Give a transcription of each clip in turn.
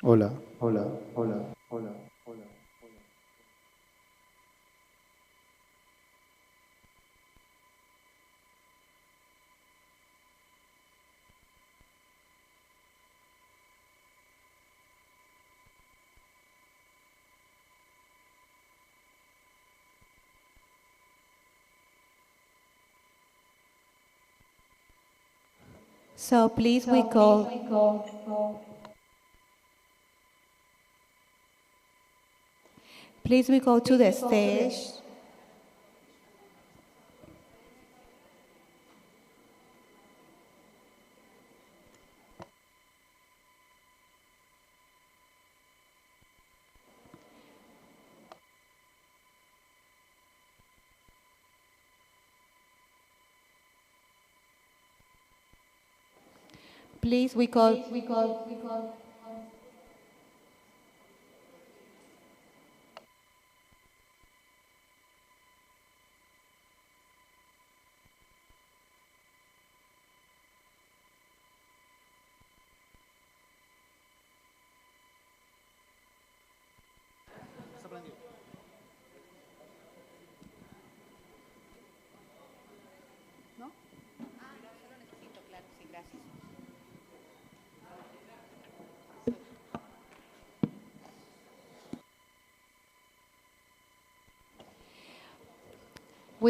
Hola, hola, hola, hola, hola. So please we go to the stage. Please we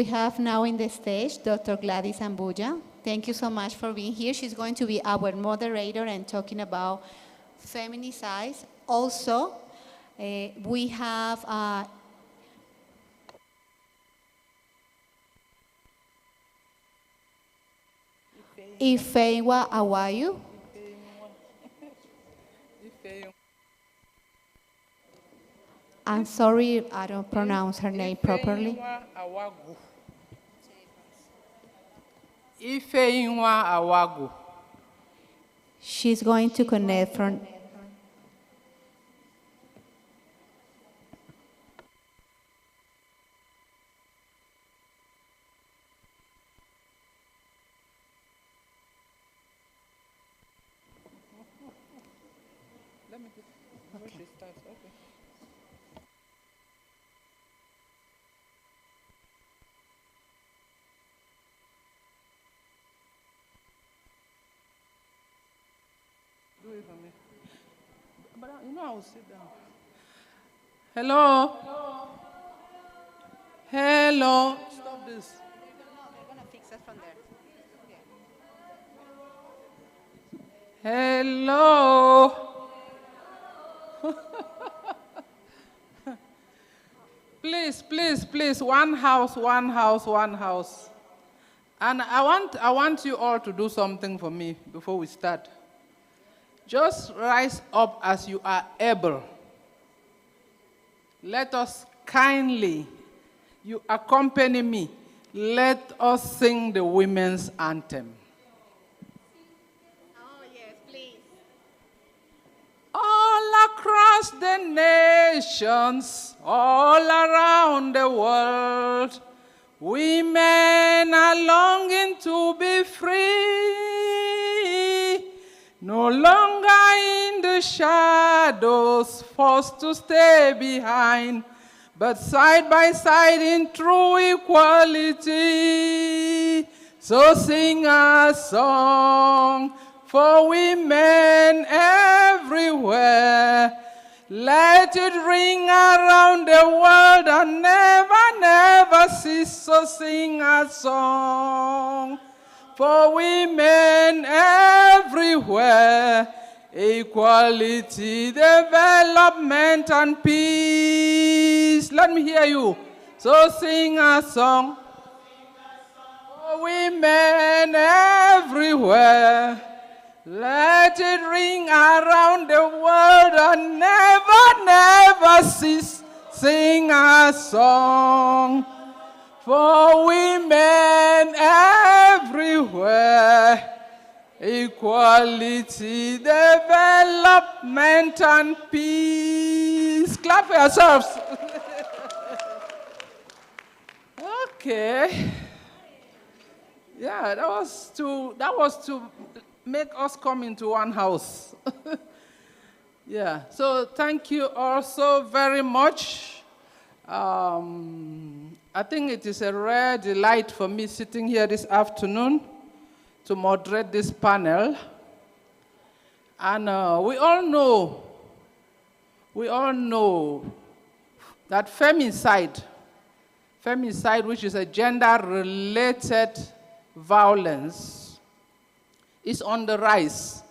have now in the stage Dr. Gladys Ambuya. Thank you so much for being here. She's going to be our moderator and talking about feminicides. Also, we have Ifewa Awayu. I'm sorry if I don't pronounce her name properly. Ifeinwa Awagu. She's going to connect from. Let me get where she starts. Okay. Do it for me. But I will sit down. Hello? Hello? Stop this. They're going to fix us from there. Hello? Please, please, please, one house, one house, one house. And I want you all to do something for me before we start. Just rise up as you are able. Let us kindly, you accompany me. Let us sing the women's anthem. Oh, yes, please. All across the nations, all around the world, women are longing to be free, no longer in the shadows, forced to stay behind, but side by side in true equality. So sing a song for women everywhere. Let it ring around the world and never, never cease. So sing a song for women everywhere. Equality, development, and peace. Let me hear you. So sing a song for women everywhere. Let it ring around the world and never, never cease. Sing a song for women everywhere. Equality, development, and peace. Clap for yourselves. Okay. Yeah, that was to make us come into one house. Yeah, so thank you all so very much. I think it is a rare delight for me sitting here this afternoon to moderate this panel. And we all know that femicide, which is a gender-related violence, is on the rise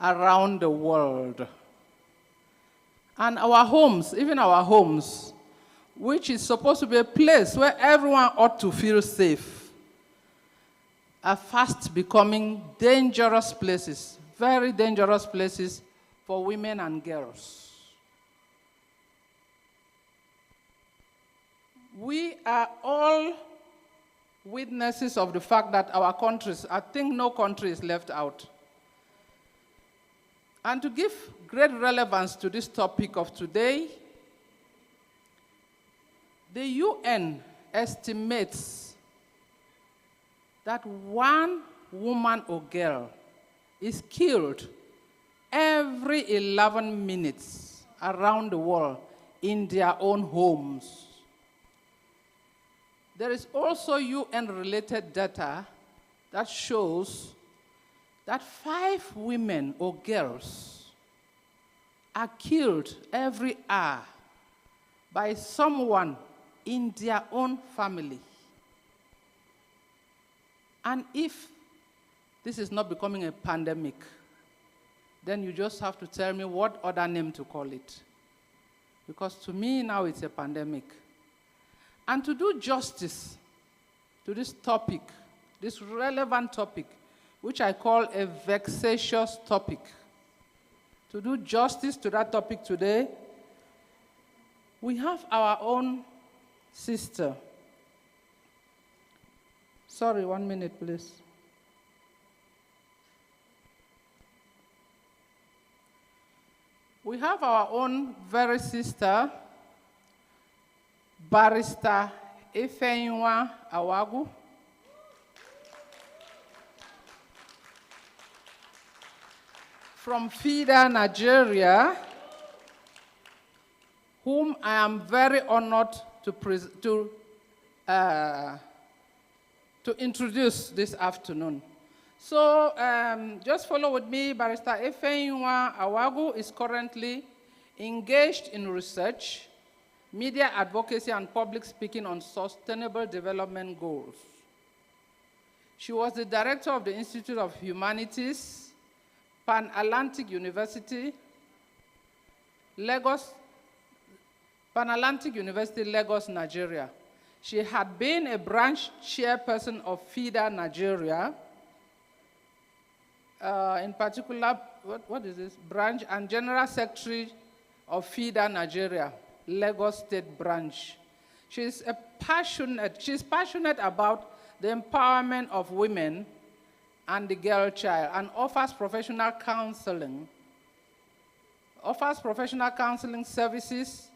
around the world. And our homes, even our homes, which is supposed to be a place where everyone ought to feel safe, are fast becoming dangerous places, very dangerous places for women and girls. We are all witnesses of the fact that our countries, I think no country is left out. And to give great relevance to this topic of today, the UN estimates that one woman or girl is killed every 11 minutes around the world in their own homes. There is also UN-related data that shows that 5 women or girls are killed every hour by someone in their own family. And if this is not becoming a pandemic, then you just have to tell me what other name to call it. Because to me now it's a pandemic. And to do justice to this topic, this relevant topic, which I call a vexatious topic. To do justice to that topic today, we have our own sister. Sorry, 1 minute, please. We have our own very sister, Barrister Ifeanyiwa Awagu, from FIDA, Nigeria, whom I am very honored to introduce this afternoon. So just follow with me. Barrister Ifeanyiwa Awagu is currently engaged in research, media advocacy, and public speaking on sustainable development goals. She was the director of the Institute of Humanities, Pan-Atlantic University, Lagos, Nigeria. She had been a branch chairperson of FIDA, Nigeria, in particular, what is this? Branch and general secretary of FIDA, Nigeria, Lagos State branch. She's passionate about the empowerment of women and the girl child, and offers professional counseling services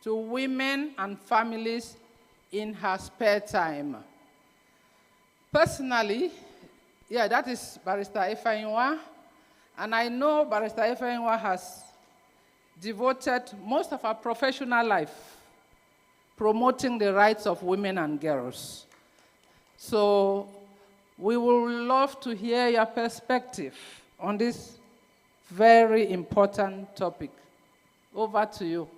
to women and families in her spare time. Personally, yeah, that is Barrister Ifeanyiwa, and I know Barrister Ifeanyiwa has devoted most of her professional life promoting the rights of women and girls. So we would love to hear your perspective on this very important topic. Over to you.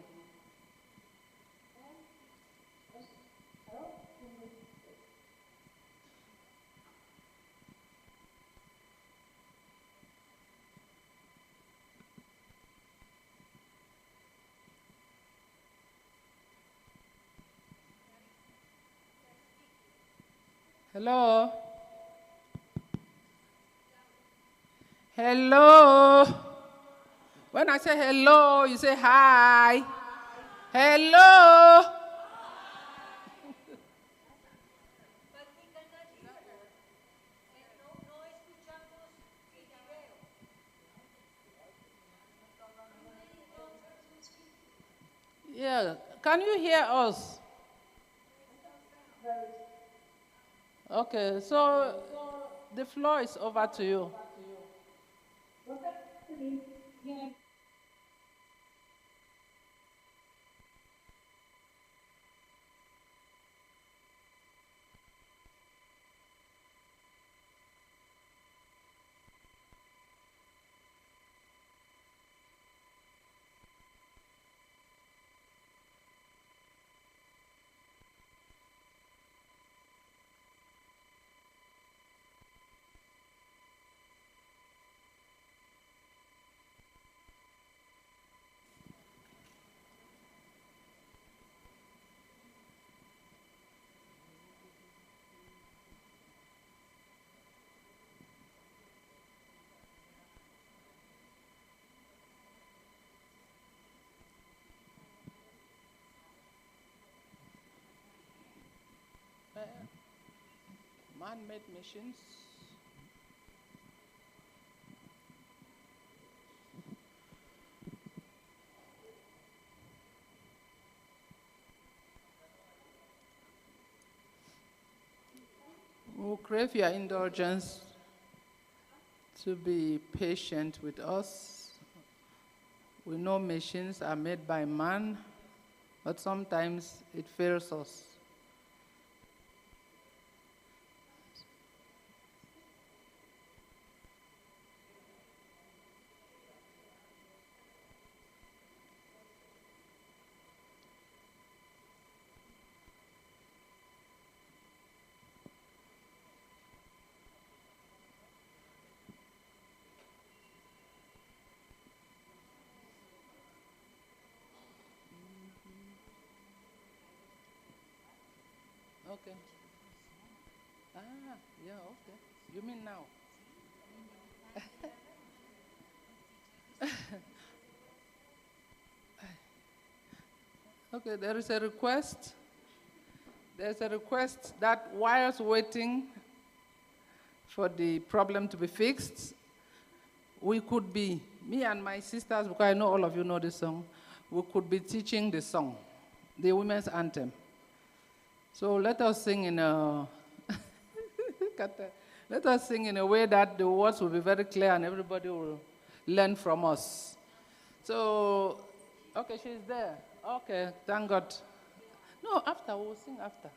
Hello? Hello? When I say hello, you say hi. Hello? Yeah, can you hear us? Okay, so the floor is over to you. man-made machines. We'll crave your indulgence to be patient with us. We know machines are made by man, but sometimes it fails us. Okay. Ah, yeah, okay. You mean now? Okay, there is a request. There's a request that whilst waiting for the problem to be fixed, we could be, me and my sisters, because I know all of you know this song, we could be teaching the song, the women's anthem. So let us sing in a, let us sing in a way that the words will be very clear and everybody will learn from us. So, okay, she's there. Okay, thank God. No, after, we'll sing after.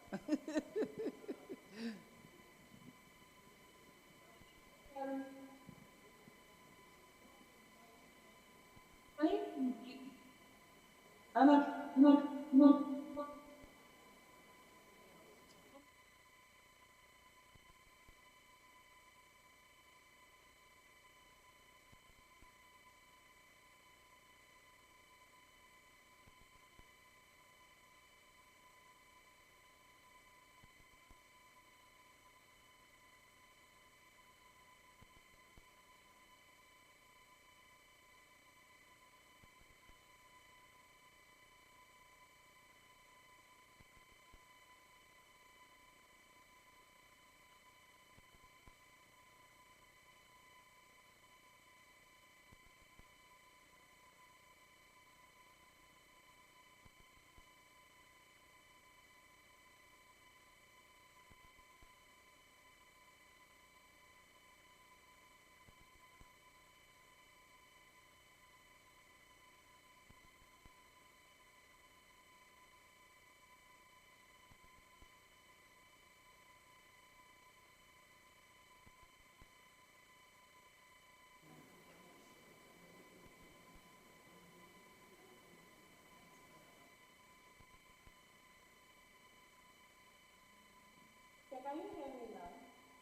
Can you hear me now?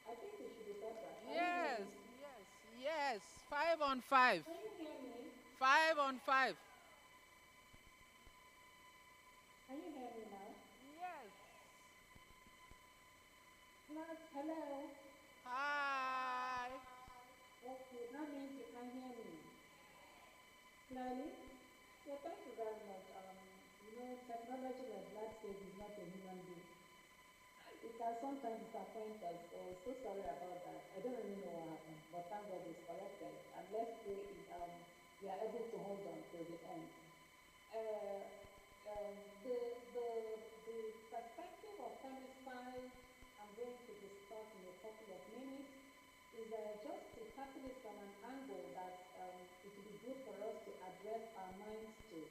I think it should be better. Yes, yes. 5 on 5. Can you hear me? 5 on 5. Can you hear me now? Yes. Hello? Hi. Okay, that means you can hear me. Clearly? Yeah, thank you very much. Technology, like Vlad said, is not a human being. It can sometimes disappoint us. So sorry about that. I don't really know what happened, but thank God it's corrected. And let's pray we are able to hold on till the end. Uh, um, the, the, the perspective of femicide I'm going to discuss in a couple of minutes is just to tackle it from an angle that it would be good for us to address our minds to.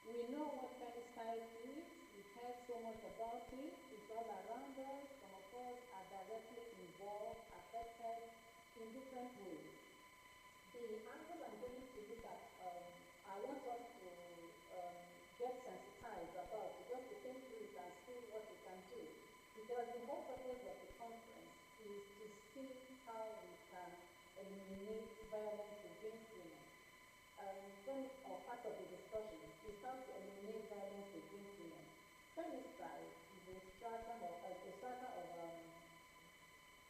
We know what femicide is. We've heard so much about it. It's all around us. Some of us are directly involved, affected in different ways. The angle I'm going to look at, I want us to get sensitized about it, just to think through it and see what we can do. Because the whole purpose of the conference is to see how we can eliminate violence against women. Or part of the discussion is how to eliminate violence against women. Femicide is a strata of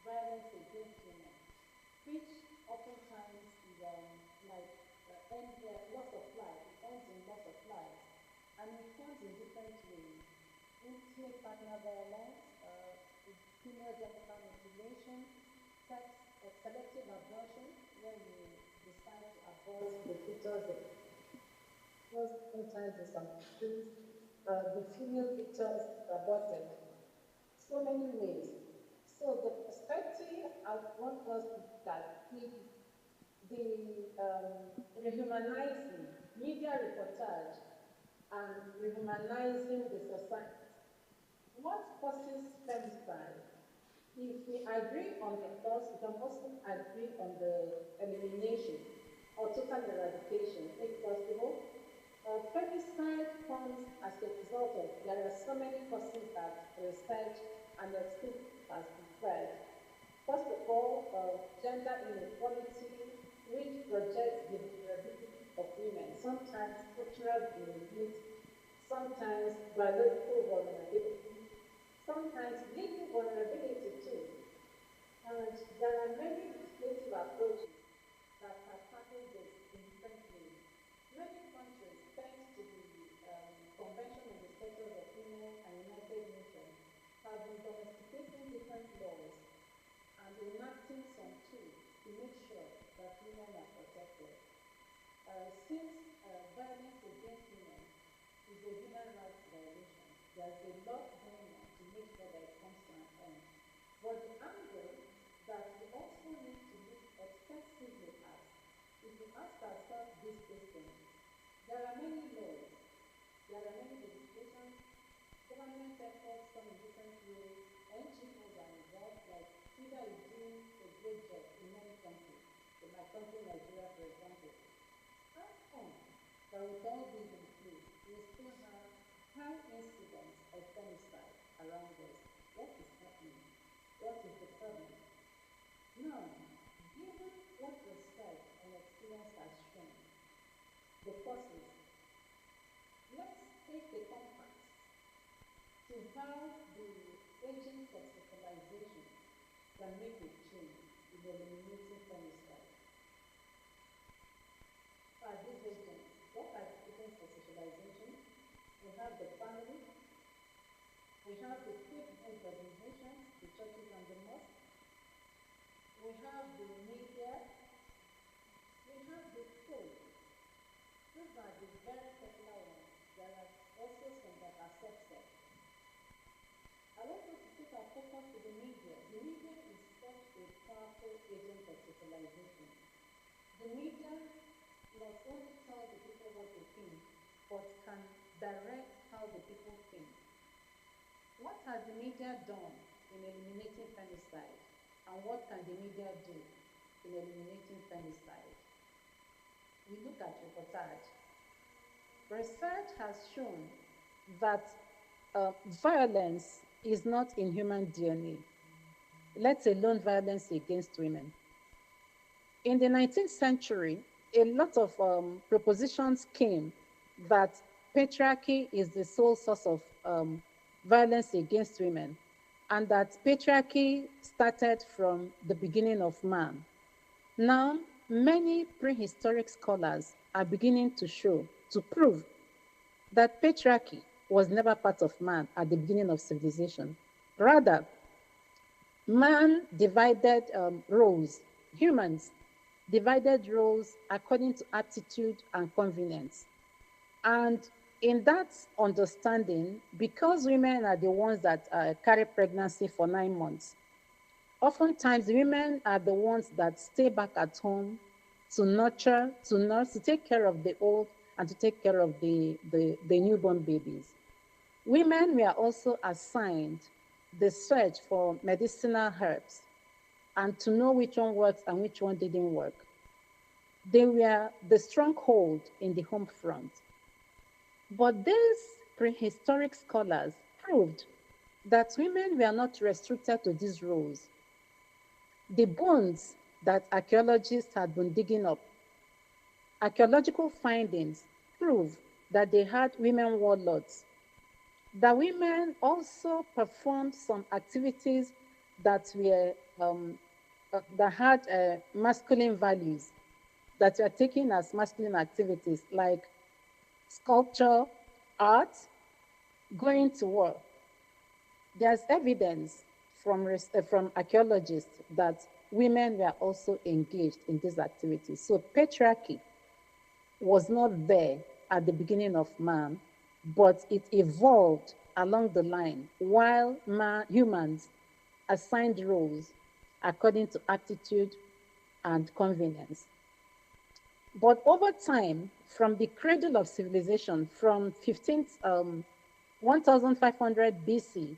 violence against women, which oftentimes is loss of life. It ends in loss of life, and it comes in different ways. Intimate partner violence, female genital mutilation, selective abortion, when you decide to abort the fetus, most sometimes in some countries, the female fetus aborted. So many ways. So the perspective I want us to look at is the rehumanizing, media reportage, and rehumanizing the society. What causes femicide? If we agree on the cause, we can also agree on the elimination or total eradication, if possible. Femicide comes as a result of, there are so many causes that research and experience has described. First of all, gender inequality, which projects the vulnerability of women, sometimes cultural vulnerability, sometimes biological vulnerability, sometimes legal vulnerability too. And there are many legislative approaches that have tackled this in different ways. Many countries, thanks to the Convention on the Status of Women and United Nations, have been domesticating different laws and enacting some tools to make sure that women are protected. Since violence against women is a human rights violation, there's a lot going on to make sure that it comes to an end. But the angle that we also need to look extensively at is to ask ourselves this question. There are many laws, there are many legislations, government efforts come in different ways, NGOs are involved, like FIDA is doing a great job in many countries, in my country, Nigeria, for example. How come that with all these in place, we still have high incidence of femicide around us? What is happening? What is the problem? Now, given what research and experience has shown, the causes, let's take a compass to how the agents of socialization can make a change in eliminating femicide. Are these agents? What are the agents for socialization? We have the family, we have the faith-based organizations, the churches and the mosques, we have the media, we have the school. These are the very popular ones. There are also some that are subset. I want us to put our focus to the media. The media is such a powerful agent of socialization. The media not only tell the people what they think, but can direct how the people think. What has the media done in eliminating femicide? And what can the media do in eliminating femicide? We look at reportage. Research has shown that violence is not in human DNA, let alone violence against women. In the 19th century, a lot of propositions came that patriarchy is the sole source of violence against women, and that patriarchy started from the beginning of man. Now, many prehistoric scholars are beginning to prove that patriarchy was never part of man at the beginning of civilization. Rather, man divided roles, humans divided roles according to aptitude and convenience. And in that understanding, because women are the ones that carry pregnancy for 9 months, oftentimes women are the ones that stay back at home to nurture, to nurse, to take care of the old and to take care of the newborn babies. Women were also assigned the search for medicinal herbs and to know which one works and which one didn't work. They were the stronghold in the home front. But these prehistoric scholars proved that women were not restricted to these roles. The bones that archaeologists had been digging up, archaeological findings prove that they had women warlords. The women also performed some activities that were that had masculine values, that were taken as masculine activities, like sculpture, art, going to war. There's evidence from archaeologists that women were also engaged in these activities. So patriarchy was not there at the beginning of man, but it evolved along the line while humans assigned roles according to aptitude and convenience. But over time, from the cradle of civilization, from 1500 BC,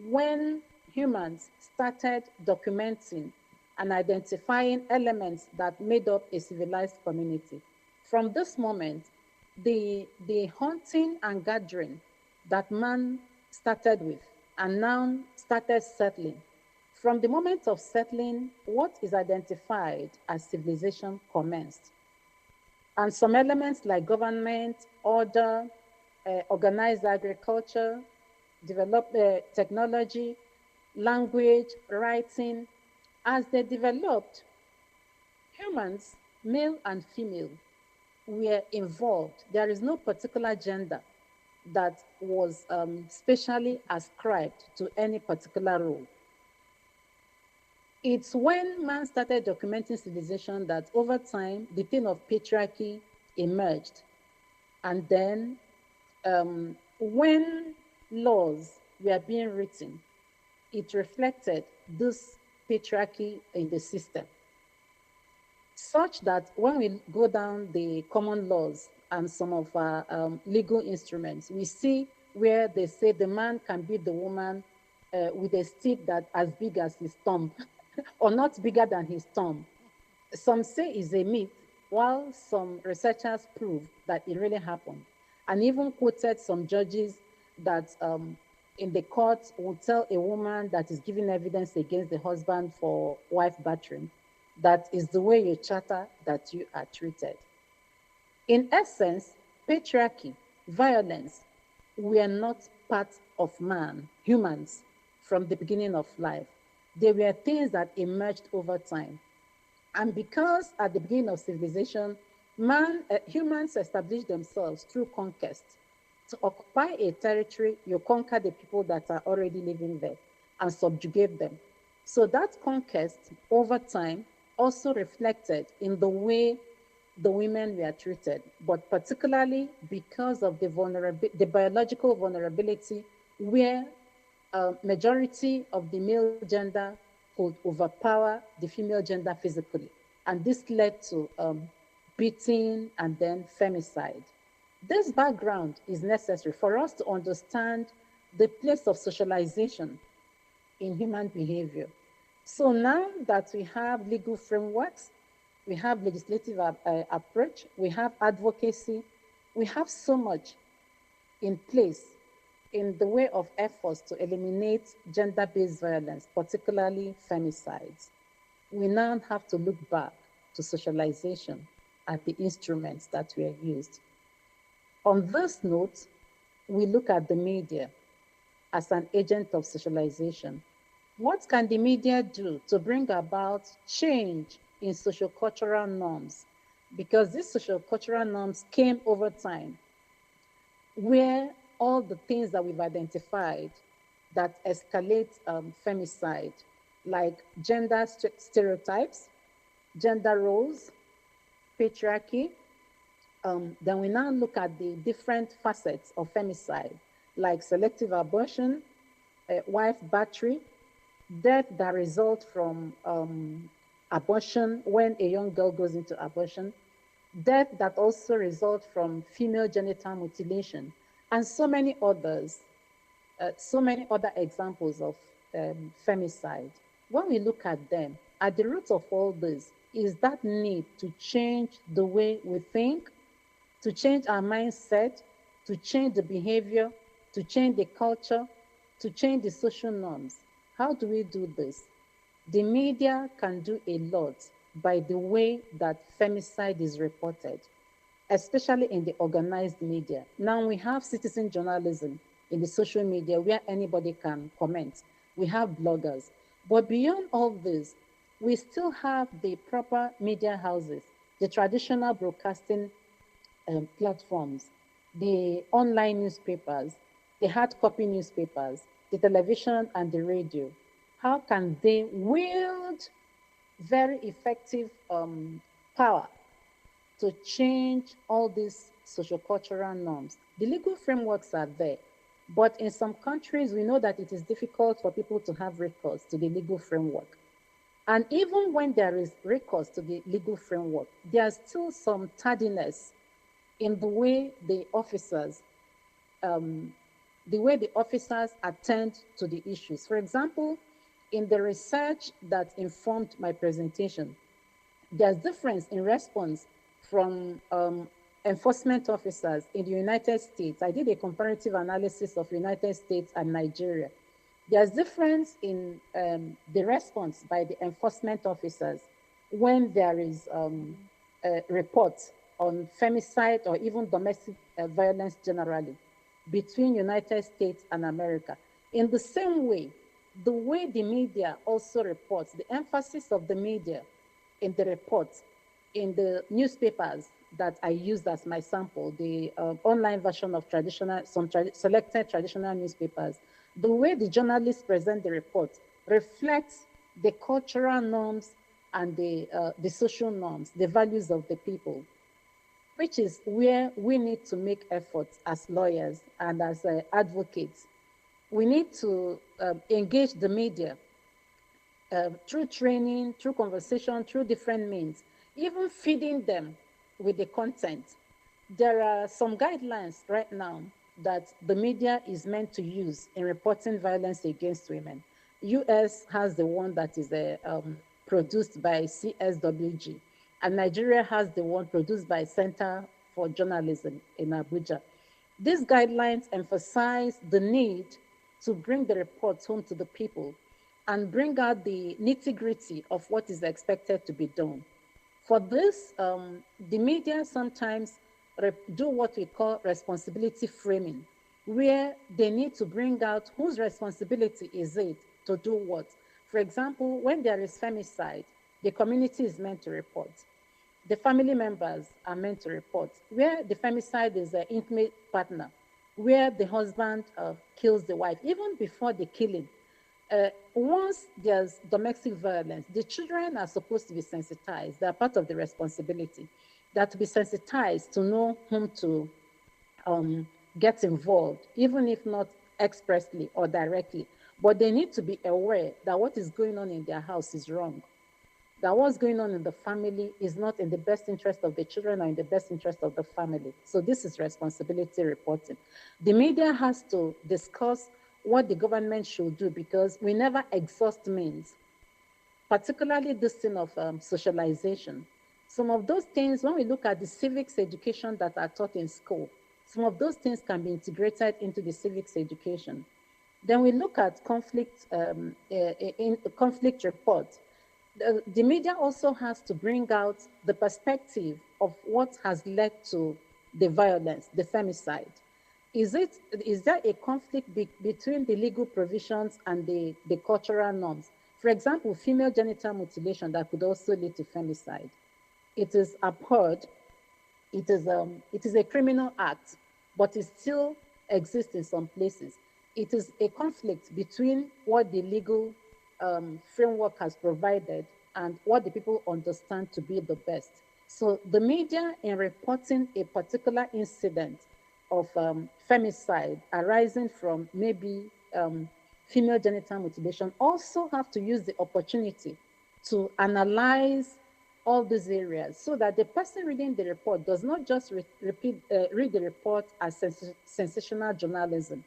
when humans started documenting and identifying elements that made up a civilized community, from this moment, the hunting and gathering that man started with and now started settling, from the moment of settling, what is identified as civilization commenced. And some elements like government, order, organized agriculture, develop technology, language, writing, as they developed, humans, male and female, were involved. There is no particular gender that was specially ascribed to any particular role. It's when man started documenting civilization that over time, the thing of patriarchy emerged. And then when laws were being written, it reflected this patriarchy in the system, such that when we go down the common laws and some of our legal instruments, we see where they say the man can beat the woman with a stick that as big as his thumb, or not bigger than his thumb. Some say is a myth, while some researchers prove that it really happened, and even quoted some judges that in the court will tell a woman that is giving evidence against the husband for wife battering, that is the way you chatter that you are treated. In essence, patriarchy, violence, were not part of man, humans, from the beginning of life. They were things that emerged over time. And because at the beginning of civilization, humans established themselves through conquest. To occupy a territory, you conquer the people that are already living there and subjugate them. So that conquest over time also reflected in the way the women were treated, but particularly because of the biological vulnerability where majority of the male gender could overpower the female gender physically. And this led to beating and then femicide. This background is necessary for us to understand the place of socialization in human behavior. So now that we have legal frameworks, we have legislative approach, we have advocacy, we have so much in place in the way of efforts to eliminate gender-based violence, particularly femicides. We now have to look back to socialization at the instruments that were used. On this note, we look at the media as an agent of socialization. What can the media do to bring about change in sociocultural norms? Because these sociocultural norms came over time, where all the things that we've identified that escalate femicide, like gender stereotypes, gender roles, patriarchy. Then we now look at the different facets of femicide, like selective abortion, wife battery, death that result from abortion when a young girl goes into abortion, death that also result from female genital mutilation, and so many others, so many other examples of femicide. When we look at them, at the root of all this is that need to change the way we think, to change our mindset, to change the behavior, to change the culture, to change the social norms. How do we do this? The media can do a lot by the way that femicide is reported, especially in the organized media. Now we have citizen journalism in the social media where anybody can comment. We have bloggers. But beyond all this, we still have the proper media houses, the traditional broadcasting platforms, the online newspapers, the hard copy newspapers, the television and the radio. how can they wield very effective power to change all these sociocultural norms. The legal frameworks are there, but in some countries, we know that it is difficult for people to have recourse to the legal framework. And even when there is recourse to the legal framework, there's still some tardiness in the way the officers attend to the issues. For example, in the research that informed my presentation, there's difference in response from enforcement officers in the United States. I did a comparative analysis of United States and Nigeria. There's difference in the response by the enforcement officers when there is a report on femicide or even domestic violence generally between United States and America. In the same way, the way the media also reports, the emphasis of the media in the reports, in the newspapers that I used as my sample, the online version of selected traditional newspapers, the way the journalists present the report reflects the cultural norms and the social norms, the values of the people, which is where we need to make efforts as lawyers and as advocates. We need to engage the media through training, through conversation, through different means, even feeding them with the content. There are some guidelines right now that the media is meant to use in reporting violence against women. US has the one that is produced by CSWG, and Nigeria has the one produced by Center for Journalism in Abuja. These guidelines emphasize the need to bring the reports home to the people and bring out the nitty-gritty of what is expected to be done. For this, the media sometimes do what we call responsibility framing, where they need to bring out whose responsibility is it to do what. For example, when there is femicide, the community is meant to report. The family members are meant to report. Where the femicide is an intimate partner, where the husband kills the wife, even before the killing, once there's domestic violence, the children are supposed to be sensitized. They're part of the responsibility. They're to be sensitized to know whom to get involved, even if not expressly or directly. But they need to be aware that what is going on in their house is wrong, that what's going on in the family is not in the best interest of the children or in the best interest of the family. So this is responsibility reporting. The media has to discuss what the government should do, because we never exhaust means, particularly this thing of socialization. Some of those things, when we look at the civics education that are taught in school, some of those things can be integrated into the civics education. Then we look at conflict reports. The media also has to bring out the perspective of what has led to the violence, the femicide. Is there a conflict between the legal provisions and the cultural norms? For example, female genital mutilation that could also lead to femicide. It is abhorred. It is a criminal act, but it still exists in some places. It is a conflict between what the legal framework has provided and what the people understand to be the best. So the media, in reporting a particular incident of femicide arising from maybe female genital mutilation, also have to use the opportunity to analyze all these areas so that the person reading the report does not just read the report as sensational journalism,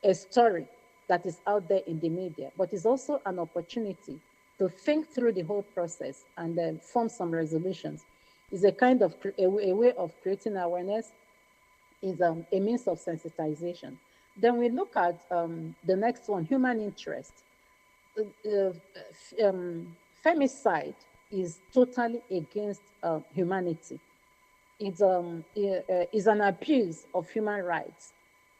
a story that is out there in the media, but is also an opportunity to think through the whole process and then form some resolutions. Is a kind of a way of creating awareness, is a means of sensitization. Then we look at the next one, human interest. Femicide is totally against humanity. It's an abuse of human rights.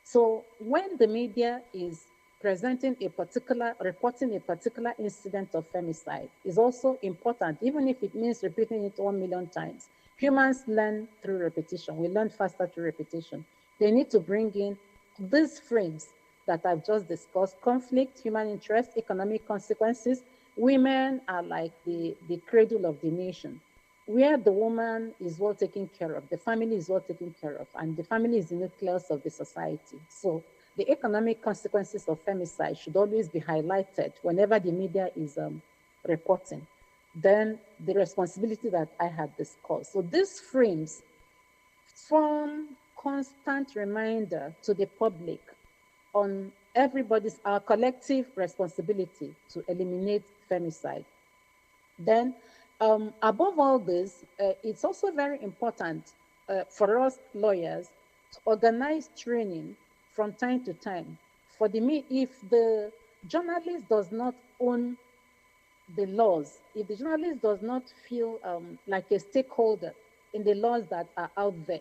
So when the media is reporting a particular incident of femicide, is also important, even if it means repeating it 1 million times. Humans learn through repetition. We learn faster through repetition. They need to bring in these frames that I've just discussed: conflict, human interest, economic consequences. Women are like the cradle of the nation, where the woman is well taken care of, the family is well taken care of, and the family is the nucleus of the society. So the economic consequences of femicide should always be highlighted whenever the media is reporting. Then the responsibility that I had discussed. So this frames form constant reminder to the public on our collective responsibility to eliminate femicide. Then, above all this, it's also very important for us lawyers to organize training from time to time. If the journalist does not own the laws, if the journalist does not feel like a stakeholder in the laws that are out there,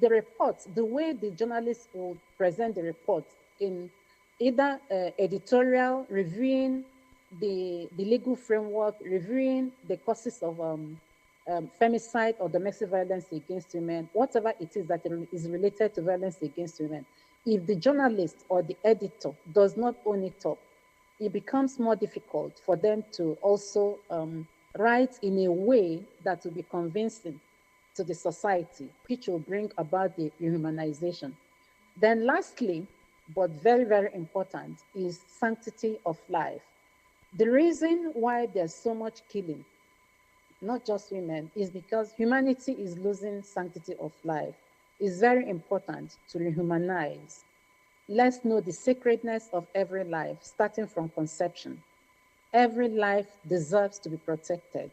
the reports, the way the journalists will present the reports in either editorial, reviewing the legal framework, reviewing the causes of femicide or domestic violence against women, whatever it is that is related to violence against women. If the journalist or the editor does not own it up, it becomes more difficult for them to also write in a way that will be convincing to the society, which will bring about the rehumanization. Then lastly, but very, very important, is sanctity of life. The reason why there's so much killing, not just women, is because humanity is losing sanctity of life. It's very important to rehumanize. Let's know the sacredness of every life, starting from conception. Every life deserves to be protected.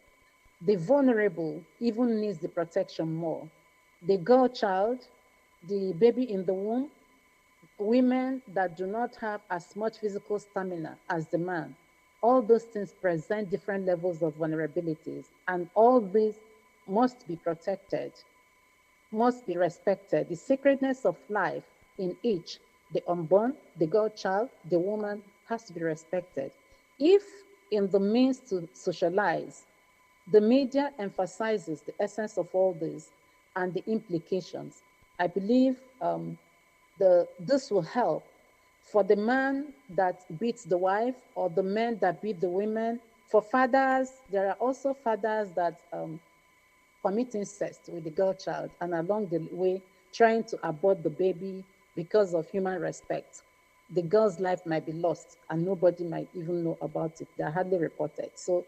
The vulnerable even needs the protection more. The girl child, the baby in the womb, women that do not have as much physical stamina as the man, all those things present different levels of vulnerabilities, and all these must be protected, must be respected. The sacredness of life in each, the unborn, the girl child, the woman, has to be respected. If in the means to socialize, the media emphasizes the essence of all this and the implications, I believe this will help for the man that beats the wife or the men that beat the women. For fathers, there are also fathers that commit incest with the girl child and along the way trying to abort the baby because of human respect. The girl's life might be lost and nobody might even know about it. They're hardly reported. So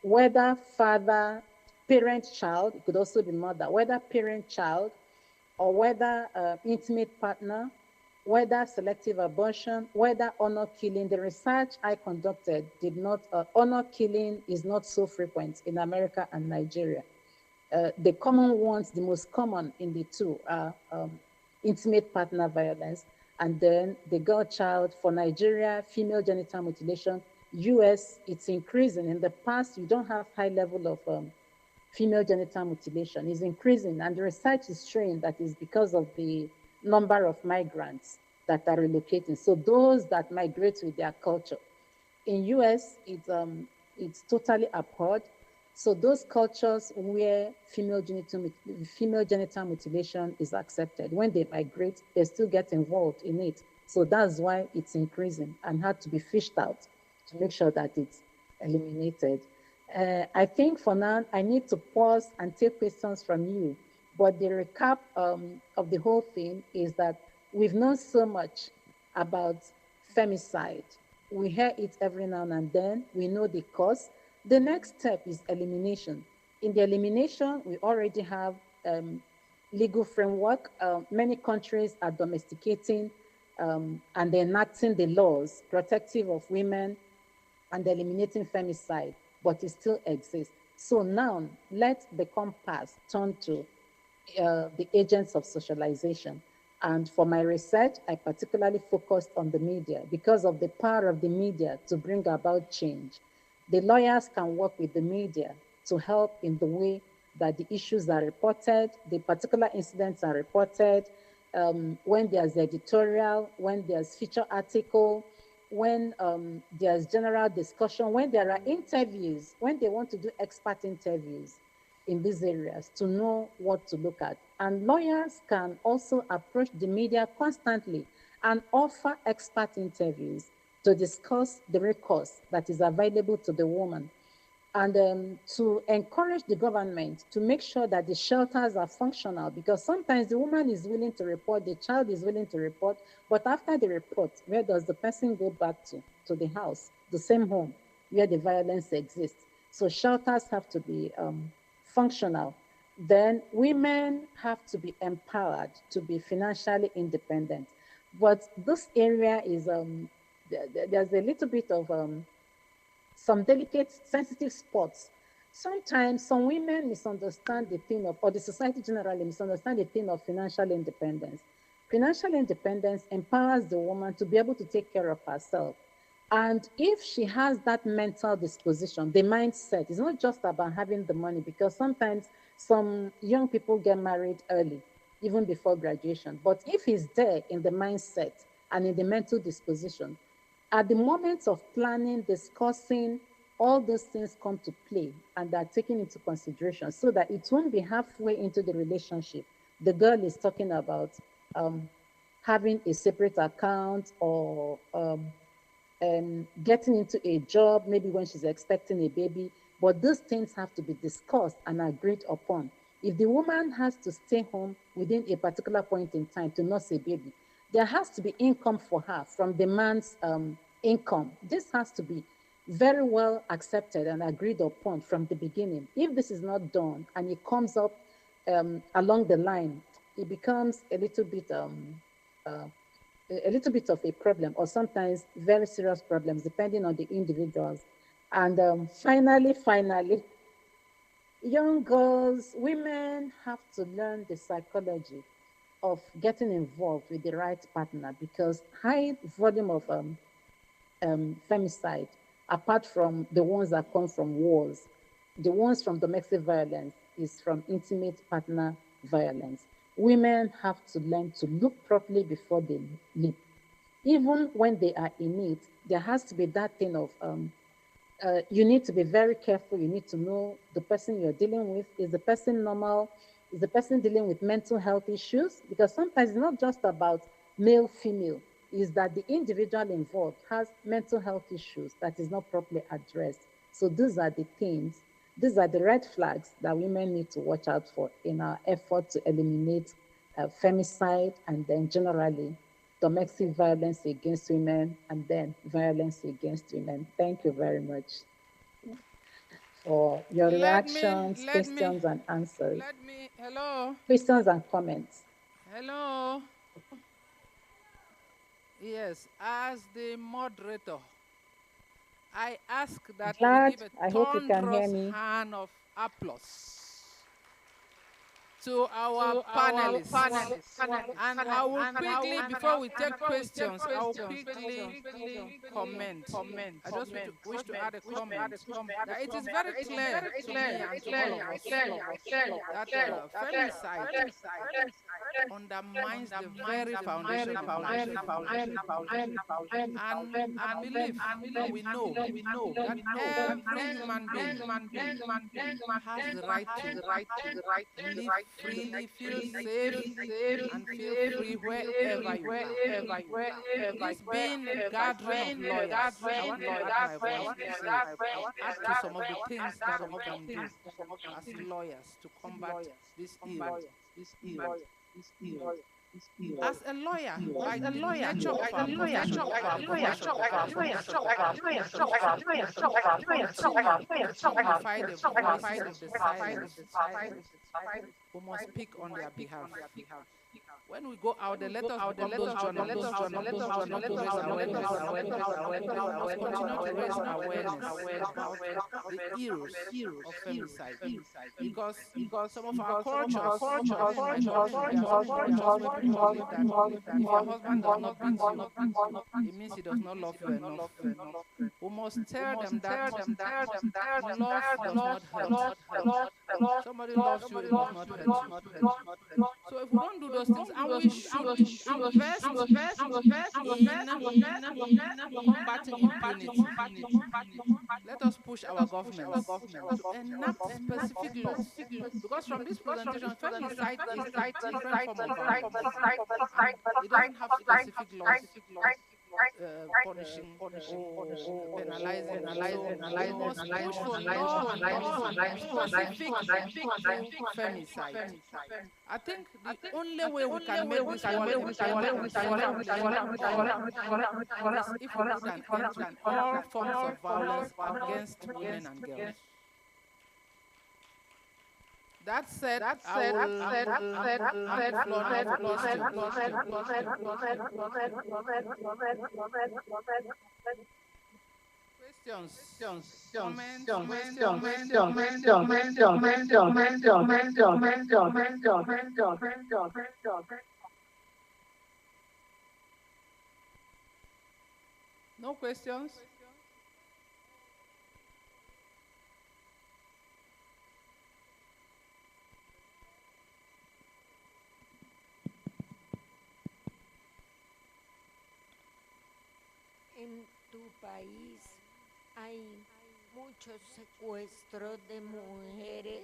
whether father, parent, child, it could also be mother, whether parent, child, or whether intimate partner, whether selective abortion, whether honor killing. The research I conducted did not, honor killing is not so frequent in America and Nigeria. The common ones, the most common in the two are intimate partner violence, and then the girl child. For Nigeria, female genital mutilation. US, it's increasing. In the past, you don't have high level of female genital mutilation. It's increasing, and the research is showing that it's because of the number of migrants that are relocating. So those that migrate with their culture. In US, it's totally abhorred. So those cultures where female genital mutilation is accepted, when they migrate, they still get involved in it. So that's why it's increasing and had to be fished out to make sure that it's eliminated. I think for now, I need to pause and take questions from you. But the recap of the whole thing is that we've known so much about femicide. We hear it every now and then. We know the cause. The next step is elimination. In the elimination, we already have legal framework. Many countries are domesticating and enacting the laws protective of women and eliminating femicide, but it still exists. So now, let the compass turn to the agents of socialization. And for my research, I particularly focused on the media because of the power of the media to bring about change. The lawyers can work with the media to help in the way that the issues are reported, the particular incidents are reported, when there's editorial, when there's feature article, when there's general discussion, when there are interviews, when they want to do expert interviews. in these areas to know what to look at. And lawyers can also approach the media constantly and offer expert interviews to discuss the recourse that is available to the woman, and to encourage the government to make sure that the shelters are functional, because sometimes the woman is willing to report, the child is willing to report, but after the report, where does the person go back to? To the house, the same home where the violence exists. So shelters have to be functional. Then women have to be empowered to be financially independent. But this area is, there's a little bit of some delicate, sensitive spots. Sometimes some women misunderstand the thing of, or the society generally misunderstand the thing of financial independence. Financial independence empowers the woman to be able to take care of herself. And if she has that mental disposition, the mindset, it's not just about having the money, because sometimes some young people get married early, even before graduation. But if it's there in the mindset and in the mental disposition, at the moment of planning, discussing, all those things come to play and are taken into consideration, so that it won't be halfway into the relationship. The girl is talking about having a separate account, or getting into a job, maybe when she's expecting a baby. But those things have to be discussed and agreed upon. If the woman has to stay home within a particular point in time to nurse a baby, there has to be income for her from the man's income. This has to be very well accepted and agreed upon from the beginning. If this is not done and it comes up along the line, it becomes a little bit of a problem, or sometimes very serious problems, depending on the individuals. And finally, young girls, women have to learn the psychology of getting involved with the right partner, because high volume of femicide, apart from the ones that come from wars, the ones from domestic violence is from intimate partner violence. Women have to learn to look properly before they leap. Even when they are in it, there has to be that thing of you need to be very careful. You need to know the person you're dealing with. Is the person normal? Is the person dealing with mental health issues? Because sometimes it's not just about male, female. Is that the individual involved has mental health issues that is not properly addressed. So these are the things, these are the red flags that women need to watch out for in our effort to eliminate femicide, and then generally domestic violence against women, and then violence against women. Thank you very much for your reactions, questions, and answers. Hello, Questions and comments. hello. Yes, as the moderator, I ask that we Glad, give a I hope you can hear thunderous me. hand of applause to our panelists. And I will quickly, before we take questions, I will quickly comment. I just wish to add a comment that it is very clear to me and to all of us that femicide undermines the very foundation of life. And I believe, and we know, that every human being has the right to live freely, feel safe, and feel free wherever you are. This being a gathering of lawyers, I want to add my voice to say, add to some of the things that we can do as lawyers to combat this ill. As a lawyer, by the nature of our profession, we continue to amplify the voices of the silenced. We must speak on their behalf. When we go out, let us become those journalists who continue to raise awareness. We must continue to raise awareness about the ills of femicide. Because some of our cultures, even in my country, there are some cultures where people believe that if your husband does not beat you, it means he does not love you enough. We must tell them that love does not hurt. Somebody loves you, it must not hurt you. So if we don't do those things, and we should invest in combating impunity. Let us push our governments to enact specific laws. Because from this presentation, femicide is a different form of violence. And it doesn't have specific laws punishing or penalizing it. So we must push for law and policy specific to femicide. I think the only way we can make this world a better and safer place for all is if we put an end to all forms of violence against women and girls. That said, I will hand the floor now for questions. Comments, no questions? En tu país hay muchos secuestros de mujeres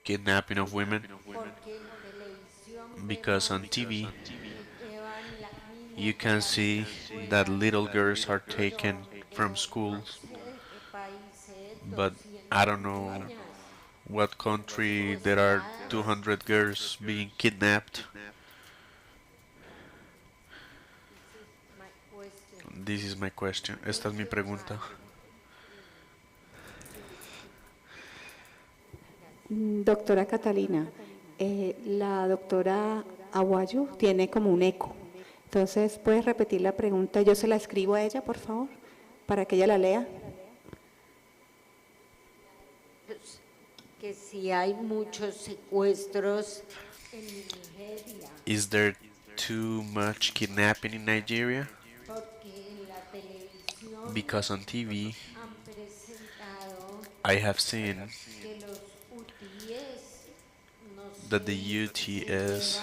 Kidnapping of women, porque en televisión because on vemos TV que llevan las you niñas can a see las that escuelas. little girls are taken from schools, No sé qué país es, but I don't 200 know niñas. what country there are Secuestradas. 200 girls being kidnapped. This is my question. Esta es mi pregunta. Doctora Catalina, la doctora Aguayo tiene como un eco. Entonces, ¿puedes repetir la pregunta? Yo se la escribo a ella, por favor, para que ella la lea. Que si hay muchos secuestros en Nigeria, Is there too much kidnapping in Nigeria? porque en la televisión Because on TV han presentado I have seen que los UTIs no that the sé, UTS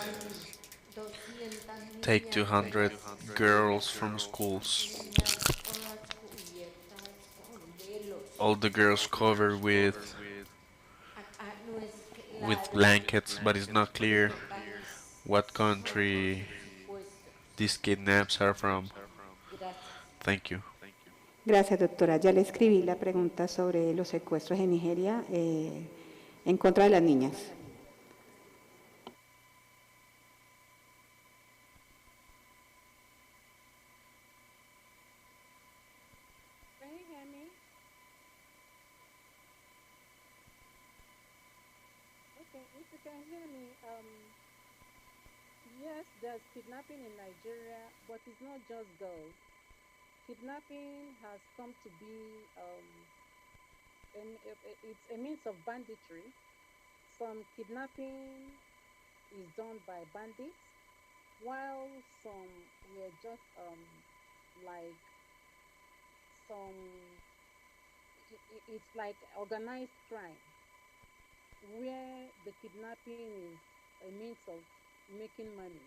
llevan 200 take niñas 200 girls from schools. niñas todas cubiertas con velos. All the girls covered Acá no es claro with blankets, but it's not clear qué país what country secuestros. these kidnaps are from. Gracias. Thank you. Gracias, doctora. Ya le escribí la pregunta sobre los secuestros en Nigeria en contra de las niñas. Can you hear me? Okay, if you can hear me, yes, there's kidnapping in Nigeria, but it's not just girls. Kidnapping has come to be, it's a means of banditry. Some kidnapping is done by bandits, while some were just like some, it's like organized crime, where the kidnapping is a means of making money.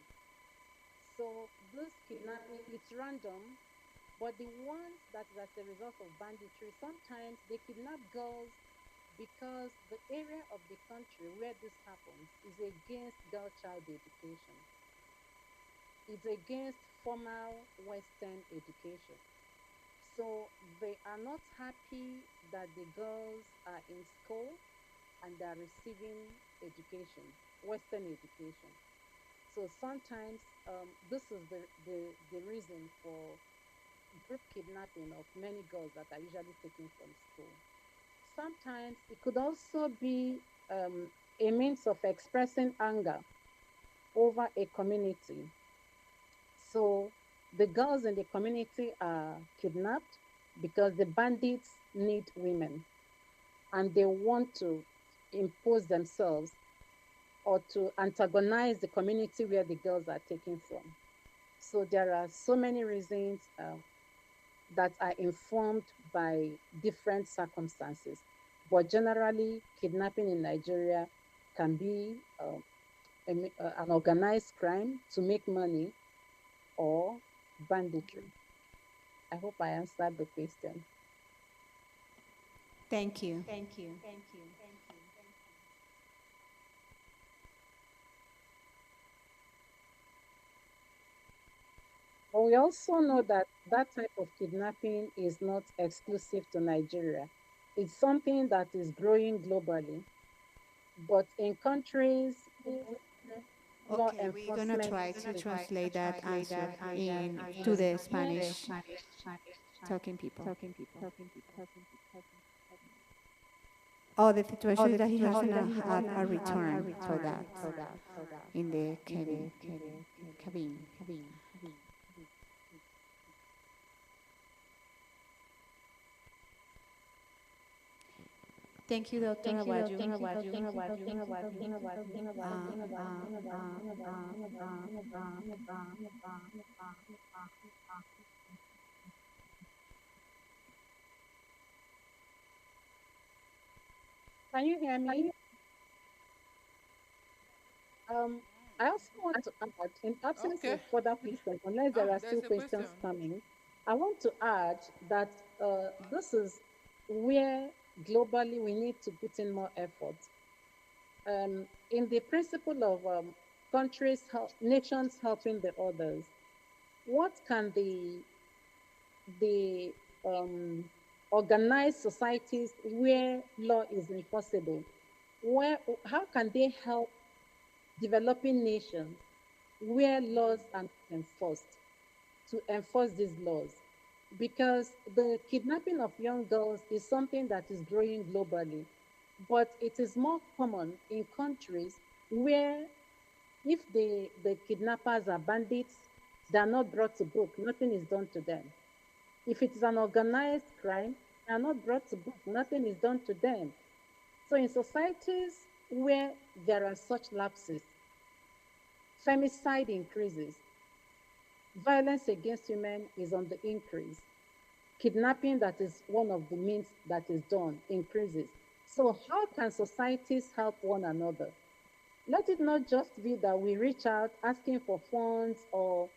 So this kidnapping, it's random, but the ones that is as a result of banditry, sometimes they kidnap girls because the area of the country where this happens is against girl child education. It's against formal Western education. So they are not happy that the girls are in school and they are receiving education, Western education. So sometimes this is the reason for group kidnapping of many girls that are usually taken from school. Sometimes it could also be a means of expressing anger over a community. So the girls in the community are kidnapped because the bandits need women and they want to impose themselves or to antagonize the community where the girls are taken from. So there are so many reasons that are informed by different circumstances. But generally, kidnapping in Nigeria can be an organized crime to make money or banditry? I hope I answered the question. Thank you. But we also know that that type of kidnapping is not exclusive to Nigeria. It's something that is growing globally. But in countries where law Okay, we're gonna enforcement try to is translate that answer to the Spanish talking people. Oh, the situation is that he has a return for that in the cabin. Thank you, Dr. Awaju. Can you hear me? I also want to add, in absence Okay. of further questions, unless there are There's still a question. questions coming, I want to add that this is where globally we need to put in more effort. In the principle of nations helping the others, what can the organized societies where law is enforceable, how can they help developing nations where laws are enforced to enforce these laws? Because the kidnapping of young girls is something that is growing globally, but it is more common in countries where if the kidnappers are bandits, they are not brought to book, nothing is done to them. If it is an organized crime, they are not brought to book, nothing is done to them. So in societies where there are such lapses, femicide increases, violence against women is on the increase, kidnapping, that is one of the means that is done, increases. So how can societies help one another? Let it not just be that we reach out asking for funds, or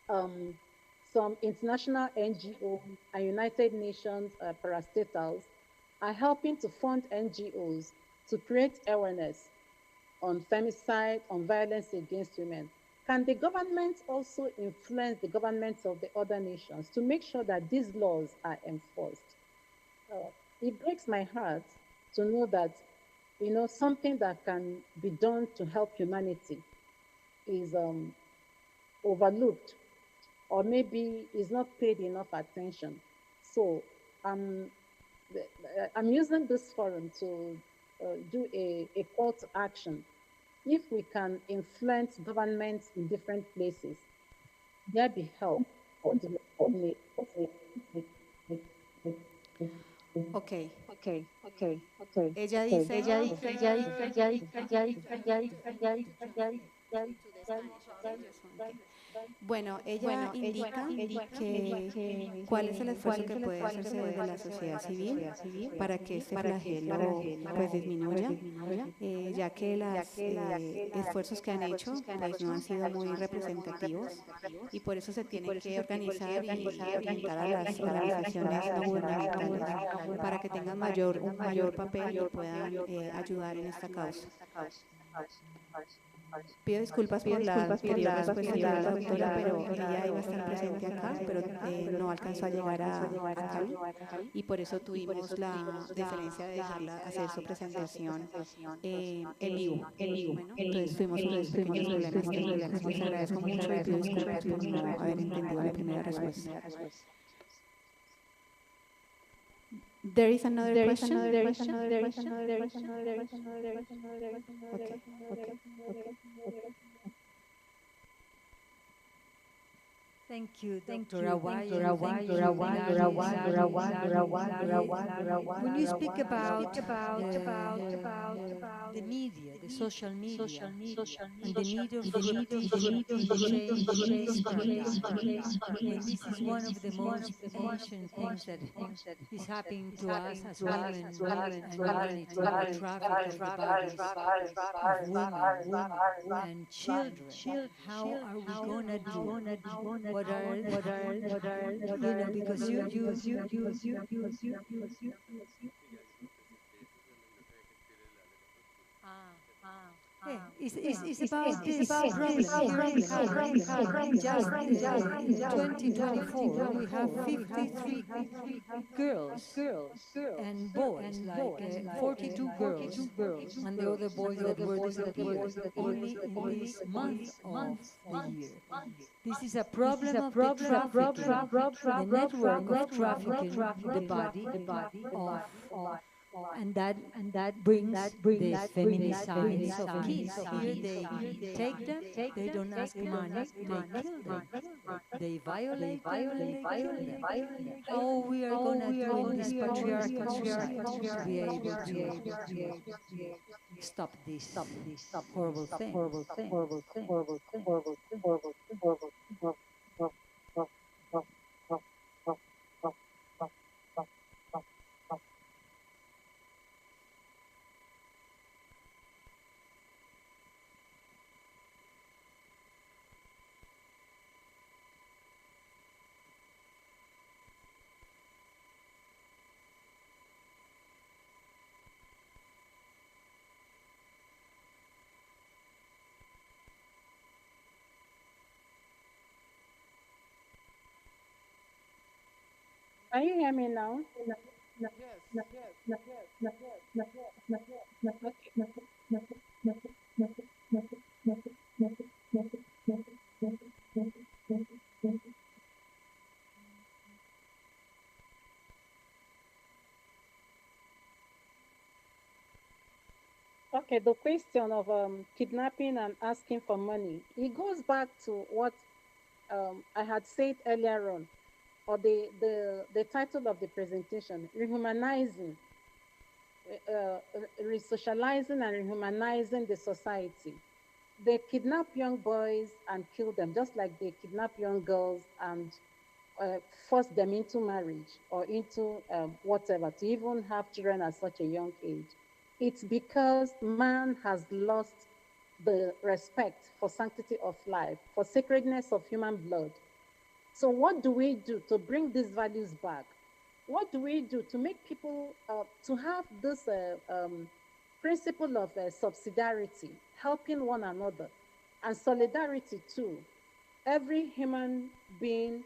some international NGO and United Nations parastatals are helping to fund NGOs to create awareness on femicide, on violence against women. Can the government also influence the governments of the other nations to make sure that these laws are enforced? It breaks my heart to know that, something that can be done to help humanity is overlooked, or maybe is not paid enough attention. So I'm using this forum to do a call to action. If we can influence governments in different places, there be help for the Okay. Okay. Ella dice, bueno, ella indica que cuál es el esfuerzo que puede hacerse desde la sociedad civil para que este flagelo pues disminuya, ya que los esfuerzos que han hecho pues no han sido muy representativos y por eso se tiene que organizar y orientar a las organizaciones no gubernamentales para que tengan un mayor papel y puedan ayudar en esta causa. Pido disculpas por la anterior respuesta que dio la doctora, pero ella iba a estar presente acá, pero no alcanzó a llegar a Cali y por eso tuvimos la deferencia de dejarla hacer su presentación en vivo. Bueno, entonces tuvimos unos pequeños problemas técnicos. Les agradezco mucho y pido disculpas por no haber entendido la primera respuesta. There is another question. Okay. Thank you, Thank Dr. you, Awai. Dr. Awai. When you speak about the media, the social media, and the need of repetition to change this paradigm, when this is one of the most ancient things that is happening to us as women and humanity, the traffic of the bodies of women and children. How are we gonna do? What are because you it's about this problem here in Colombia. Just in 2024, we have 53 girls and boys, like 42 girls, and the other boys that were disappeared only in this month of the year. This is a problem of the trafficking, the network of trafficking the body of, and that brings the feminicides of kids. Here they take them, they don't ask money, they kill them. They violate them and they kill them. How we are going to do in this patriarchal society to be able to stop this horrible thing? Can you hear me now? Okay, the question of kidnapping and asking for money, it goes back to what I had said earlier on, or the title of the presentation, rehumanizing, resocializing and rehumanizing the society. They kidnap young boys and kill them, just like they kidnap young girls and force them into marriage or into whatever, to even have children at such a young age. It's because man has lost the respect for sanctity of life, for sacredness of human blood. So what do we do to bring these values back? What do we do to make people, to have this principle of subsidiarity, helping one another, and solidarity too? Every human being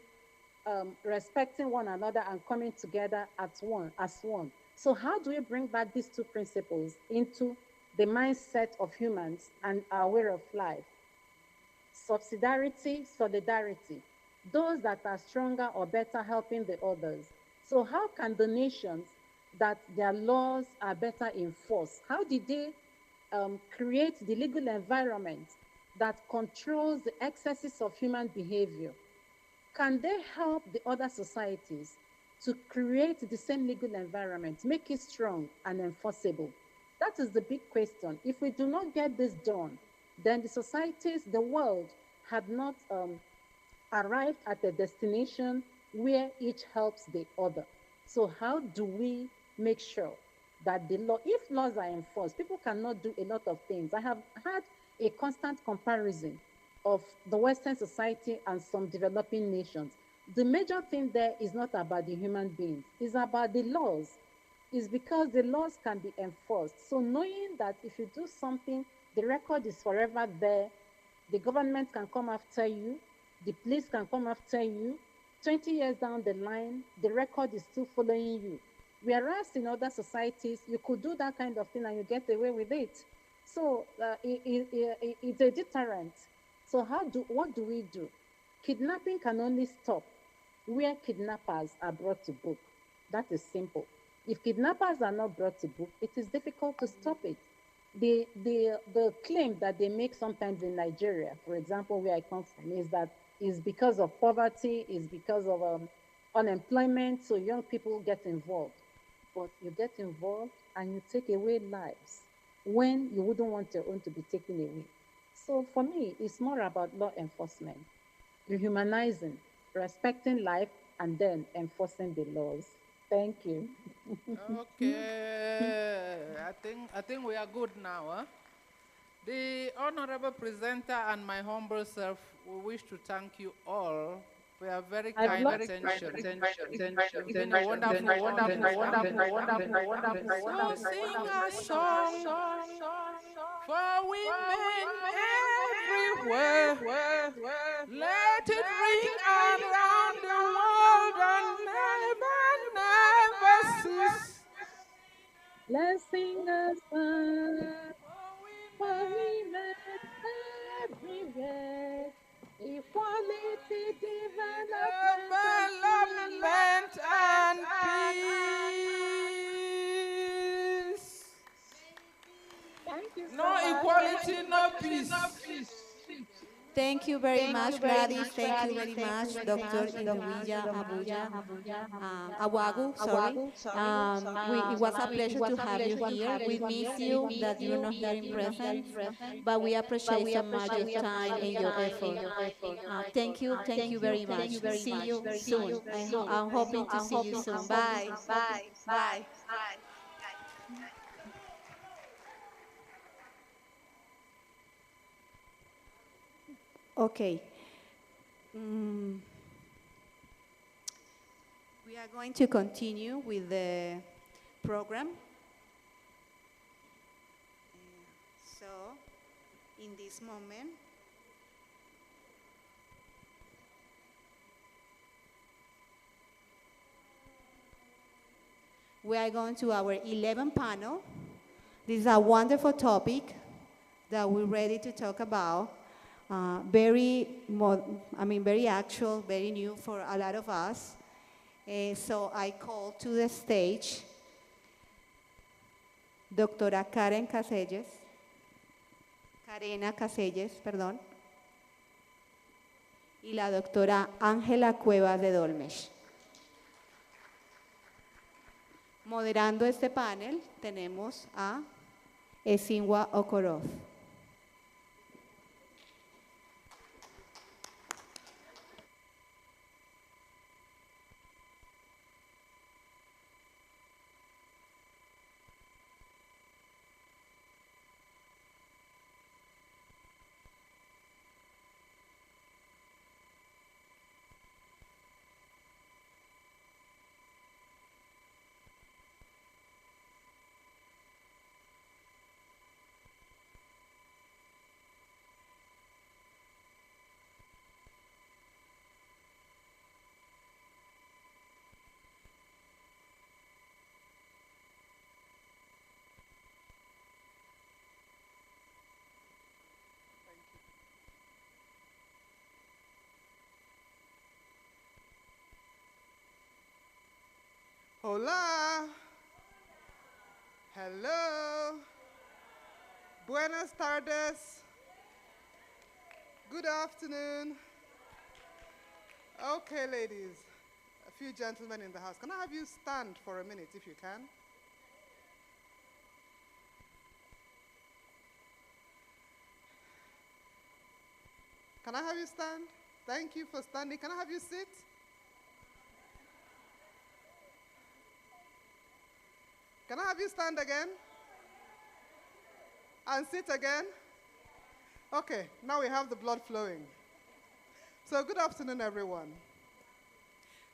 respecting one another and coming together as one. So how do we bring back these two principles into the mindset of humans and our way of life? Subsidiarity, solidarity. Those that are stronger or better helping the others. So how can the nations that their laws are better enforced, how did they create the legal environment that controls the excesses of human behavior? Can they help the other societies to create the same legal environment, make it strong and enforceable? That is the big question. If we do not get this done, then the societies, the world, had not arrived at a destination where each helps the other. So how do we make sure that the law, if laws are enforced, people cannot do a lot of things. I have had a constant comparison of the Western society and some developing nations. The major thing there is not about the human beings, it's about the laws. It's because the laws can be enforced. So knowing that if you do something, the record is forever there, the government can come after you, the police can come after you. 20 years down the line, the record is still following you. Whereas in other societies, you could do that kind of thing and you get away with it. So it's a deterrent. So what do we do? Kidnapping can only stop where kidnappers are brought to book. That is simple. If kidnappers are not brought to book, it is difficult to stop it. the claim that they make sometimes in Nigeria, for example, where I come from, is that is because of poverty, is because of unemployment, so young people get involved. But you get involved and you take away lives when you wouldn't want your own to be taken away. So for me, it's more about law enforcement, rehumanizing, respecting life, and then enforcing the laws. Thank you. Okay, I think we are good now. Huh? The honorable presenter and my humble self, we wish to thank you all for your very I've kind lost attention. It's been a wonderful, wonderful, wonderful, wonderful, wonderful. So sing a song for women everywhere. Let it ring around the world and never, never cease. Let's sing a song for women everywhere. Equality, Development and peace. Thank you so No much. equality, no peace. Thank you very much, Gladys. Thank you very much, Dr. Induwija Abuja. Awagu, sorry. It was a pleasure to have you here. We miss you that you're not here in presence, but we appreciate so much your time and your effort. Thank you very much. See you soon. I'm hoping to see you soon. Bye. Bye. Okay. We are going to continue with the program. So, in this moment, we are going to our 11th panel. This is a wonderful topic that we're ready to talk about. Very actual, very new for a lot of us. So I call to the stage Doctora Karena Caselles, perdón, y la doctora Ángela Cuevas de Dolmesh. Moderando este panel tenemos a Esinwa Okoroth. Hola. Hello. Buenas tardes. Good afternoon. Okay, ladies. A few gentlemen in the house. Can I have you stand for a minute if you can? Can I have you stand? Thank you for standing. Can I have you sit? Can I have you stand again? And sit again? Okay, now we have the blood flowing. So good afternoon, everyone.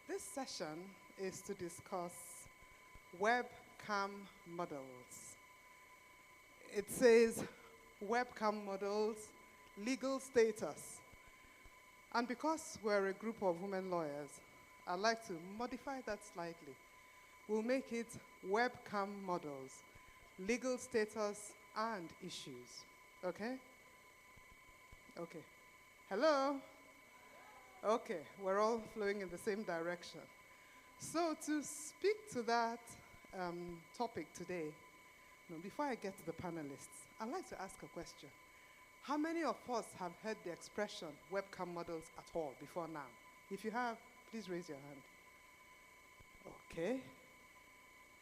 This session is to discuss webcam models. It says webcam models, legal status. And because we're a group of women lawyers, I'd like to modify that slightly. We'll make it webcam models, legal status, and issues. Okay? Okay. Hello? Okay, we're all flowing in the same direction. So to speak to that topic today, No, before I get to the panelists, I'd like to ask a question. How many of us have heard the expression webcam models at all before now? If you have, please raise your hand. Okay.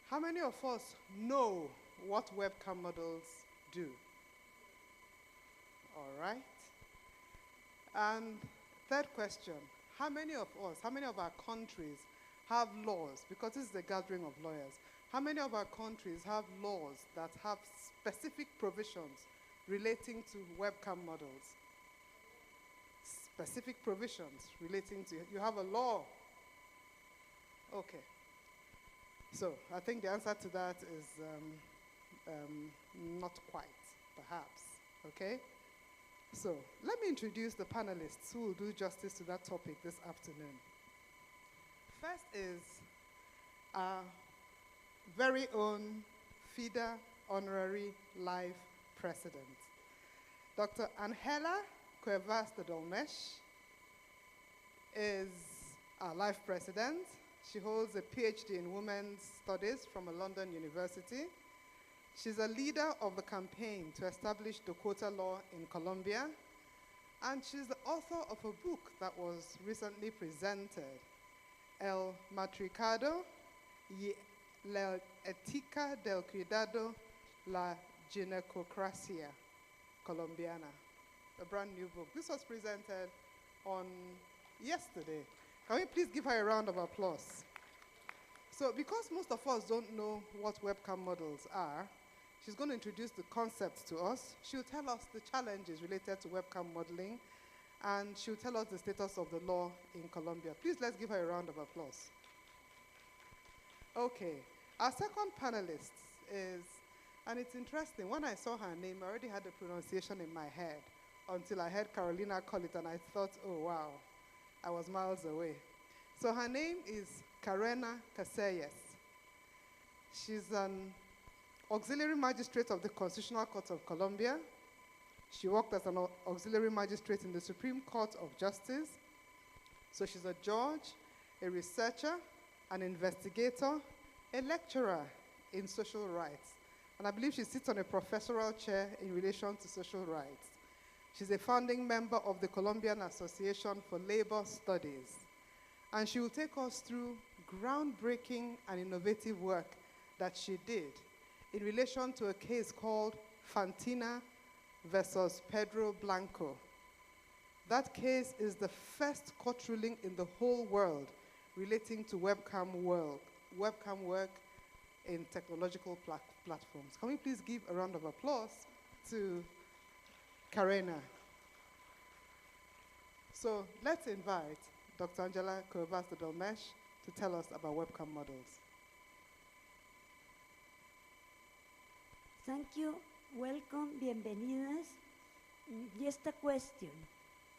How many of us know what webcam models do? All right. And third question, how many of us, how many of our countries have laws, because this is a gathering of lawyers, how many of our countries have laws that have specific provisions relating to webcam models? Specific provisions relating to, you have a law. Okay. So I think the answer to that is not quite, perhaps. Okay? So let me introduce the panelists who will do justice to that topic this afternoon. First is our very own FIDA Honorary Life President, Dr. Angela Cuevas de Dolmesh is our Life President. She holds a PhD in Women's Studies from a London university. She's a leader of the campaign to establish the quota law in Colombia, and she's the author of a book that was recently presented, El Matricado y la Ética del Cuidado, la Ginecocracia Colombiana, a brand new book. This was presented on yesterday. Can we please give her a round of applause? So because most of us don't know what webcam models are, she's going to introduce the concepts to us. She'll tell us the challenges related to webcam modeling, and she'll tell us the status of the law in Colombia. Please, let's give her a round of applause. Okay, our second panelist is, and it's interesting, when I saw her name, I already had the pronunciation in my head until I heard Carolina call it, and I thought, oh, wow, I was miles away. So her name is Karena Casellas. She's an auxiliary magistrate of the Constitutional Court of Colombia. She worked as an auxiliary magistrate in the Supreme Court of Justice. So she's a judge, a researcher, an investigator, a lecturer in social rights. And I believe she sits on a professorial chair in relation to social rights. She's a founding member of the Colombian Association for Labor Studies. And she will take us through groundbreaking and innovative work that she did in relation to a case called Fantina versus Pedro Blanco. That case is the first court ruling in the whole world relating to webcam work in technological platforms. Can we please give a round of applause to Karena? So let's invite Dr. Angela Cuevas de Dolmesh to tell us about webcam models. Thank you. Welcome. Bienvenidas. Just a question.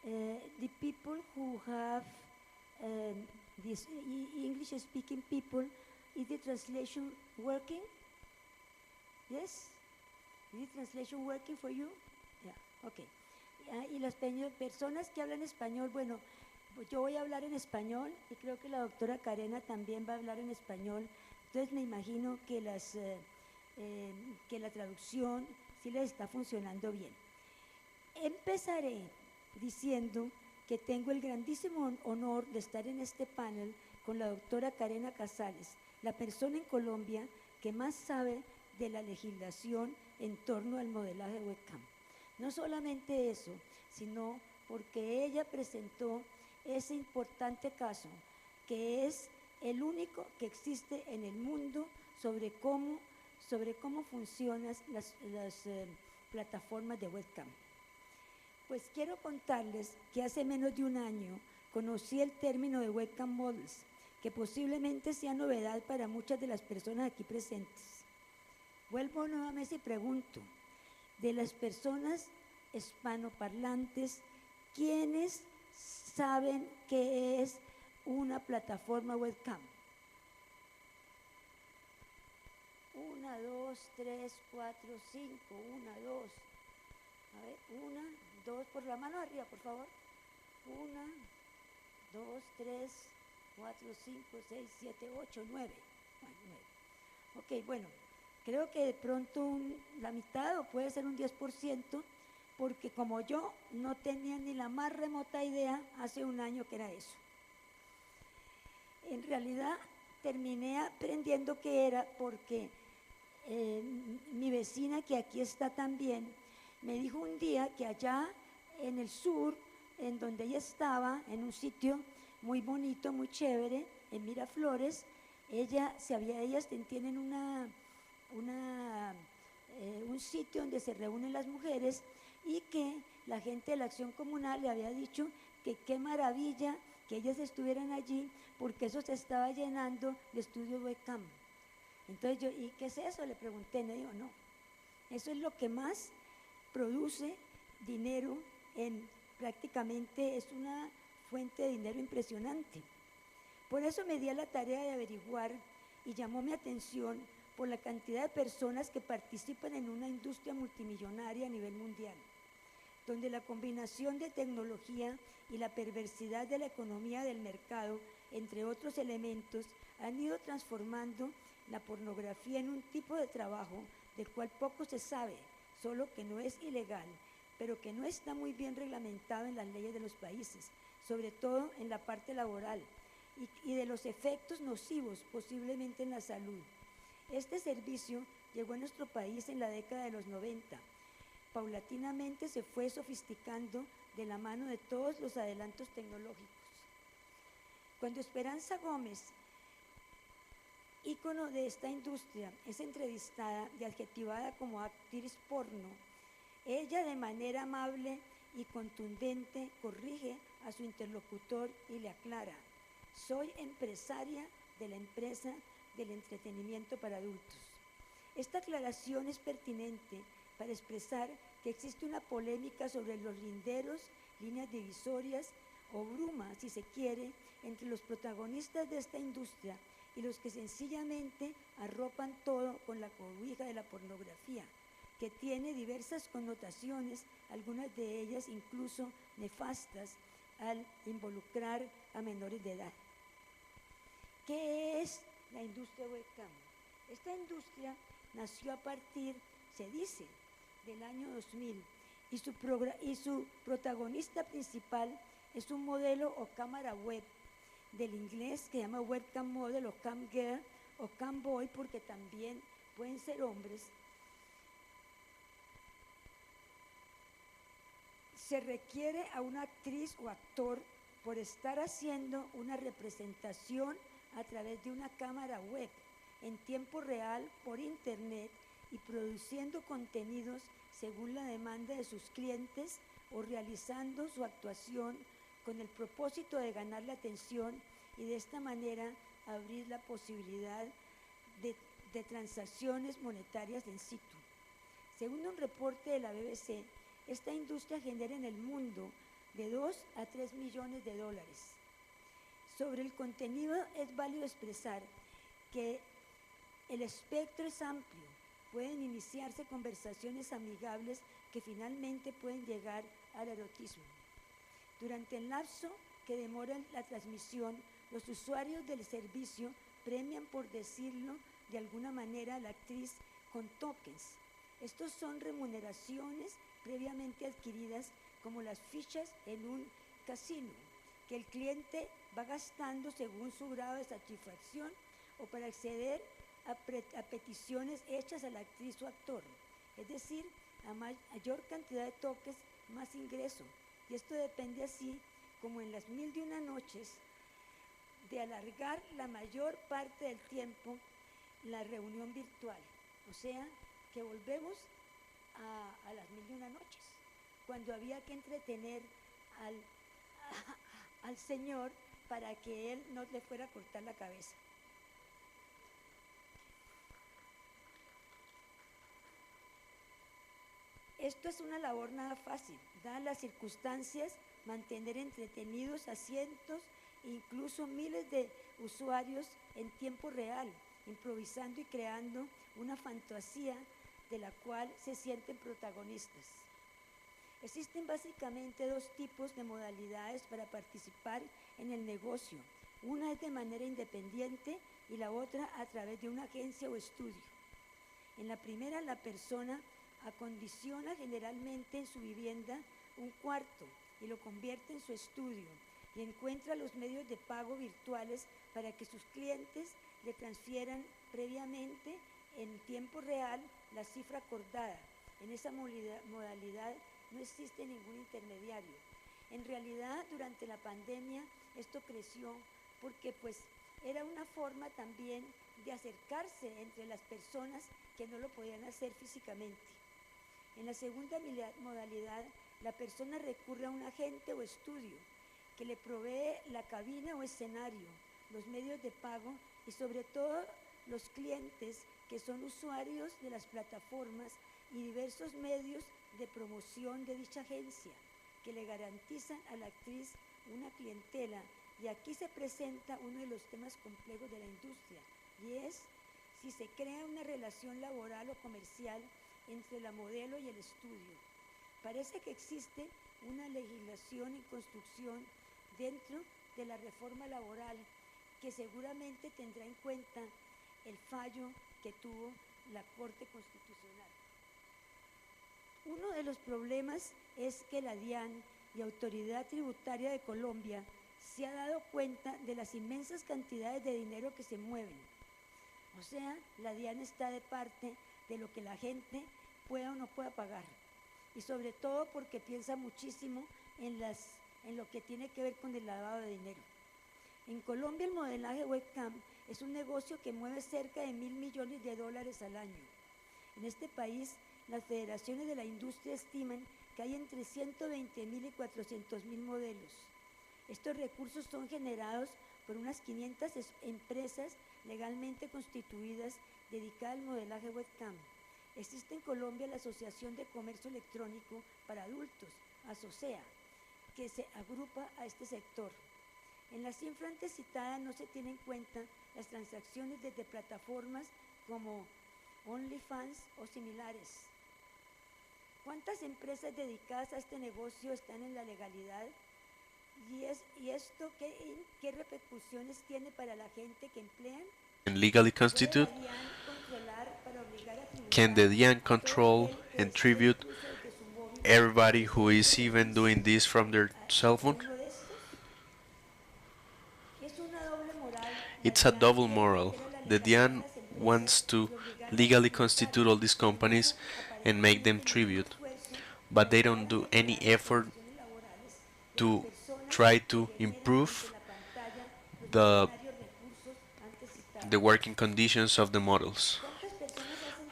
The people who have these English-speaking people, is the translation working? Yes? Is the translation working for you? Yeah, okay. Y las personas que hablan español, bueno, pues yo voy a hablar en español y creo que la doctora Karena también va a hablar en español. Entonces me imagino que que la traducción sí les está funcionando bien. Empezaré diciendo que tengo el grandísimo honor de estar en este panel con la doctora Karena Casellas, la persona en Colombia que más sabe de la legislación en torno al modelaje webcam. No solamente eso, sino porque ella presentó ese importante caso, que es el único que existe en el mundo sobre cómo funcionan las plataformas de webcam. Pues quiero contarles que hace menos de un año conocí el término de webcam models, que posiblemente sea novedad para muchas de las personas aquí presentes. Vuelvo nuevamente y pregunto, de las personas hispanoparlantes, ¿quiénes saben qué es una plataforma webcam? 1, 2, 3, 4, 5, 1, 2. A ver, 1, 2, por la mano arriba, por favor. 1, 2, 3, 4, 5, 6, 7, 8, 9. Ok, bueno, Creo que de pronto la mitad o puede ser un 10%, porque como yo no tenía ni la más remota idea hace un año que era eso. En realidad terminé aprendiendo qué era porque mi vecina, que aquí está también, me dijo un día que allá en el sur, en donde ella estaba, en un sitio muy bonito, muy chévere, en Miraflores, ellas tienen un sitio donde se reúnen las mujeres, y que la gente de la acción comunal le había dicho que qué maravilla que ellas estuvieran allí, porque eso se estaba llenando de estudios webcam. Entonces yo, ¿y qué es eso?, le pregunté. Me dijo, no, eso es lo que más produce dinero, prácticamente es una fuente de dinero impresionante. Por eso me di a la tarea de averiguar, y llamó mi atención por la cantidad de personas que participan en una industria multimillonaria a nivel mundial, donde la combinación de tecnología y la perversidad de la economía del mercado, entre otros elementos, han ido transformando la pornografía en un tipo de trabajo del cual poco se sabe, solo que no es ilegal, pero que no está muy bien reglamentado en las leyes de los países, sobre todo en la parte laboral, y de los efectos nocivos posiblemente en la salud. Este servicio llegó a nuestro país en la década de los 90. Paulatinamente se fue sofisticando de la mano de todos los adelantos tecnológicos. Cuando Esperanza Gómez, ícono de esta industria, es entrevistada y adjetivada como actriz porno, ella de manera amable y contundente corrige a su interlocutor y le aclara: soy empresaria de la empresa del entretenimiento para adultos. Esta aclaración es pertinente para expresar que existe una polémica sobre los linderos, líneas divisorias o brumas, si se quiere, entre los protagonistas de esta industria y los que sencillamente arropan todo con la cobija de la pornografía, que tiene diversas connotaciones, algunas de ellas incluso nefastas, al involucrar a menores de edad. ¿Qué es la industria webcam? Esta industria nació a partir, se dice, del año 2000, y su protagonista principal es un modelo o cámara web, del inglés que se llama webcam model o cam girl o cam boy, porque también pueden ser hombres. Se requiere a una actriz o actor por estar haciendo una representación a través de una cámara web en tiempo real por internet y produciendo contenidos según la demanda de sus clientes o realizando su actuación con el propósito de ganar la atención y de esta manera abrir la posibilidad de transacciones monetarias in situ. Según un reporte de la BBC, esta industria genera en el mundo de 2 a 3 millones de dólares. Sobre el contenido es válido expresar que el espectro es amplio. Pueden iniciarse conversaciones amigables que finalmente pueden llegar al erotismo. Durante el lapso que demora la transmisión, los usuarios del servicio premian, por decirlo de alguna manera, a la actriz con tokens. Estos son remuneraciones previamente adquiridas, como las fichas en un casino, que el cliente va gastando según su grado de satisfacción o para acceder a peticiones hechas a la actriz o actor. Es decir, a mayor cantidad de toques, más ingreso. Y esto depende, así como en las 1001 noches, de alargar la mayor parte del tiempo la reunión virtual. O sea, que volvemos a las 1001 noches, cuando había que entretener al señor para que él no le fuera a cortar la cabeza. Esto es una labor nada fácil, dadas las circunstancias, mantener entretenidos a cientos, incluso miles de usuarios en tiempo real, improvisando y creando una fantasía de la cual se sienten protagonistas. Existen básicamente 2 tipos de modalidades para participar en el negocio. Una es de manera independiente y la otra a través de una agencia o estudio. En la primera, la persona acondiciona generalmente en su vivienda un cuarto y lo convierte en su estudio y encuentra los medios de pago virtuales para que sus clientes le transfieran previamente en tiempo real la cifra acordada. En esa modalidad no existe ningún intermediario. En realidad, durante la pandemia, esto creció porque pues era una forma también de acercarse entre las personas que no lo podían hacer físicamente. En la segunda modalidad, la persona recurre a un agente o estudio que le provee la cabina o escenario, los medios de pago y sobre todo los clientes que son usuarios de las plataformas y diversos medios de promoción de dicha agencia que le garantizan a la actriz una clientela. Y aquí se presenta uno de los temas complejos de la industria, y es si se crea una relación laboral o comercial entre la modelo y el estudio. Parece que existe una legislación en construcción dentro de la reforma laboral que seguramente tendrá en cuenta el fallo que tuvo la Corte Constitucional. Uno de los problemas es que la DIAN y Autoridad Tributaria de Colombia se ha dado cuenta de las inmensas cantidades de dinero que se mueven. O sea, la DIAN está de parte de lo que la gente pueda o no pueda pagar. Y sobre todo porque piensa muchísimo en lo que tiene que ver con el lavado de dinero. En Colombia el modelaje webcam es un negocio que mueve cerca de $1.000 millones al año. En este país, las federaciones de la industria estiman que hay entre 120.000 y 400.000 modelos. Estos recursos son generados por unas 500 empresas legalmente constituidas dedicadas al modelaje webcam. Existe en Colombia la Asociación de Comercio Electrónico para Adultos, ASOCEA, que se agrupa a este sector. En la cifra antes citada no se tienen en cuenta las transacciones desde plataformas como OnlyFans o similares. ¿Cuántas empresas dedicadas a este negocio están en la legalidad? ¿Y esto qué repercusiones tiene para la gente que emplean? And legally constitute? Can the DIAN control and tribute everybody who is even doing this from their cell phone? It's a double moral. The DIAN wants to legally constitute all these companies and make them tribute, but they don't do any effort to try to improve the working conditions of the models.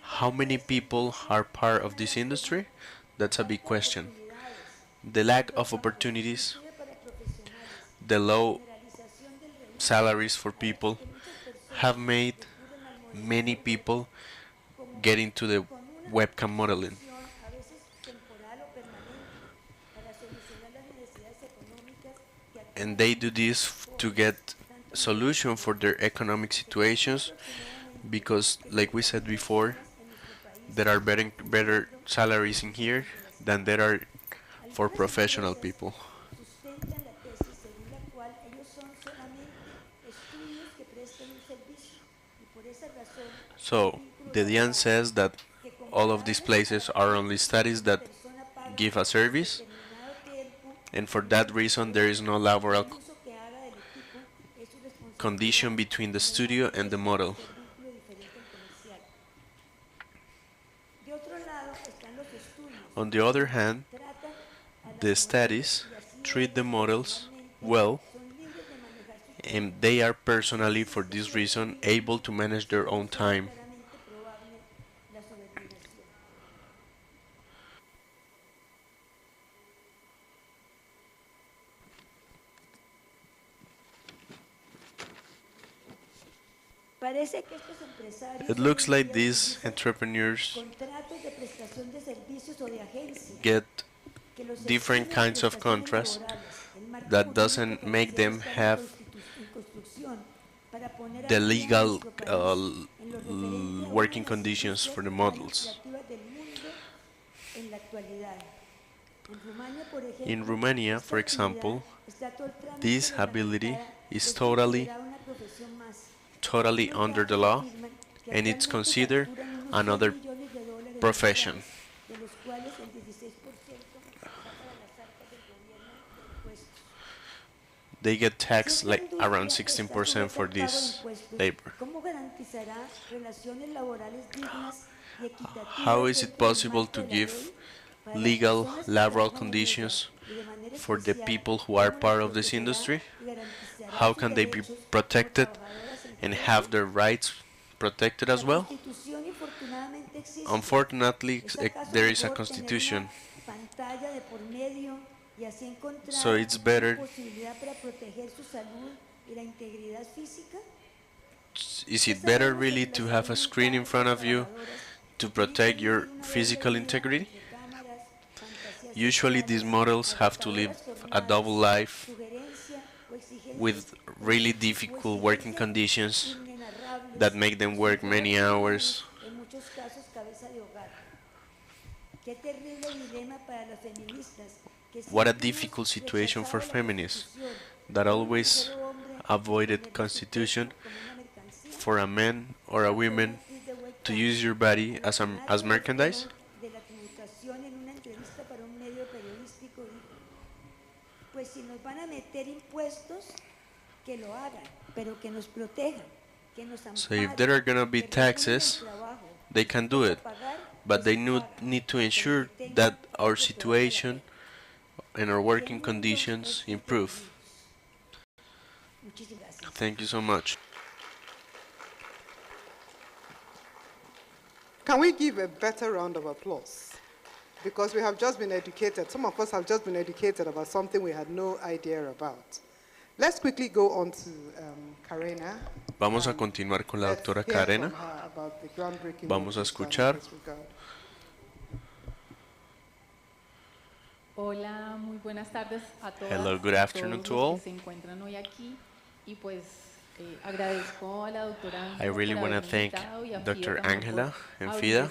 How many people are part of this industry? That's a big question. The lack of opportunities, the low salaries for people have made many people get into the webcam modeling. And they do this to get solution for their economic situations because, like we said before, there are better salaries in here than there are for professional people. So the DIAN says that all of these places are only studies that give a service, and for that reason there is no laboral condition between the studio and the model. On the other hand, the studies treat the models well, and they are personally, for this reason, able to manage their own time. It looks like these entrepreneurs get different kinds of contracts that doesn't make them have the legal working conditions for the models. In Romania, for example, this ability is totally under the law, and it's considered another profession. They get taxed like around 16% for this labor. How is it possible to give legal, laboral conditions for the people who are part of this industry? How can they be protected and have their rights protected as well? Unfortunately, there is a constitution, so it's better. Is it better really to have a screen in front of you to protect your physical integrity? Usually these models have to live a double life with really difficult working conditions that make them work many hours. What a difficult situation for feminists that always avoided constitution for a man or a woman to use your body as merchandise. So if there are going to be taxes, they can do it, but they need to ensure that our situation and our working conditions improve. Thank you so much. Can we give a better round of applause? Because we have just been educated. Some of us have just been educated about something we had no idea about. Let's quickly go on to Karena. Vamos a continuar con la doctora Karena. Vamos a escuchar. Hola, muy buenas tardes a todas. Hello, good afternoon to all. Que se encuentran hoy aquí y pues agradezco a la doctora I really want to thank Dr. Angela and FIDA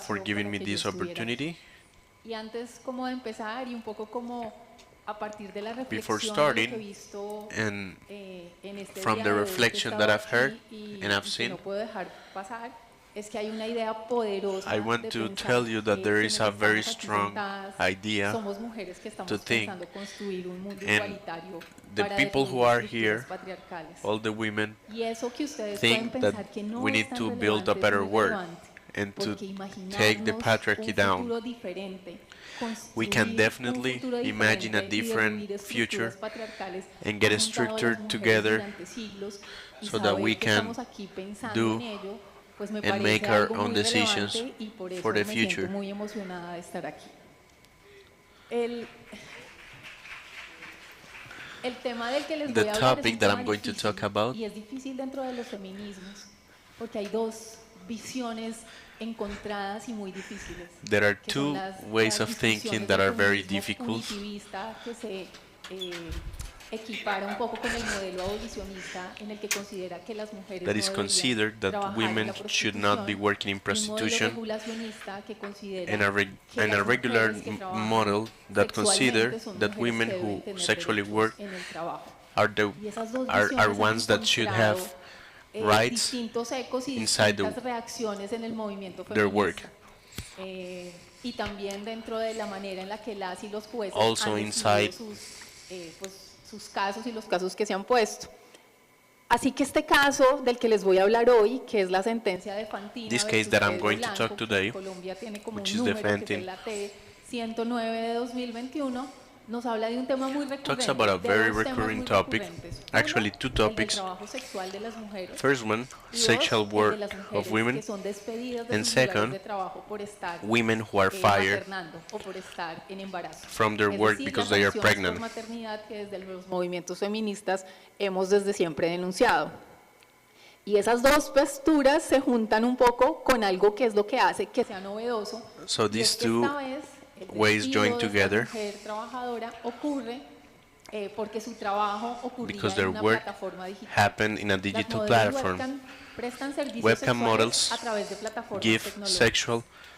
for giving me this opportunity. Y antes como de empezar y un poco como a partir de la Before reflexión que he starting, visto and en este from día the de hoy que reflection he that estado I've heard aquí and I've que seen, no puedo dejar pasar es que hay una idea poderosa I want de to pensar tell you that que there quienes is a very estamos aquí strong sentadas idea somos mujeres que estamos to think, pensando construir un mundo and igualitario the para people definir who are estructuras here, patriarcales. all the women, Y eso que ustedes pueden think that pensar que no we es need tan to build a relevante, es better muy world relevante, and to porque take the imaginarnos patriarchy un down. futuro diferente, We can construir un definitely futuro imagine a diferente y different destruir future estructuras patriarcales and get han juntado a las structured mujeres together durante siglos, y so that saber we que can estamos aquí pensando do en ello, pues me and make parece our algo own muy decisions relevante y por eso for the me future. siento muy emocionada de estar aquí. El tema del que les The voy a hablar topic es un that tema I'm going to difícil, talk about, y es difícil dentro de los feminismos porque hay dos visiones encontradas y muy difíciles. there are Que son two las ways of discusiones thinking del that are very feminismo difficult, punitivista que se equipara un poco con el modelo abolicionista en el que considera que las mujeres that no is deberían considered that trabajar en women la should not be prostitución, working in y un modelo prostitution, regulacionista que considera and a, que and a las regular mujeres que trabajan model that consider sexualmente son that mujeres women que deben who tener sexually derechos work en el trabajo. are Y esas dos are visiones ones han that should encontrado, have rights distintos ecos y inside distintas reacciones en el movimiento their work. feminista. Y también dentro de la manera en la que las y los jueces Also han inside decidido sus casos y los casos que se han puesto. Así que este caso del que les voy a hablar hoy, que es la sentencia de Fantina This case versus that I'm Pedro going to Blanco, talk today, que Colombia tiene como which un is the número que es Fantin, la T-109 de 2021, nos habla de un tema muy recurrente, talks about a de very dos temas recurring muy topic, recurrentes. actually Uno, two el del topics. trabajo sexual de las mujeres. First one, Y dos, sexual el de work las of mujeres women, que son despedidas de and sus lugares second, de trabajo por estar women who are fired maternando o por estar en embarazo. from their Es work decir, because las they are sanciones pregnant. por maternidad que desde los movimientos feministas hemos desde siempre denunciado. Y esas dos posturas se juntan un poco con algo que es lo que hace que sea novedoso. So Y these es que two esta vez el ways despido join de esta together mujer trabajadora ocurre porque su trabajo ocurría because en their una work plataforma digital. happened in a Las digital modelos platform. prestan servicios Webcam sexuales models a través de plataformas give tecnológicas. sexual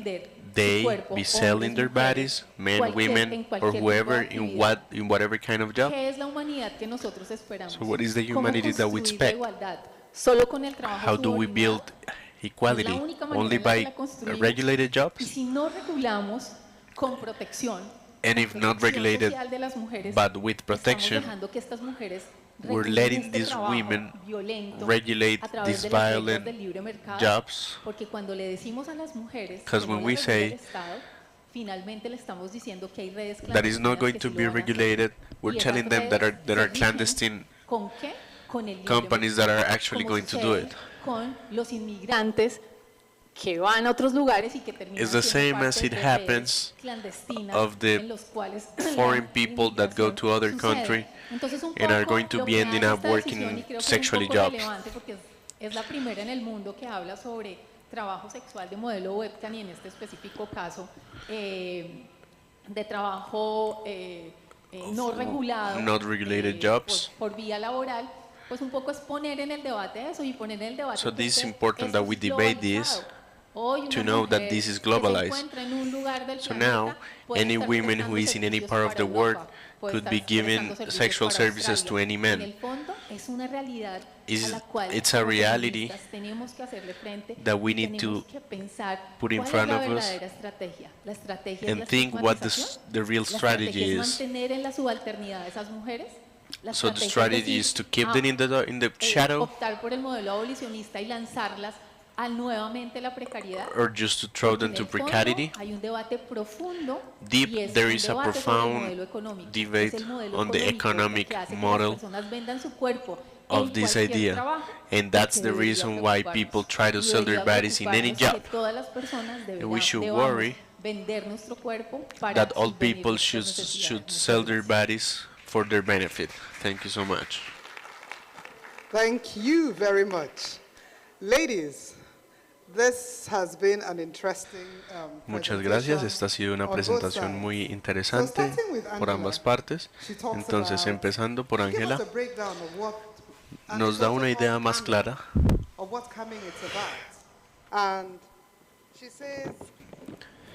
entender they cuerpo, be selling hombres, their mujeres, bodies, men, en women, or cualquier tipo de whoever, actividad. in whatever kind of job. ¿Qué es la humanidad que nosotros esperamos? So what is the ¿Cómo humanity that we construir la expect? igualdad? ¿Solo con el trabajo How do we subordinado? build equality? Es la única manera Only en la que by la construimos. regulated Y jobs? si no regulamos con protección, And if not protección regulated, social de las mujeres, but with estamos protection, dejando que estas mujeres we're recurren letting este these trabajo women violento regulate a través these de las reglas violent del libre mercado, jobs. porque cuando le decimos a las mujeres que Because no when las we regule say el Estado, finalmente le estamos diciendo que hay redes that is not clandestinas going que to sí be lo van a hacer. regulated, we're Y esas telling them that redes are se rigen clandestine ¿con qué? Con el libre companies that are actually como going to do sucede it. con los inmigrantes que van a otros lugares y que terminan It's the siendo same parte as it de redes happens clandestinas of the en los cuales foreign la people that go to other inmigración country sucede. Entonces, un and are poco going to lo be que ending hace up esta decisión, y working creo que es un sexually poco jobs. relevante porque es la primera en el mundo que habla sobre trabajo sexual de modelo webcam y en este específico caso de trabajo no regulado, not regulated jobs. por vía laboral, pues un poco es poner en el debate eso y poner en el debate So que this is esto- important eso that we es debate globalizado. this, Hoy to una know that mujer this is que se globalized. encuentra en un lugar del So planeta now, puede any estar woman who prestando is in any servicios part of para the world Europa, puede could estar be given prestando servicios sexual para services to Australia. any En man. el fondo es una realidad a Is- la cual it's a como reality feministas tenemos que hacerle frente that we y need tenemos to que pensar put in cuál front es la of us verdadera estrategia. La estrategia es and la think what estigmatización. the real La strategy estrategia es is. mantener en la subalternidad a esas mujeres. La So the estrategia es strategy decir, is to keep them in the shadow, optar por el modelo abolicionista y lanzarlas a nuevamente la precariedad. or just to throw Porque them en to el fondo precarity. hay un debate profundo Deep, y es there un is a debate sobre el profound modelo económico. debate Es el modelo on the económico economic que hace que model las personas vendan su cuerpo of en this cualquier idea, trabajo, and that's porque the debería reason why preocuparnos. people try to Y sell their debería bodies in any preocuparnos job. que todas las personas And we should debamos worry vender nuestro cuerpo para that all subvenir people nuestras should necesidades. sell their bodies for their benefit. Thank you so much. Thank you very much. Ladies, this has been an interesting Muchas gracias. presentation Esta ha sido una on both presentación sides. muy So interesante starting with por Angela, ambas partes. she talks Entonces, about- empezando por she gave us Ángela, a breakdown of what nos da una idea anti-protocol más clara of what coming is about. And she says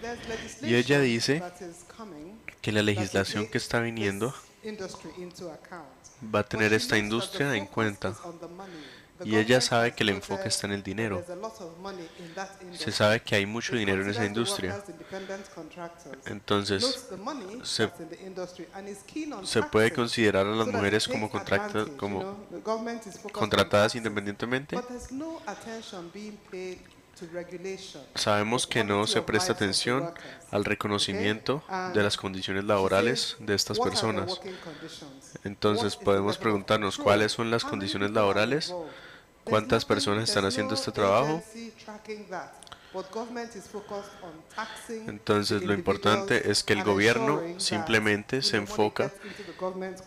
there's y ella legislation dice that is coming que la that will legislación take que está viniendo this industry into account. va a tener But she esta knows that the industria en focus cuenta. is on the money. The Y ella government sabe has que el noted enfoque está en el that dinero. there's a lot of money in that Se industry. sabe que hay mucho It dinero en esa considers the industria. workers independent contractors. Entonces, Notes the money se- that's in the industry and is keen on se puede taxing considerar a las so that mujeres it como, takes advantage, como you know, the government is focused on contratadas taxing, independientemente. but there's no attention being paid to regulation. Sabemos que no se presta atención al reconocimiento de las condiciones laborales de estas What are the personas. working conditions? Entonces What is the podemos level of preguntarnos control? cuáles son las How many condiciones people are laborales, involved? There's cuántas nothing- personas están there's haciendo no este trabajo. agency tracking that. But government is focused on taxing Entonces the lo importante individuals es que el and gobierno ensuring that, simplemente you se know, money enfoca gets into the government's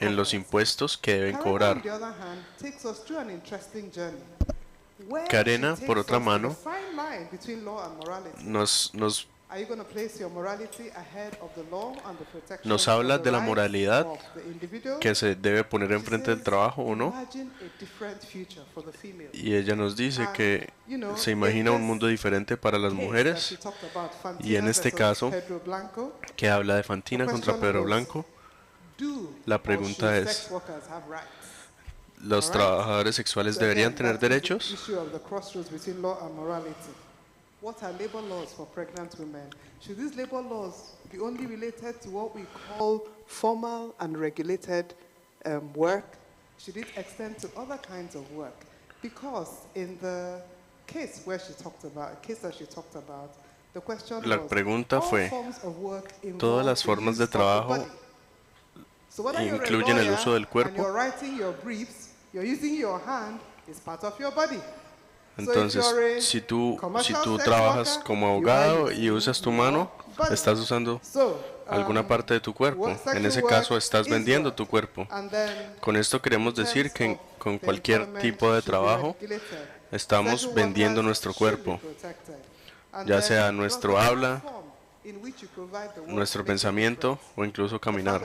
en los coffers. impuestos que deben Karen, cobrar. on the other hand, takes us through an interesting journey, where Karena, she por takes otra us to the mano, fine line between law and morality. nos Are you going to place your morality ahead of the law and the protection Nos of habla the de la rights moralidad of the individual? que se debe poner enfrente del trabajo o no. Imagine a different future for the female. Y ella nos dice And, que you know, se in imagina un this mundo diferente para las case that mujeres. she talked about, Fantina Y en este versus caso, Pedro Blanco, que habla de Fantina the contra question Pedro was, Blanco, do la or pregunta should es, sex workers have rights? ¿los Alright? trabajadores sexuales So deberían again, tener that is the derechos? issue of the crossroads between law and morality. What are labor laws for pregnant women? Should these labor laws be only related to what we call formal and regulated work? Should it extend to other kinds of work? Because in the case where she talked about, the question La was, pregunta all fue, forms of work involve todas las the formas use de of the trabajo body. So whether you're a incluyen el lawyer uso del and cuerpo. you're writing your briefs, you're using your hand, it's part of your body. Entonces, si tú trabajas como abogado y usas tu mano, estás usando alguna parte de tu cuerpo. En ese caso, estás vendiendo tu cuerpo. Con esto queremos decir que con cualquier tipo de trabajo, estamos vendiendo nuestro cuerpo, ya sea nuestro habla, nuestro pensamiento o incluso caminar.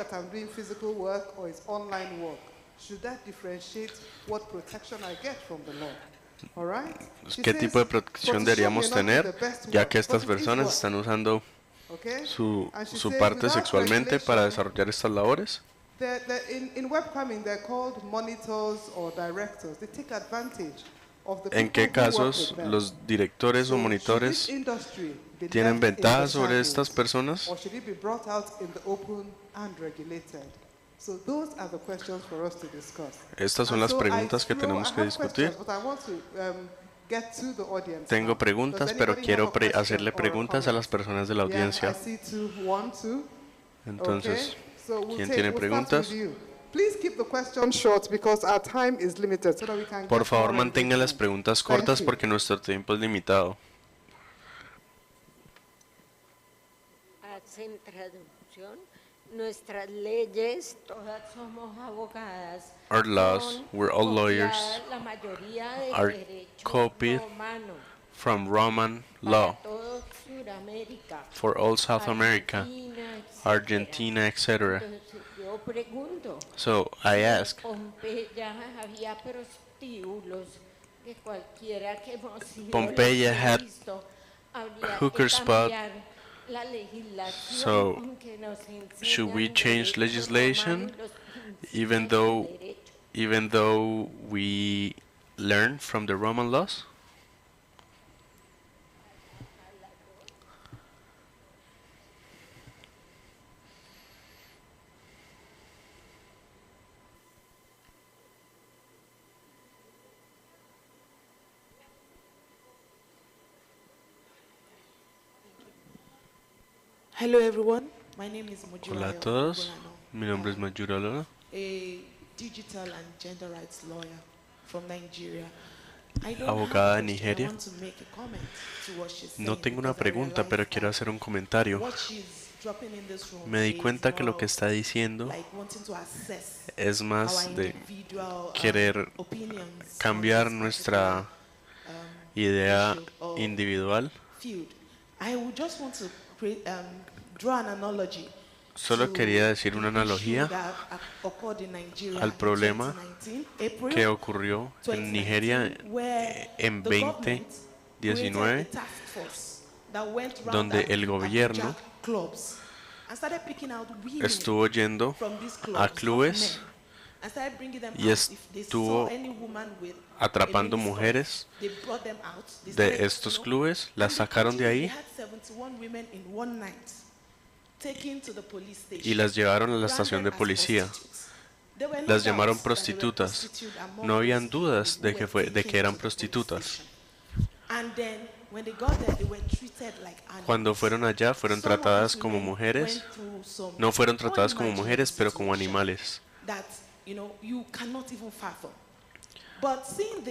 All right? She ¿Qué says, tipo de "But protección to show deberíamos you're not doing tener, the best ya work, que estas but it is personas work." están usando Okay? su And she says, parte "Without sexualmente para regulation, desarrollar estas labores"? in webcamming, they're called monitors or directors. They take advantage of the ¿En people qué who work casos with them. los directores o So should this monitores industry be tienen left in the ventaja sobre estas shadows, personas? or should it be brought out in the open and regulated? So those are the questions for us to discuss. Estas son And las so preguntas que I tenemos que have discutir. questions, but I want to get to the audience Tengo now. preguntas, Does pero anybody quiero have a question hacerle or a preguntas a las comment? personas de la Yeah, I audiencia. see two, one, two. Entonces, Okay. So ¿quién tiene we'll start preguntas? with you. Please keep the questions short because our time is limited so that we can Por get favor, more mantenga las engagement. preguntas Thank cortas you. porque nuestro tiempo es limitado. Hacen traducción. Nuestras leyes, todas somos abogadas. Our laws, son we're all lawyers, copiadas, la mayoría de are derecho copied romano from Roman para law todo Sudamérica, for all South America, Argentina, Argentina, etc. Entonces, yo pregunto, So I en ask, Pompeya había prostíbulos que cualquiera que hemos sido Pompeya los had visto, habría hooker que spot. cambiar la legislación, So, aunque nos should we enseñan change derecho legislation romano y los even principios though del derecho? even though we learn from the Roman laws? Hello everyone, my name is Hola a Mujurayo todos, Ogulano, mi nombre es Mayura Lola, a digital and gender rights lawyer from Nigeria. I don't abogada de have a question, I Nigeria. want to make a comment to what she's No saying tengo una because I pregunta, realize pero quiero that hacer un comentario. what she's dropping in this room Me di is cuenta que lo more que of está diciendo like wanting to assess es our más de individual, querer opinions cambiar on this nuestra particular, idea issue or individual. field. I would just want to draw an analogy Solo quería decir una analogía al problema que ocurrió en Nigeria en 2019, donde el gobierno estuvo yendo a clubes y estuvo atrapando mujeres de estos clubes, las sacaron de ahí y las llevaron a la estación de policía. Las llamaron prostitutas. No habían dudas de que eran prostitutas. Cuando fueron allá, fueron tratadas como mujeres. No fueron tratadas como mujeres, pero como animales.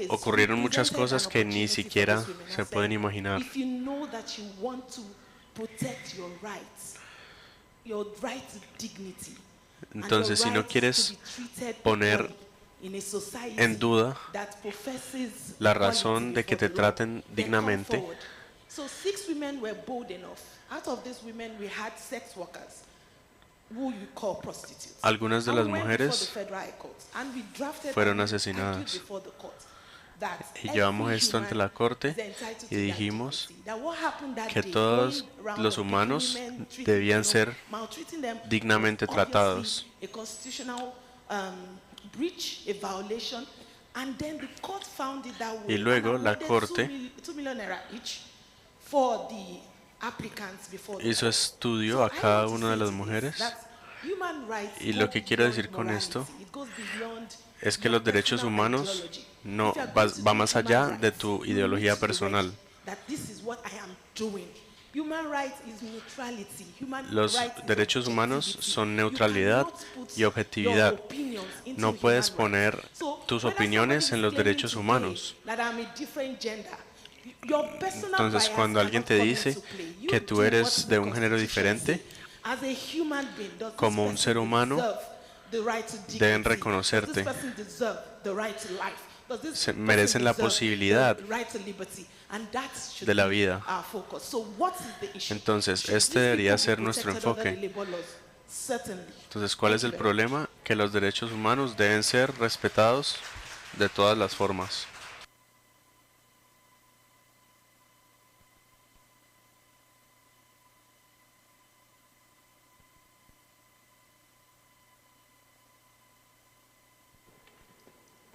Ocurrieron muchas cosas que ni siquiera se pueden imaginar. Entonces, si no quieres poner en duda la razón de que te traten dignamente, algunas de las mujeres fueron asesinadas. Y llevamos esto ante la corte y dijimos que todos los humanos debían ser dignamente tratados. Y luego la corte hizo estudio a cada una de las mujeres. Y lo que quiero decir con esto es que los derechos humanos no va más allá de tu ideología personal. Los derechos humanos son neutralidad y objetividad. No puedes poner tus opiniones en los derechos humanos. Entonces, cuando alguien te dice que tú eres de un género diferente, como un ser humano, deben reconocerte. Merecen la posibilidad de la vida. Entonces, este debería ser nuestro enfoque. Entonces, ¿cuál es el problema? Que los derechos humanos deben ser respetados de todas las formas.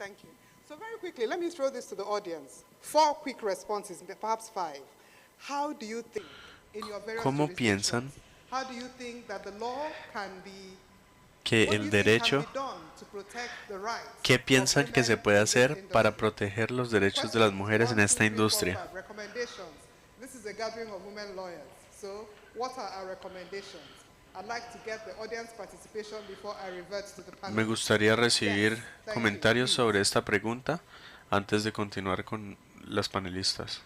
Thank you. So very quickly, let me throw this to the audience. 4 quick responses, perhaps 5. How do you think, in your various ¿Cómo piensan jurisdictions, how do you think that the law can be, que what do el you think can derecho, be done to protect the rights qué piensan of que se women puede in this hacer para industry? proteger los derechos de las mujeres en Questions, esta 1, 2, 3, 4, industria? 5. Recommendations. This is a gathering of women lawyers. So, what are our recommendations? I'd like to get the audience participation before I revert to the panel. Me gustaría recibir Yes, thank comentarios you, sobre esta pregunta antes de continuar con las panelistas.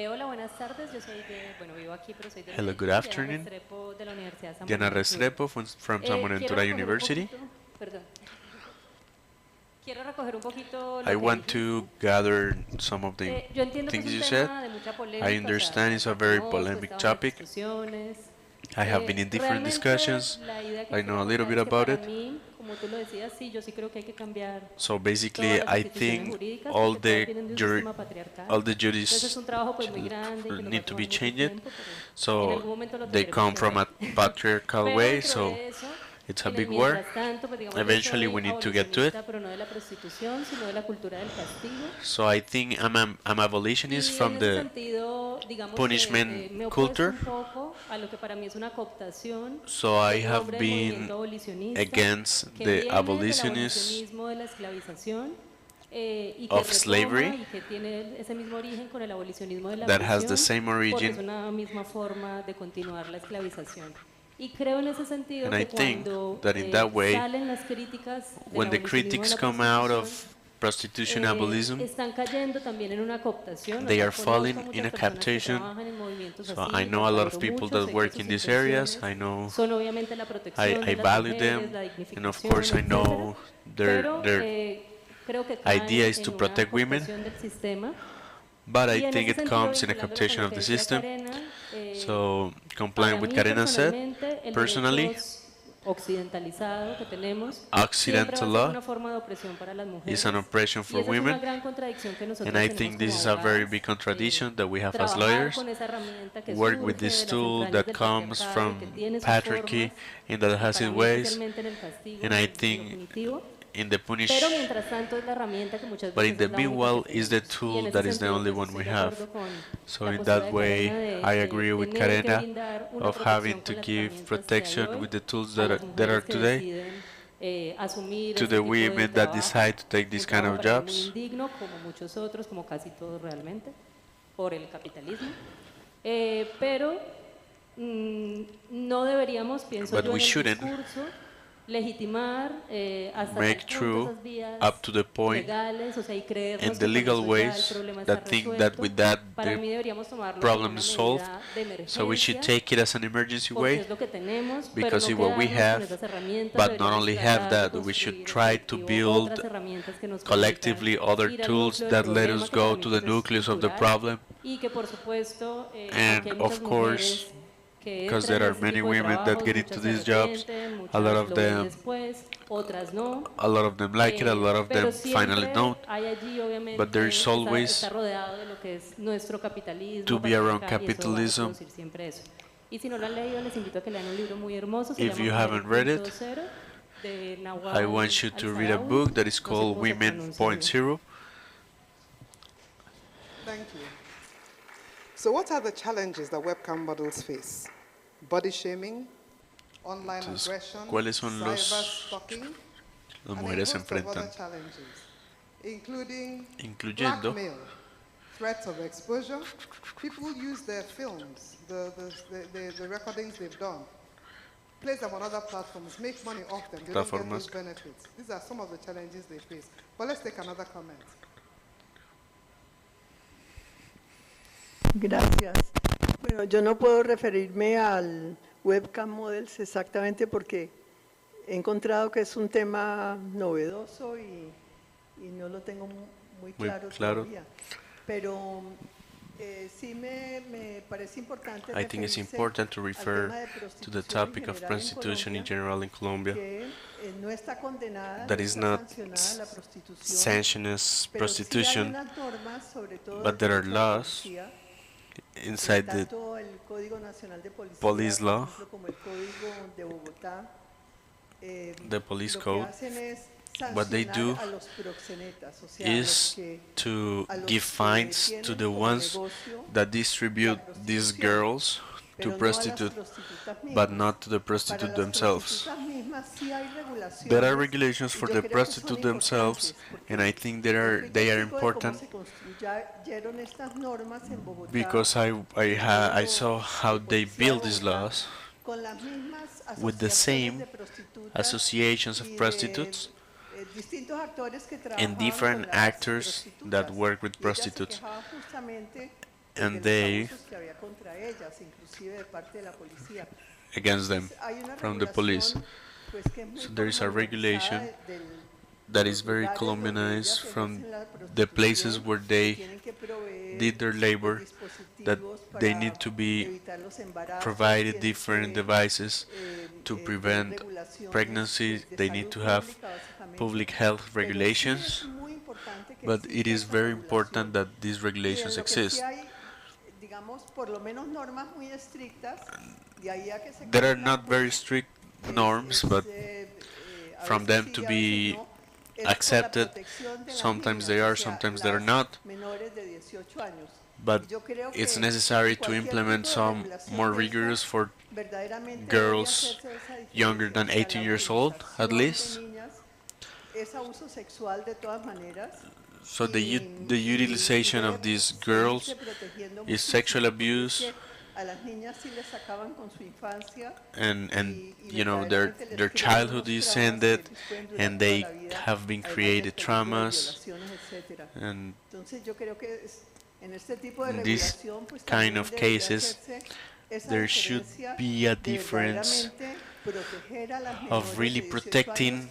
Hola, buenas tardes. Yo soy vivo aquí, pero soy de Hello, good Medellín, afternoon. Restrepo, de la Universidad San Diana Buenaventura. Restrepo from San Buenaventura University. Quiero recoger un poquito lo I que want dijiste. to gather some of the Yo entiendo que things es you un said. tema de mucha polémica, I o sea, understand it's a lo very conozco, he polemic estado en topic. discusiones. I have been in different Realmente, discussions. la idea que I know a quisiera little bit contar es que about para it. mí, como tú lo decías, sí, yo sí creo que hay que cambiar So basically, todas las I instituciones think jurídicas, all porque todas the vienen de un juri- sistema patriarcal. all the Entonces es un trabajo pues muy grande y que nos va a need to be tomar mucho changed. tiempo, pero en So algún momento lo they tendremos come que from ver. a patriarcal Pero way, dentro so de eso, it's a en el big war. mientras tanto, pues digamos, yo Eventually, soy we need to get to it. abolicionista, pero no de la prostitución, sino de la cultura del castigo. So I think I'm abolitionist Y from en ese the sentido, digamos punishment que me opuesto culture. un poco a lo que para mí es una cooptación So I del have nombre del been movimiento abolicionista, against que the viene abolitionists del abolicionismo de la esclavización y que of retoma slavery y que tiene ese mismo origen con el abolicionismo de la that has the abolición, same porque origin. es una misma forma de continuar la esclavización. Y creo en ese sentido And I que think cuando that in that way, salen las críticas del when the abolicionismo de critics la come out of prostitución, prostitution abolition, están cayendo también en una cooptación. they O sea, are falling conozco in a muchas personas que captation. trabajan en movimientos So así, I know a los lot of valoro people mucho, that sé que work sus in these areas. intenciones I know son obviamente la protección I de las value mujeres, them, la and of dignificación, course I know pero their creo que caen idea is en to una protect women, cooptación del sistema. but Y I en think ese it sentido, comes in a vinculándolo con captation lo of que the decía system. Karena, So para complying with mí Karina said, personalmente, el personally, derecho occidentalizado que tenemos Occidental siempre va a ser law una forma de opresión para las mujeres. is an oppression Y for esa es una women, gran contradicción que nosotros and I tenemos think como this is a very abogadas, big contradiction that we have as trabajar lawyers. con esa herramienta que Work with surge this de las tool entrañas that del comes patriarcado, from que tiene sus patriarchy formas, and that y has para its mí ways, especialmente en el castigo, and I en lo think punitivo. in the punish, Pero mientras tanto es la herramienta que muchas but veces in the es la única meanwhile que is the tenemos. Y en tool ese that is the sentido, only pues, one we estoy de have. acuerdo con So la in postura that de way, Karena I de agree with tener que Karina brindar una of having protección to con las give herramientas que hay protection hoy with the tools a that las are mujeres que today deciden asumir to ese the tipo de women that trabajo, decide to take these un kind trabajo of para mí muy jobs. indigno, como muchos otros, como casi todos realmente, por el capitalismo. Pero no deberíamos, pienso But yo, we en el shouldn't discurso, legitimar hasta make tal punto true esas vías up to the point legales, o sea, y creernos in que the con legal eso ya el ways problema está that think that resuelto. with that Para the mí deberíamos tomarlo como problem una is solved. medida de So we should emergencia, take it as an emergency porque way, es lo que tenemos, pero because no it's what we quedarnos con have. esas herramientas, But not deberíamos only have tratar de that, we should construir en try to colectivo build otras herramientas que nos collectively permitan other ir al tools núcleo del that let problema, us que go para to mí, the pues, es nucleus of the estructural, problem. y que por supuesto, aunque And hay of muchas course, mujeres que because entran there en are este many tipo de women that trabajos, get into muchas se these jobs, arrepienten, a lot muchas of lo ven them, después, otras no. a lot of them like it, a lot of Pero them finally siempre don't. hay allí, obviamente, But there's always está rodeado de lo que es nuestro capitalismo to be around patriarcal, y eso va a capitalism. reproducir siempre eso. Y si no lo han leído, les invito a que lean un libro muy hermoso, se If llama you haven't read it, 0.0, de I Nawal want you to read a Al-Sarawi. book that is No sé called cómo se Women pronuncia bien. Point Zero. Thank you. So what are the challenges that webcam models face? Body shaming, online Entonces, aggression, ¿cuáles son cyberstalking, las and mujeres a host of enfrentan? other challenges, including Incluyendo blackmail, threats of exposure. People use their films, the recordings they've done, place them on other platforms, make money off them. They don't get those plataformas. benefits. These are some of the challenges they face. But let's take another comment. Gracias. Bueno, yo no puedo referirme al webcam models exactamente porque he encontrado que es un tema novedoso y no lo tengo muy claro todavía. Pero sí me parece importante I think it's referirse important to al refer tema de to the prostitución topic en of general en prostitution in Colombia, general in Colombia, que no está condenada, that no is está not sancionada la prostitución, sanctioned as pero sí hay prostitution, unas normas, sobre todo but del there are derecho a la laws policía, inside the tanto el Código Nacional de Policía, police por law, ejemplo, como el Código de Bogotá, the police lo que code, hacen es what they sancionar do a los proxenetas, o sea, is to give fines to the ones that distribute these girls to prostitute, but not to the prostitute themselves. There are regulations for the prostitute themselves, and I think they are important because I saw how they build these laws with the same associations of prostitutes and different actors that work with prostitutes, and they against them from the police. So there is a regulation that is very Colombianized from the places where they did their labor, that they need to be provided different devices to prevent pregnancy. They need to have public health regulations, but it is very important that these regulations exist. There are not very strict norms, but from them to be accepted, sometimes they are, sometimes they are not. But it's necessary to implement some more rigorous for girls younger than 18 years old, at least. So the utilization of these girls is sexual abuse, and you know their childhood is ended, and they have been created traumas, and in these kind of cases there should be a difference of really protecting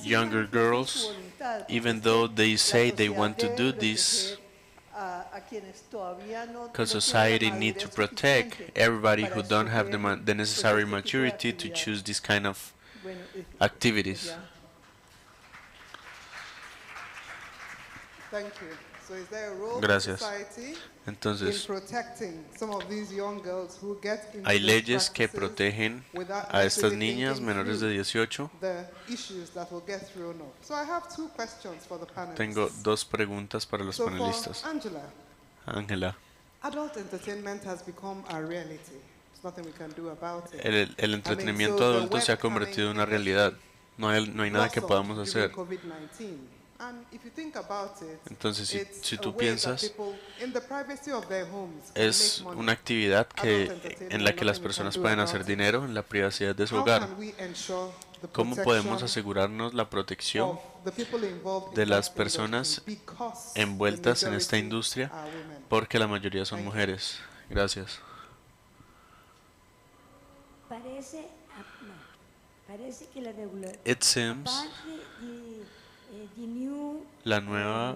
younger girls, even though they say they want to do this, because society needs to protect everybody who don't have the necessary maturity to choose this kind of activities. Thank you. So is there a role Gracias. for society Entonces, in protecting some of these young girls who get into hay these leyes que practices protegen without a estas actually niñas thinking menores de through 18. the issues that will get thrown up? So I have two questions for the panelists. Tengo dos preguntas para los So for panelistas. Angela, Ángela, adult entertainment has become a reality. There's nothing we can do about it. el entretenimiento adulto se ha convertido en una realidad. No hay nada que podamos hacer. COVID-19. And if you think about it, Entonces, it's si a tú way that piensas, people, in the privacy of their homes, can es make money. una actividad en la que las Nothing we personas can do pueden about hacer it. dinero en la privacidad de su How hogar. can we ensure the ¿Cómo protection podemos asegurarnos la protección of the people involved de in las that personas industry? Because the envueltas en esta majority industria? are women. Porque la mayoría son mujeres. Gracias. Parece que la regulación, It seems la nueva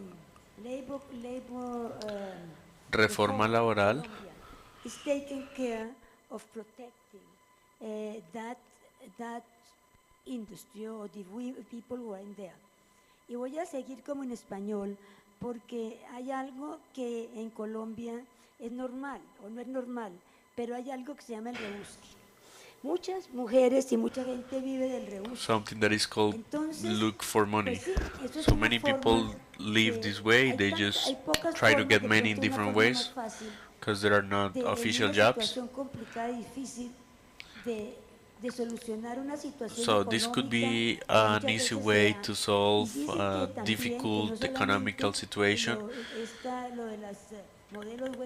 reforma laboral is taking care of protecting that industry or the people who are in there. Y voy a seguir como en español porque hay algo que en Colombia es normal o no es normal, pero hay algo que se llama el rebusque. Muchas mujeres y mucha gente vive del rebusque. something that is called look for money. So many people live this way. They just try to get money in different ways because there are not official jobs. So this could be an easy way to solve a difficult economical situation.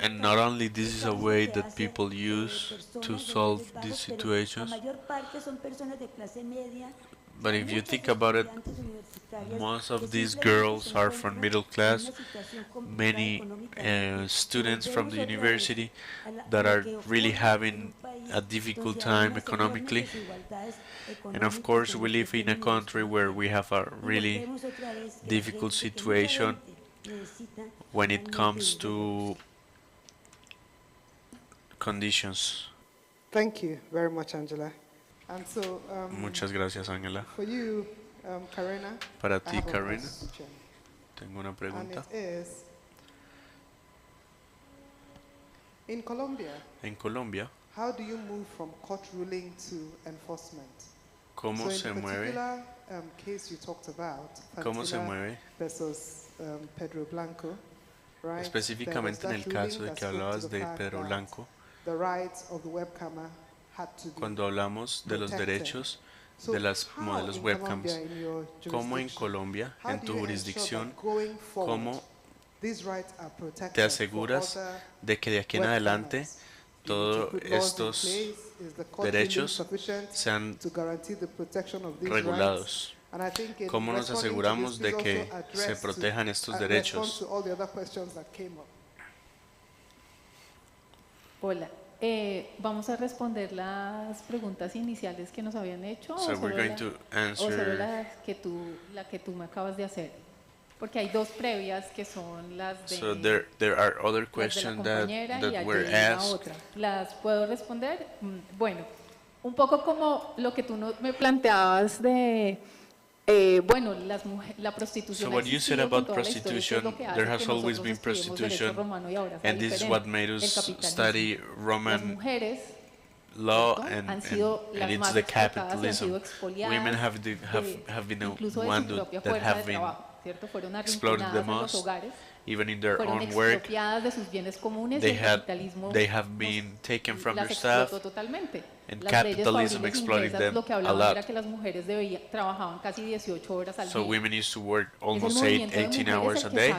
And not only this is a way that people use to solve these situations, but if you think about it, most of these girls are from middle class, many students from the university that are really having a difficult time economically. And of course we live in a country where we have a really difficult situation when it comes to conditions. Thank you very much, Angela. And so, Muchas gracias, Ángela. for you, Karina, Para I ti, have a Karina, question. tengo una And pregunta. it is, In Colombia, En Colombia, how do you move from court ruling to enforcement? ¿cómo So se in the mueve? particular case you talked about, ¿Cómo se Fantina mueve? versus Pedro Blanco, right? Específicamente en el caso de que hablabas de Pedro Blanco, The rights of the webcamer had to be cuando hablamos de los protected. derechos So de las how modelos in webcams, Colombia, in your ¿cómo en jurisdiction, Colombia, how en do tu you ensure jurisdicción, that going forward, cómo these rights are protected te aseguras for other de que de aquí en adelante webcamers? todos estos derechos sean regulados? ¿Cómo nos aseguramos de que se protejan estos derechos? Hola, vamos a responder las preguntas iniciales que nos habían hecho So o we're solo, going to answer la que tú me acabas de hacer, porque hay dos previas que son las de, so there are other las de la questions that compañera y were hay la asked. otra. ¿Las puedo responder? Bueno, un poco como lo que tú me planteabas de bueno, la prostitución. So what you said about prostitution, there has always been prostitution, and this is what made us study Roman law, and it's the capitalism. Women have been the one that have been exploited the most, even in their own work. They have been taken from their stuff, and capitalism exploited them a lot. So women used to work almost 18 hours a day.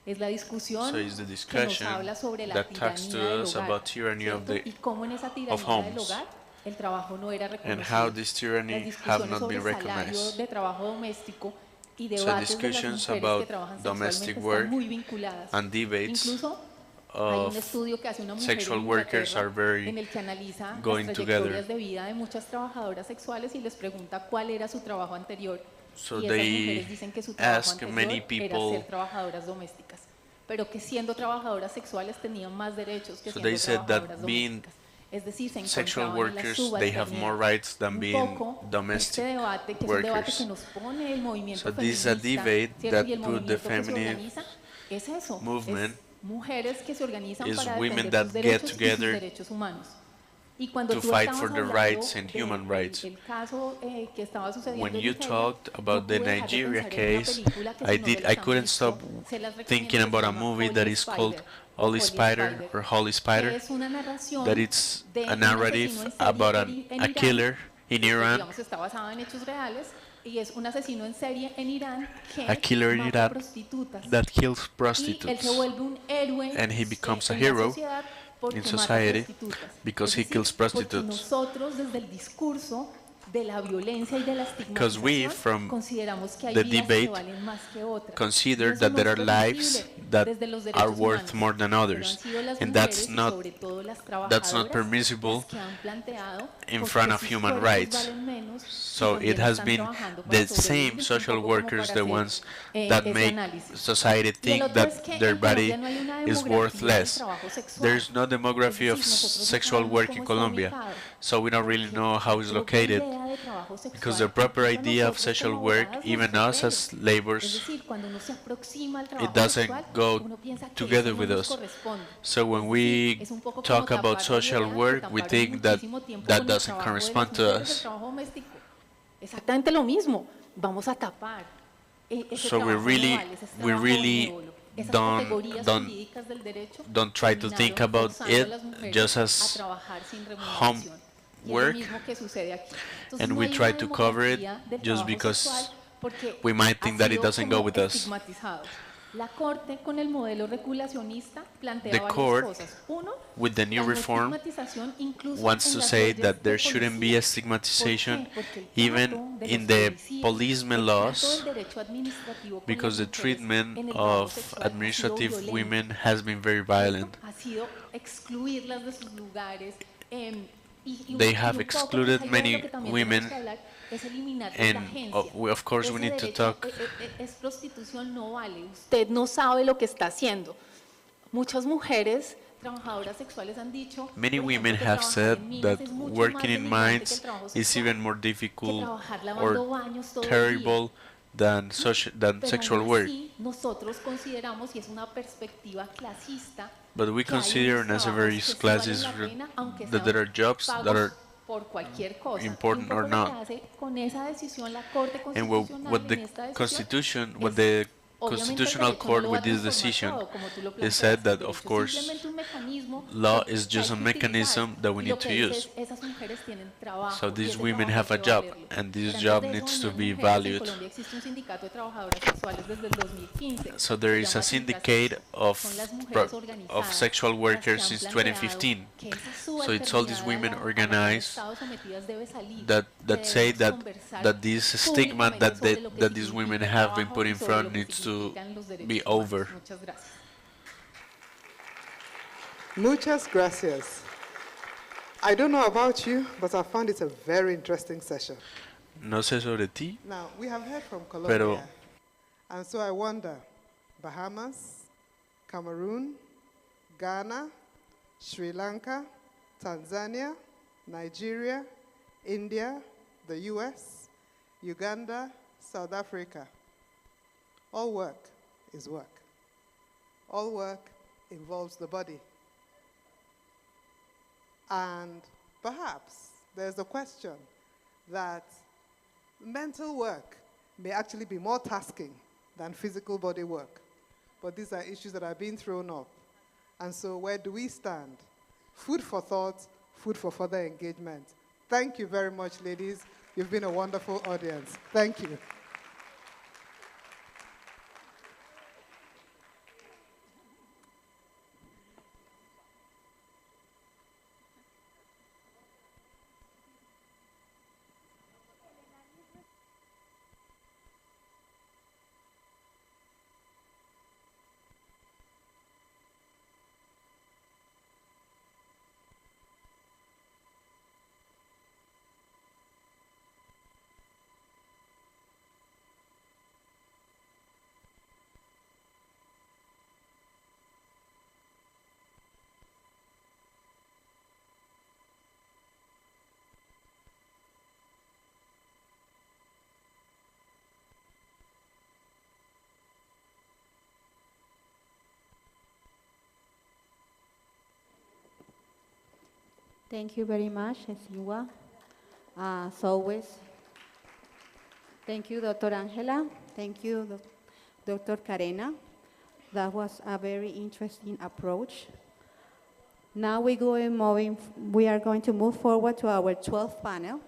Es la discusión So it's the que nos discussion habla sobre la that talks tiranía to del us hogar, about tyranny of ¿cierto? Y cómo en esa of tiranía del homes, hogar el trabajo no era and reconocido. how this Las tyranny have discusiones not sobre been salario recognized. de trabajo doméstico y So debates de las discussions mujeres about que trabajan domestic sexualmente work están muy vinculadas. and debates Incluso hay un of estudio que hace una mujer sexual en workers Inglaterra are very en el que analiza las going trayectorias together. de vida de muchas trabajadoras sexuales y les pregunta cuál era su trabajo anterior. So Y esas they mujeres dicen que su trabajo ask anterior many era people. ser trabajadoras domésticas, pero que siendo trabajadoras sexuales tenían más derechos que So siendo they said trabajadoras that being domésticas. Es decir, se sexual encontraban en la workers, they have more subalternidad. rights than Un being poco domestic este debate, que es un debate workers. que nos pone el movimiento So this is a feminista, debate ¿cierto? that Y el put the movimiento que se feminine organiza es eso, movement es mujeres que se organizan is para women defender that sus get derechos y sus together derechos humanos. Y cuando to tú fight estabas for the hablando rights and human del rights. el caso que estaba sucediendo When en you Nigeria, talked no about the pude dejar de Nigeria pensar en una case, película que si no se las I han couldn't visto, stop se las recomiendo, thinking se about a llama movie that is called Holy Holy Spider or Holy Spider, que es una narración that it's de a un narrative asesino en serie about en a Irán, killer in que, Iran, digamos, está basada en hechos reales, y es un asesino en serie en Irán que a killer in mata Iran prostitutas. that kills Y él se prostitutes, vuelve un héroe and he becomes a en la hero sociedad porque in mata society prostitutas. because Es he decir, kills porque prostitutes. nosotros desde el discurso de la violencia y de la Because we, estigmatización from consideramos que hay the vidas que debate, valen más que otras. consider Y eso that no there es are lives permisible that desde los are derechos worth humanos, more than pero others, han sido las and mujeres y sobre todo las that's not trabajadoras permissible las que han planteado in por front qué of sus human cuerpos rights. valen menos y So también it has están been trabajando para the sobrevivir, same un social poco como workers, para the hacer, ones that ese make análisis. society Y el think otro es that que their en Colombia body no hay una is demografía worth del less. trabajo sexual. There's no demography Es of decir, nosotros no sexual sabemos work cómo in está Colombia, ubicado. so we don't really know how it's La propia located, idea de trabajo sexual, because the proper incluso idea of nosotros sexual como work, abogadas, even nos us supera. as Es laborers, decir, cuando uno se aproxima al it trabajo doesn't sexual, go uno piensa que together eso no with nos us. corresponde. So when Es we decir, es un poco como talk about tapar la social idea de work, we taparon think that muchísimo tiempo that con el doesn't trabajo de las correspond to mujeres, el us. trabajo doméstico. Exactamente lo mismo. Vamos a tapar ese So we trabajo really, manual, ese we trabajo really benévolo. Esas don't categorías don't jurídicas del derecho don't try to think terminaron about forzando a it las mujeres just a as trabajar sin home remuneración. Y es work, lo mismo que sucede aquí. Entonces, and no we hay try una to cover it demografía del just trabajo because sexual porque we might ha think that it sido doesn't go como with us. estigmatizado. La Corte, con el modelo regulacionista, plantea The varias court, cosas. Uno, with the new la no reform, estigmatización incluso wants en to las say leyes that de there shouldn't be policía. a stigmatization ¿Por qué? Porque el even trato de in los the policías, policeman el trato laws, del derecho administrativo con because las the mujeres treatment en el trabajo of sexual ha sido administrative violento, women has been very ¿cierto? violent. Ha sido excluirlas de sus lugares. They have excluded many women, es eliminar la and agencia. of course we Ese need to derecho, talk. Es prostitución, no vale. Usted no sabe lo que está haciendo. Muchas mujeres trabajadoras sexuales han dicho, Many por ejemplo, women que have trabajar said en minas that es mucho working más in denigrante que mines el trabajo is sexual, even more que difficult trabajar lavando or baños todo el día. terrible than Pero sexual aún work. así, nosotros consideramos, y es una perspectiva clasista, But we que hay consider unos as a trabajos very que sí classes valen la pena, aunque that sean there are jobs that pagos are por cualquier cosa. Y un important or poco lo que not. hace con esa decisión la Corte And Constitucional what en the esta decisión Constitution, what es, the obviamente el Constitutional derecho no Court lo va a with this transformar decision todo, como tú lo is said planteas. El that, of derecho es course, simplemente un mecanismo law que is hay just a que mechanism utilizar. that we Y need lo to que dice use. es, esas mujeres tienen trabajo, So y these ese women trabajo have a hay que job, valerlo. and Pero this antes job de eso, needs en to las be mujeres, en valued. Colombia existe un sindicato de trabajadoras sexuales desde el 2015. So there Se is llama a syndicate Son las mujeres of organizadas sexual las que workers han since planteado 2015. que esa So it's all these subalternidad women a la que han organized estado sometidas debe salir, that que say debemos that conversar this stigma públicamente sobre lo que that these women significa el have been trabajo put y in sobre front lo que needs to significan los be derechos over. humanos. Muchas gracias. Muchas gracias. I don't know about you, but I found it a very interesting session. No sé sobre ti, Now, we have heard from pero Colombia, and so I wonder, Bahamas, Cameroon, Ghana, Sri Lanka, Tanzania, Nigeria, India, the US, Uganda, South Africa. All work is work. All work involves the body. And perhaps there's the question that mental work may actually be more tasking than physical body work. But these are issues that are being thrown up. And so where do we stand? Food for thought, food for further engagement. Thank you very much, ladies. You've been a wonderful audience. Thank you. Thank you very much, Esiwa. As always, thank you, Dr. Angela. Thank you, Dr. Karena. That was a very interesting approach. Now we are going to move forward to our 12th panel.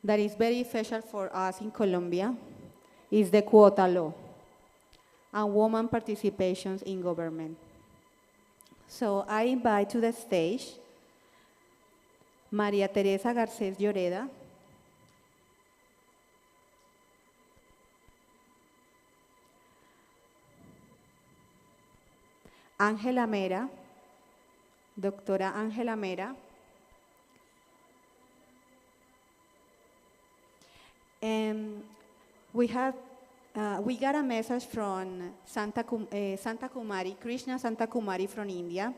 That is very special for us in Colombia, is the quota law and woman participations in government. So I invite to the stage María Teresa Garcés Lloreda, Ángela Mera, doctora Ángela Mera, and we got a message from Santa Kumari, Krishna Santa Kumari from India.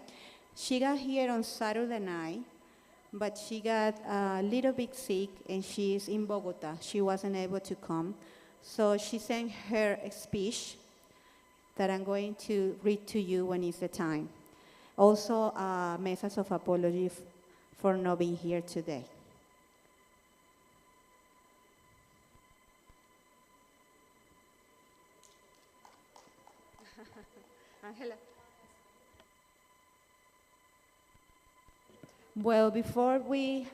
She got here on Saturday night, but she got a little bit sick and she's in Bogota. She wasn't able to come. So she sent her speech that I'm going to read to you when it's the time. Also, a message of apology for not being here today. Angela. Well, before we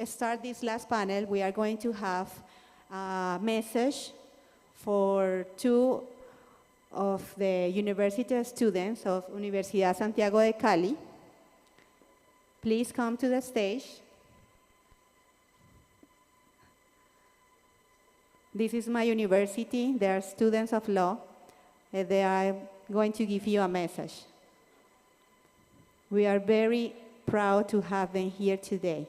start this last panel, we are going to have a message for two of the university students of Universidad Santiago de Cali. Please come to the stage. This is my university. They are students of law. They are going to give you a message. We are very proud to have them here today.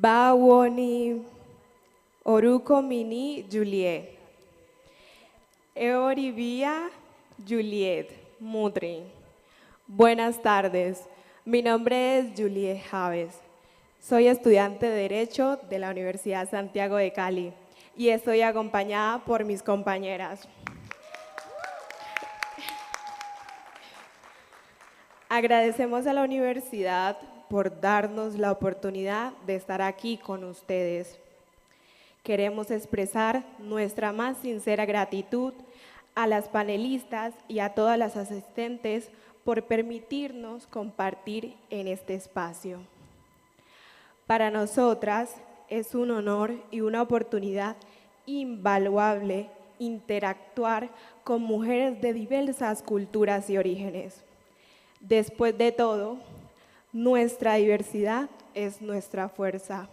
Bawoni Oruko Mini Juliet. Eorivia Juliet Mudri. Buenas tardes, mi nombre es Juliet Javes. Soy estudiante de Derecho de la Universidad Santiago de Cali y estoy acompañada por mis compañeras. Agradecemos a la universidad por darnos la oportunidad de estar aquí con ustedes. Queremos expresar nuestra más sincera gratitud a las panelistas y a todas las asistentes por permitirnos compartir en este espacio. Para nosotras es un honor y una oportunidad invaluable interactuar con mujeres de diversas culturas y orígenes. Después de todo, nuestra diversidad es nuestra fuerza.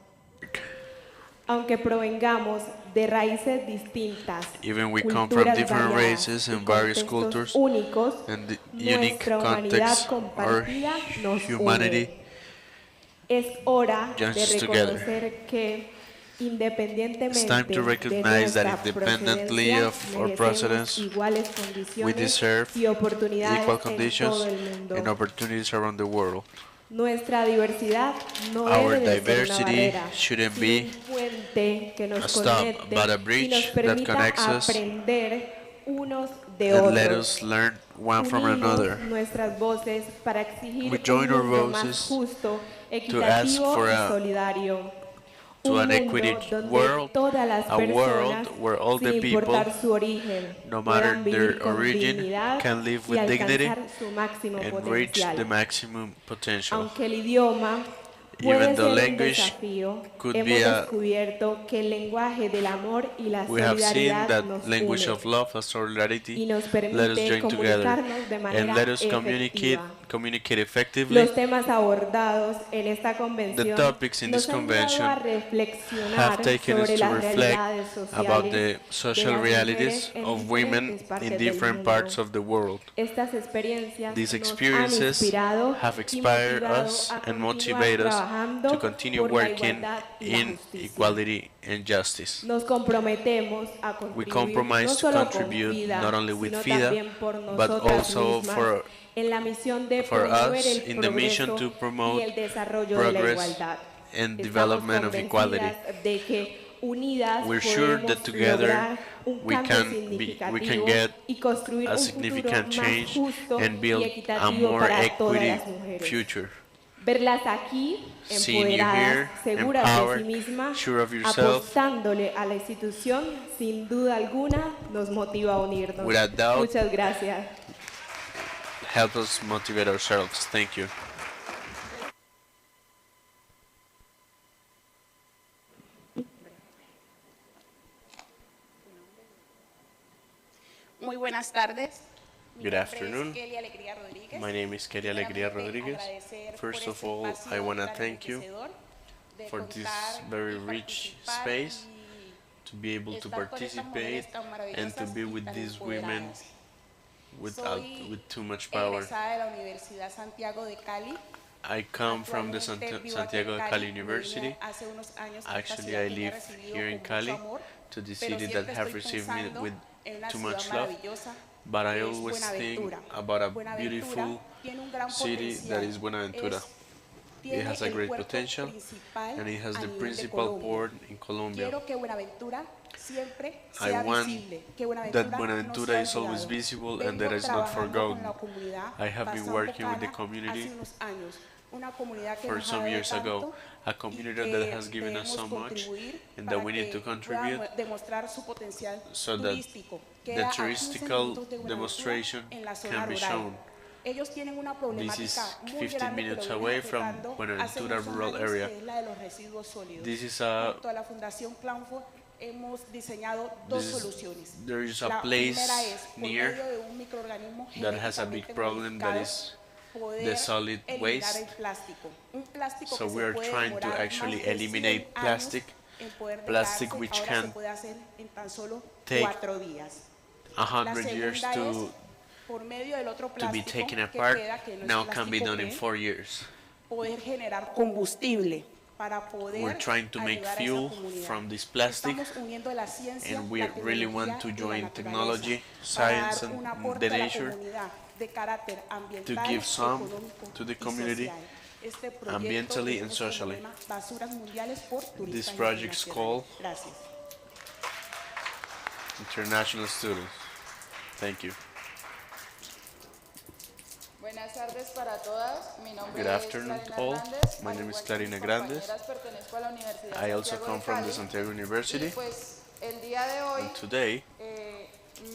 Aunque provengamos de raíces distintas, even we come from different races and various cultures únicos, and the unique contexts, our humanity es hora de joins together. reconocer que independientemente It's time to recognize that independently of our procedence, we deserve equal conditions and opportunities around the world. Nuestra diversidad no Our debe de ser una diversity barrera, shouldn't sino be un puente que a nos stop, conecte but a y nos bridge that permita connects us aprender unos de and let otros. us learn one from Unimos another. nuestras voces para exigir We join un our mundo más voices justo, to ask equitativo for y a solidario. to Un an mundo equity donde world, todas las a world personas, where all the sin people, importar su origen, no matter puedan vivir their con origin, dignidad can live y with dignity alcanzar su máximo and reach potencial. the maximum potential. Aunque el idioma puede Even though ser un language desafío, could hemos be a, descubierto que el lenguaje del amor y la we have seen solidaridad that nos language une of love and solidarity. y nos Let us permite join together comunicarnos de and manera let us communicate effectively. Los temas abordados en esta The convención topics in this nos han llevado convention a reflexionar have taken us sobre to las reflect realidades about sociales the de social las realities mujeres en of women diferentes partes in del different mundo. parts of the world. Estas experiencias These nos han experiences inspirado have y inspired motivado us a and continuar motivate us trabajando to continue por la working igualdad y la in justicia. equality and justice. Nos comprometemos a We contribuir compromise no to solo con contribute FIDA, not only with sino FIDA, también por but nosotras also mismas en la misión de for promover us el in the mission progreso to promote y el desarrollo de la progress igualdad. and Estamos development of equality. convencidas de que unidas We're sure podemos that together lograr un we cambio can significativo get y construir a un futuro significant más change justo and y build a equitativo more para todas equity las mujeres. future. Verlas aquí, Seeing you empoderadas, here, seguras de empowered, sí mismas, sure of yourself, apostándole a la institución, sin duda alguna, nos motiva a unirnos. without doubt, Muchas gracias. help us motivate ourselves. Thank you. Muy buenas tardes. Good afternoon. Kelly Alegría Rodríguez. My name is Kelly Alegría Rodríguez. First of all, I want to thank you for this very rich space to be able to participate and to be with these women with too much power. Egresada de la Universidad Santiago de Cali. I come from the Santiago de Cali University. Actually, I live here in Cali, to the city that have received me with too much love. But I always think about a beautiful city that is Buenaventura. It has a great potential and it has the principal port in Colombia. I want that Buenaventura is always visible and that it's not forgotten. I have been working with the community for some years ago, a community that has given us so much and that we need to contribute so that the touristical demonstration can be shown. This is 15 minutes away from Buenaventura rural area. This is there is a place near that has a big problem, that is the solid waste. So we are trying to actually eliminate plastic which can take 100 years to be taken apart, now can be done in 4 years. Poder generar combustible para poder We're trying to make ayudar a esa fuel comunidad. from this plastic, Estamos uniendo la ciencia, and we la really tecnología want to y la join naturaleza technology, para dar science, un and aporte the a la nature comunidad de carácter to ambiental, give some económico to the y community, social. Este proyecto ambientally and tenemos como socially. lema Basuras Mundiales por This Turistas project's Internacionales. called Gracias. International Students. Thank you. Buenas tardes para todas. Mi nombre Good es afternoon, Clarina all. Hernández. My Al name is igual que Clarina mis Grandes. compañeras, pertenezco a la Universidad I also Santiago come de from the Cali. Santiago Y University, pues el día de hoy and today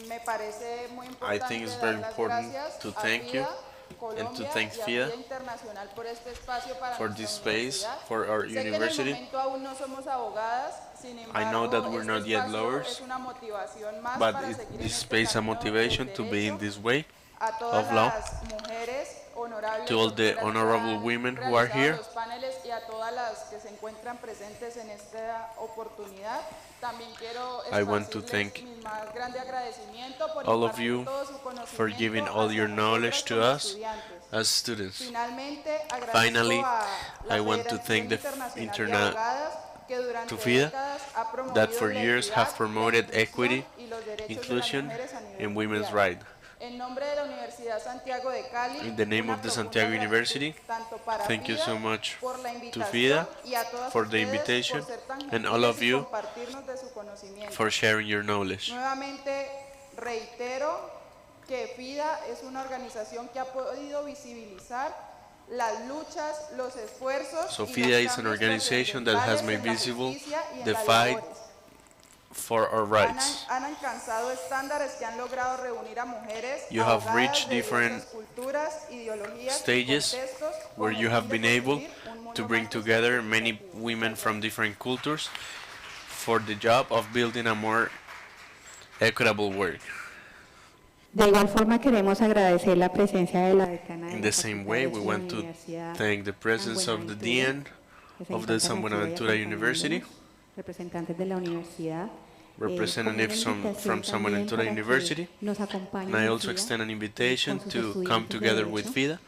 me parece muy I importante think it's dar very las important gracias to a thank you FIDA, and to Colombia thank y a FIDA FIDA Internacional por este espacio para for nuestra this space universidad. for our Sé que en el university. momento aún no somos abogadas, sin I know embargo, that we're este not yet espacio lawyers, es una motivación más but para seguir en this este space a camino motivation del to be in derecho. this way A todas of law, las mujeres honorables to all the doctoras que honorable han women who are realizado here. los paneles y a todas las que se encuentran presentes en esta oportunidad. También quiero I want to esparcirles thank mi más grande agradecimiento por all of impartir you todo su for giving conocimiento all hacia your knowledge nosotras to como us estudiantes. as students. Finalmente, Finally, agradezco a la I want to Federación thank the Internacional de Abogadas que durante to FIDA décadas ha that promovido for la years have equidad, promoted la equity, inclusión y los derechos de las inclusion, mujeres a nivel and women's mundial. rights. En nombre de la Universidad Santiago de Cali, In the name una of the profunda Santiago gratitud University, tanto para thank you FIDA so much por la to invitación FIDA y a todas for the ustedes invitation, por ser tan and all of gentiles y you compartirnos de su conocimiento. for sharing your knowledge. Nuevamente reitero que FIDA es una organización que ha podido visibilizar las luchas, los esfuerzos So y FIDA los is an cambios organization that has trascendentales made en la visible justicia y en the las fight labores. for our rights. Han alcanzado estándares que han logrado reunir a mujeres You have abogadas reached de different diversas culturas, ideologías y stages contextos where con you el have fin been de able construir un mundo to más bring justo y together many equitativo. women from different cultures for the job of building a more equitable world. De igual forma queremos agradecer la presencia de la decana de In la the same way, we Facultad de want to Universidad thank the presence of the Dean que se of the San encuentran aquí hoy Buenaventura University, acompañándonos, representantes de la universidad, representatives from San Buenaventura University, nos acompañen and I en also FIDA extend an invitation con sus to estudiantes come de together with Derecho. FIDA,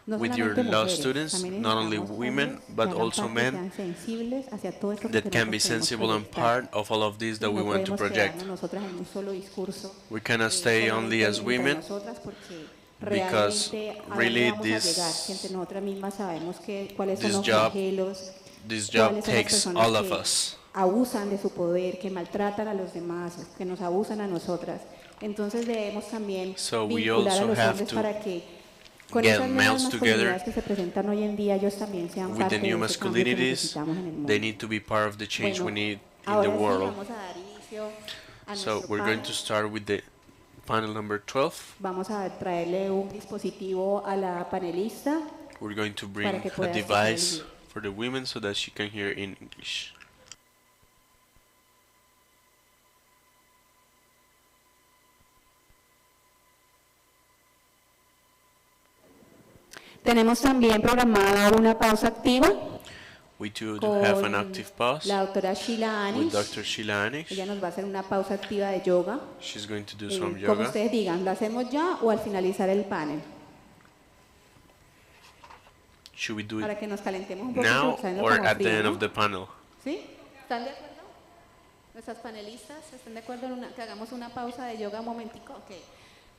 No with your solamente law mujeres, students, también not only necesitamos women, hombres que but hagan also parte, men sean sensibles hacia todo esto que that can be nosotros queremos sensible and proyectar. part of all of this that Y we no want to podemos project. quedarnos nosotras en un solo discurso, We cannot stay only solamente as entre women, nosotras, porque because realmente a dónde really vamos a llegar si entre nosotras mismas sabemos cuáles son this los job flagelos, this cuáles job son las takes personas all of que us. abusan de su poder, que maltratan a los demás, que nos abusan a nosotras. Entonces debemos también So we vincular a also los have hombres to para que con get esas nuevas males together masculinidades que se presentan hoy en día ellos también sean with parte the new de ese cambio que masculinities. necesitamos en el mundo. They need to be part of the change Bueno, we need in ahora the sí world. vamos a dar inicio a So nuestro we're going panel. to start with the panel number 12. Vamos a traerle un dispositivo a la panelista We're going to bring para que a pueda escuchar el device video. for the women so that she can hear in English. Tenemos también programada una pausa activa We do have an con active pause la doctora Sheila with Anish. Dr. Sheila Anish. Ella nos va a hacer una pausa activa de yoga. She's going to do some Como yoga. ustedes digan, ¿lo hacemos ya o al finalizar el panel? Should we do Para it que nos calentemos un poquito. now porque está haciendo or como at the frío, end ¿no? of the panel? ¿Sí? ¿Están de acuerdo? ¿Nuestras panelistas están de acuerdo en que hagamos una pausa de yoga un momentico? Okay.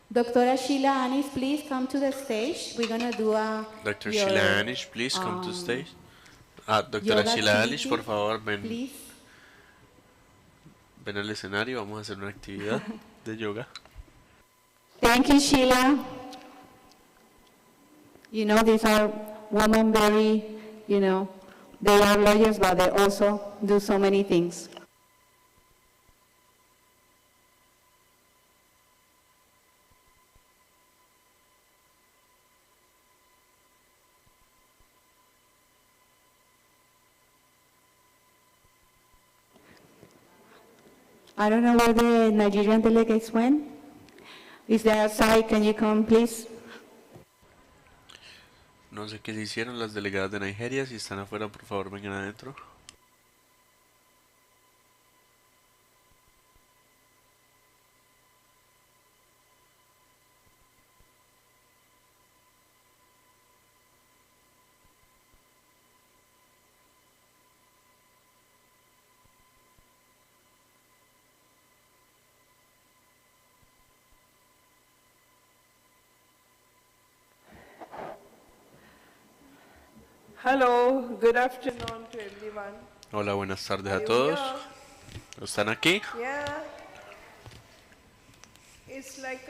Doctora Sheila Anish, please come to the stage. We're going to do a Dr. your, Sheila Anish, please come to stage. Doctora yoga Sheila activity, Anish, por favor, ven, please. ven al escenario. Vamos a hacer una actividad de yoga. Thank you, Sheila. You know, these are women very, you know, they are lawyers, but they also do so many things. I don't know where the Nigerian delegates went. Is there outside? Can you come, please? No sé qué le hicieron las delegadas de Nigeria. Si están afuera, por favor, vengan adentro. Hello, good afternoon to everyone. Hola, buenas tardes Are a you todos. here? ¿Están aquí? Yeah. It's like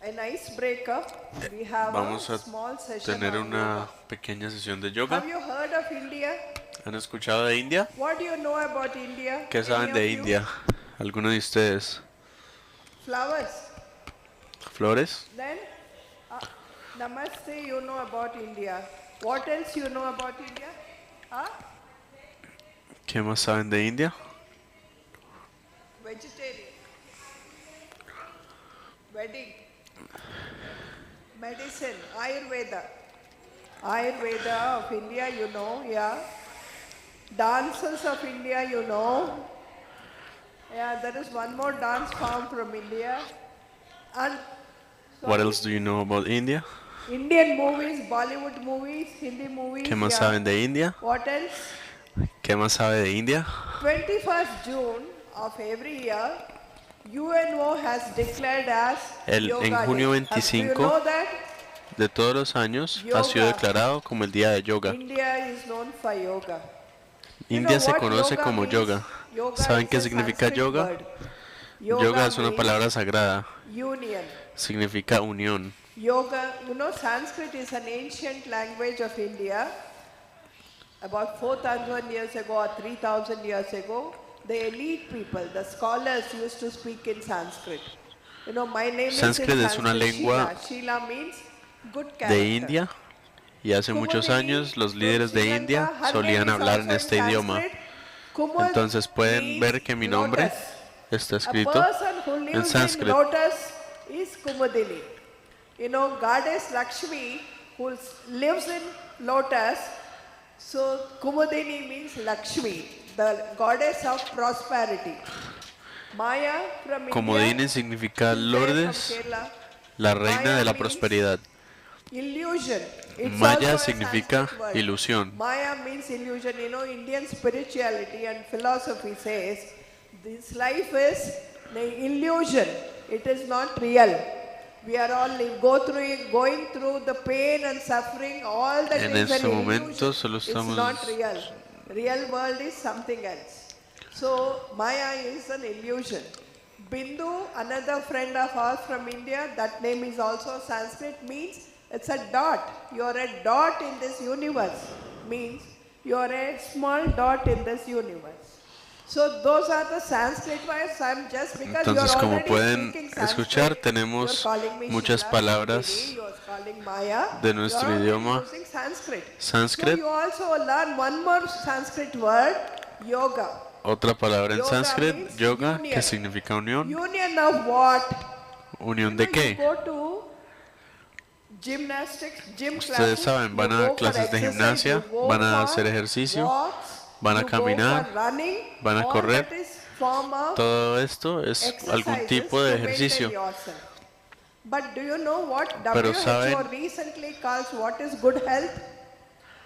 an icebreaker. We have Vamos a a small session tener on una yoga. pequeña sesión de yoga. Have you heard of India? ¿Han escuchado de India? What do you know about India? ¿Qué saben Any de of you? India? ¿Alguno de ustedes? Flowers. ¿Flores? Then, Namaste, you know about India. What else you know about India? Huh? ¿Qué más saben de India? Vegetarian. Wedding. Medicine. Ayurveda. Ayurveda of India, you know, yeah. Dances of India, you know. Yeah, there is one more dance form from India. And What else do you know about India? Indian movies, Bollywood movies, Hindi movies. ¿Qué más yeah. saben de India? What else? ¿Qué más sabe de India? 21st June of every year, UNO has declared as En Yoga junio Day. 25 You know that? de todos los años Yoga. ha sido declarado como el día de yoga. India is known for yoga. India se what conoce yoga como means? yoga. Yoga ¿Saben is qué a significa Sanskrit yoga? word. Yoga es una means palabra sagrada. Union. Significa unión. Yoga, you know, Sanskrit is an ancient language of India. About 4,000 years ago or 3,000 years ago, the elite people, the scholars used to speak in Sanskrit. You know, my name Sanskrit is in es una Sanskrit, lengua Sheila. Sheila means good character. de India y hace muchos años los líderes de India solían hablar en este idioma. Entonces pueden ver que mi nombre está A escrito person who en lives in sánscrito. lotus is Kumudini. You know, goddess Lakshmi who lives in lotus, so Kumudini means Lakshmi, the goddess of prosperity. Maya from India, Comodini significa from Lourdes, Kerala. la reina Maya de la means prosperidad. Illusion. It's Maya also a significa Sanskrit word. ilusión. Maya means illusion. You know, Indian spirituality and philosophy says this life is an illusion. It is not real. We are all going through the pain and suffering. All that En is este an momento illusion. solo It's estamos not real. Real world is something else. So Maya is an illusion. Bindu, another friend of ours from India, that name is also Sanskrit, means it's a dot. You are a dot in this universe. Means you are a small dot in this universe. So those are the Sanskrit words. I'm just because you Entonces, are como already pueden speaking escuchar, Sanskrit, tenemos you're calling me muchas Sheila, palabras Sundari, you're calling Maya, de nuestro you're already idioma using Sanskrit. So sánscrito. you also learn one more Sanskrit word, yoga. Otra palabra en Yoga sánscrito, means yoga, union. que significa unión. Union of what? ¿Unión de You qué? go to gymnastics, gym Ustedes classes, saben, van you a go for clases de exercise, gimnasia, you go van a for hacer ejercicio, walks, van a you go caminar, for running, van a all correr. that is form of Todo esto es algún exercises tipo de to maintain ejercicio. yourself. But do you know what Pero WHO saben- recently calls what is good health?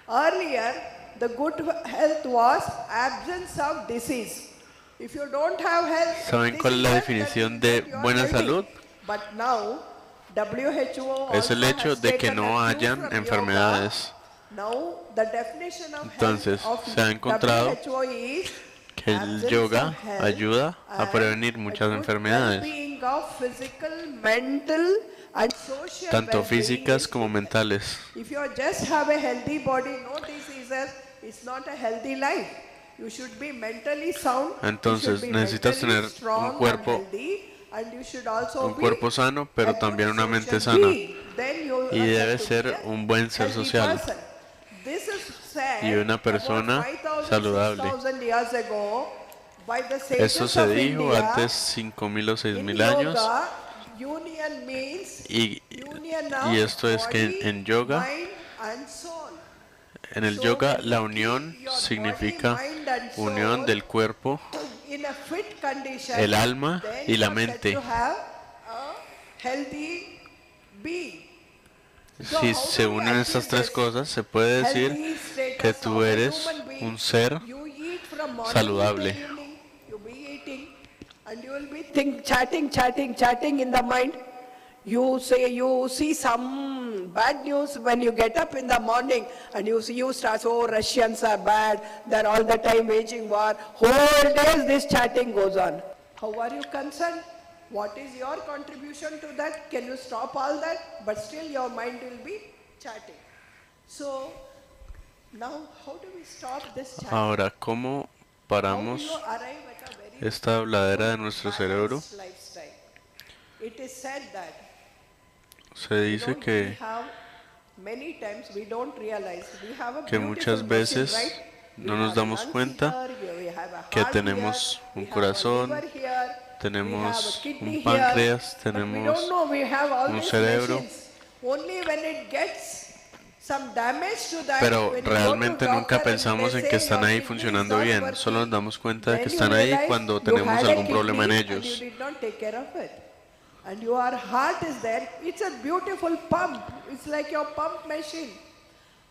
Earlier, the good health was absence of disease. If you don't have health, ¿Saben cuál es la diseases, definición that de means that you are buena healthy. salud? But now, WHO Es el also hecho has de que taken no a cue hayan from enfermedades. yoga. Now, the definition of Entonces, health se ha of encontrado WHO is que el absence yoga of health ayuda a and prevenir muchas good enfermedades, well-being of physical, mental, and social tanto well-being físicas is como mentales. If you just have a healthy body, no diseases, it's not a healthy life. You should be mentally sound. Entonces, you should be necesitas mentally tener strong un cuerpo, and healthy, and you should also un be cuerpo sano, pero a también good una mente social sana. being. Then you Y have debe to ser be a un buen ser healthy social person. This is said y una persona about 5,000, saludable. 6,000 years ago by the sages Eso se of dijo India. antes 5,000 o In 6,000 años. yoga, union means Y union of esto es que body, en yoga, mind, and soul. en el yoga, la unión significa unión del cuerpo, In a fit condition, el alma then y la you are said mente. to have a healthy being. Si se unen estas tres cosas, se puede decir que tú eres un ser saludable. You'll be eating and you will be chatting in the mind. You see some bad news when you get up in the morning and you start, oh, Russians are bad, they're all the time waging war. Whole days this chatting goes on. How are you concerned? What is your contribution to that? Can you stop all that? But still your mind will be chatting. So now how do we stop this chatting? Ahora, ¿cómo paramos esta habladera de nuestro cerebro? It is said that Se dice que muchas veces no nos damos cuenta que tenemos un corazón, tenemos un páncreas, tenemos un cerebro, pero realmente nunca pensamos en que están ahí funcionando bien. Solo nos damos cuenta de que están ahí cuando tenemos algún problema en ellos. And your heart is there. It's a beautiful pump. It's like your pump machine.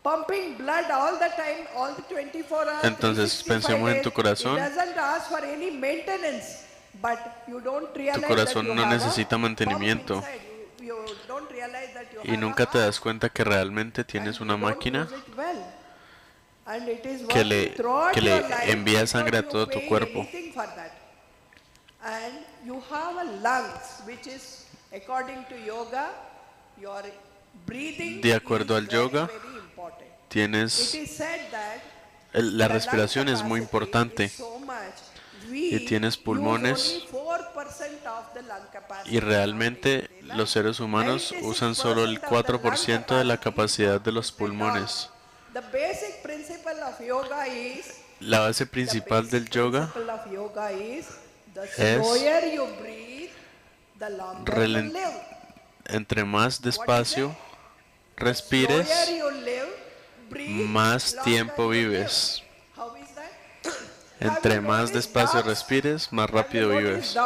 Pumping blood all the time, all the 24 hours. Entonces pensemos en tu corazón. It doesn't ask for any maintenance, but you don't realize Tu corazón no necesita mantenimiento. Y nunca te das cuenta que realmente tienes una máquina que le envía sangre a todo tu cuerpo. And you have a lungs, which is, according to yoga, your breathing De acuerdo al yoga, tienes la respiración es muy importante y tienes pulmones y realmente los seres humanos usan solo el 4% de la capacidad de los pulmones. La base principal del yoga es entre más despacio respires, más tiempo vives. Entre más despacio respires, más rápido vives.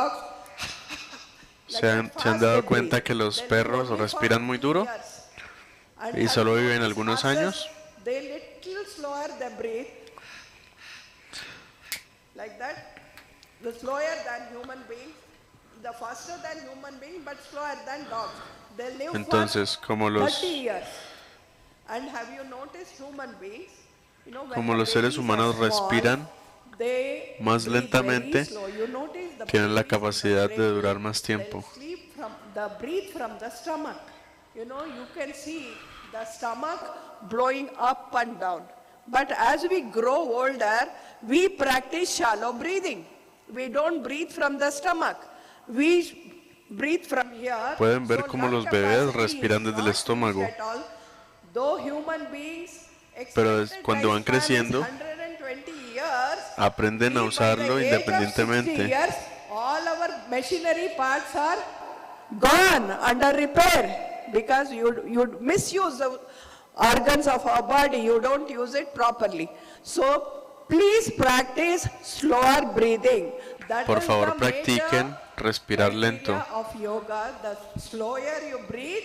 ¿Se han dado cuenta que los perros respiran muy duro y solo viven algunos años? The slower than human beings, the faster than human beings, but slower than dogs. They live Entonces, como for los 30 years. And have you noticed human beings? You know, when como the los seres babies are humanos small, respiran they más breathe lentamente, very slow. You notice the tienen la babies capacidad de breathe, durar más tiempo. they'll sleep from the breathe from the stomach. You know, you can see the stomach blowing up and down. But as we grow older, we practice shallow breathing. We don't breathe from the stomach. We breathe from here. Pueden ver So cómo los lung bebés capacity respiran is desde el not estómago, used at all. Though human beings pero expected cuando van lifespan is creciendo 120 years, aprenden a by usarlo the age of 60 independientemente. years, all our machinery parts are gone, under repair, because you misuse the organs of our body, you don't use it properly. So please practice slower breathing. That Por is favor, the practiquen major respirar lento. criteria of yoga. The slower you breathe,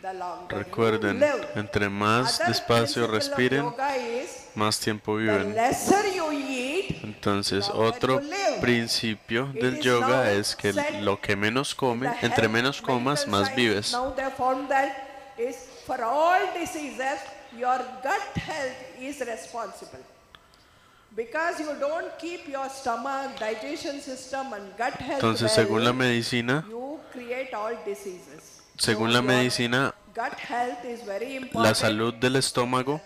the longer Recuerden, you live. entre más Other despacio principle of respiren, yoga is más tiempo the viven. lesser you eat, Entonces, otro principio del yoga es que lo que menos come, entre menos comas, más vives. now they found that is for all diseases, your gut health is responsible. Because you don't keep your stomach, digestion system and gut health Entonces, well, según la medicina, you create all diseases. según So la your medicina, gut health is very la important. salud del estómago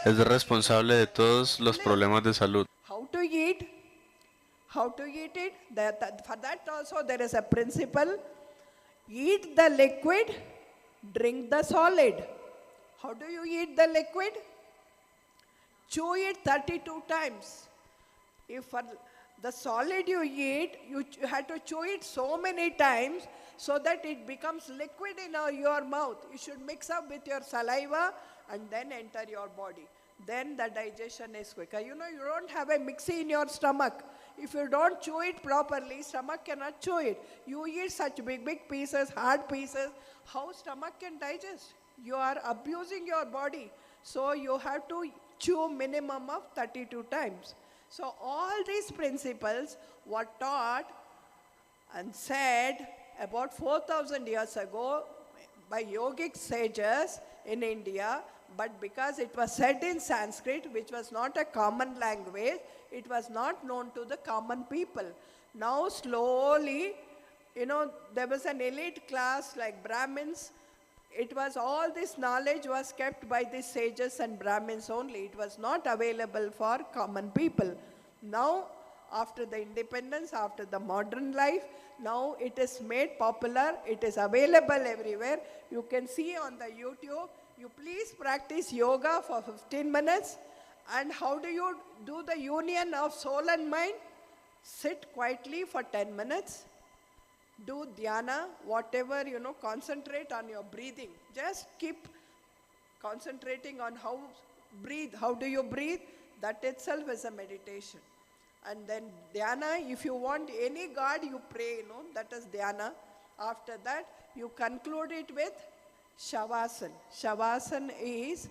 es responsable de todos los problemas de salud. How to eat? How to eat it? For that also there is a principle. Eat the liquid, drink the solid. How do you eat the liquid? Chew it 32 times. If for the solid you eat, you have to chew it so many times so that it becomes liquid in your mouth. You should mix up with your saliva and then enter your body. Then the digestion is quicker. You know, you don't have a mixie in your stomach. If you don't chew it properly, stomach cannot chew it. You eat such big pieces, hard pieces, how stomach can digest? You are abusing your body. So you have to chew minimum of 32 times. So all these principles were taught and said about 4,000 years ago by yogic sages in India, but because it was said in Sanskrit, which was not a common language, it was not known to the common people. Now slowly, there was an elite class like Brahmins. It was all this knowledge was kept by the sages and Brahmins only. It was not available for common people. Now, after the independence, after the modern life, now it is made popular. It is available everywhere. You can see on the YouTube. You please practice yoga for 15 minutes. And how do you do the union of soul and mind? Sit quietly for 10 minutes. Do dhyana, whatever, concentrate on your breathing. Just keep concentrating on how do you breathe. That itself is a meditation. And then dhyana, if you want any god, you pray, that is dhyana. After that, you conclude it with shavasana. Shavasana is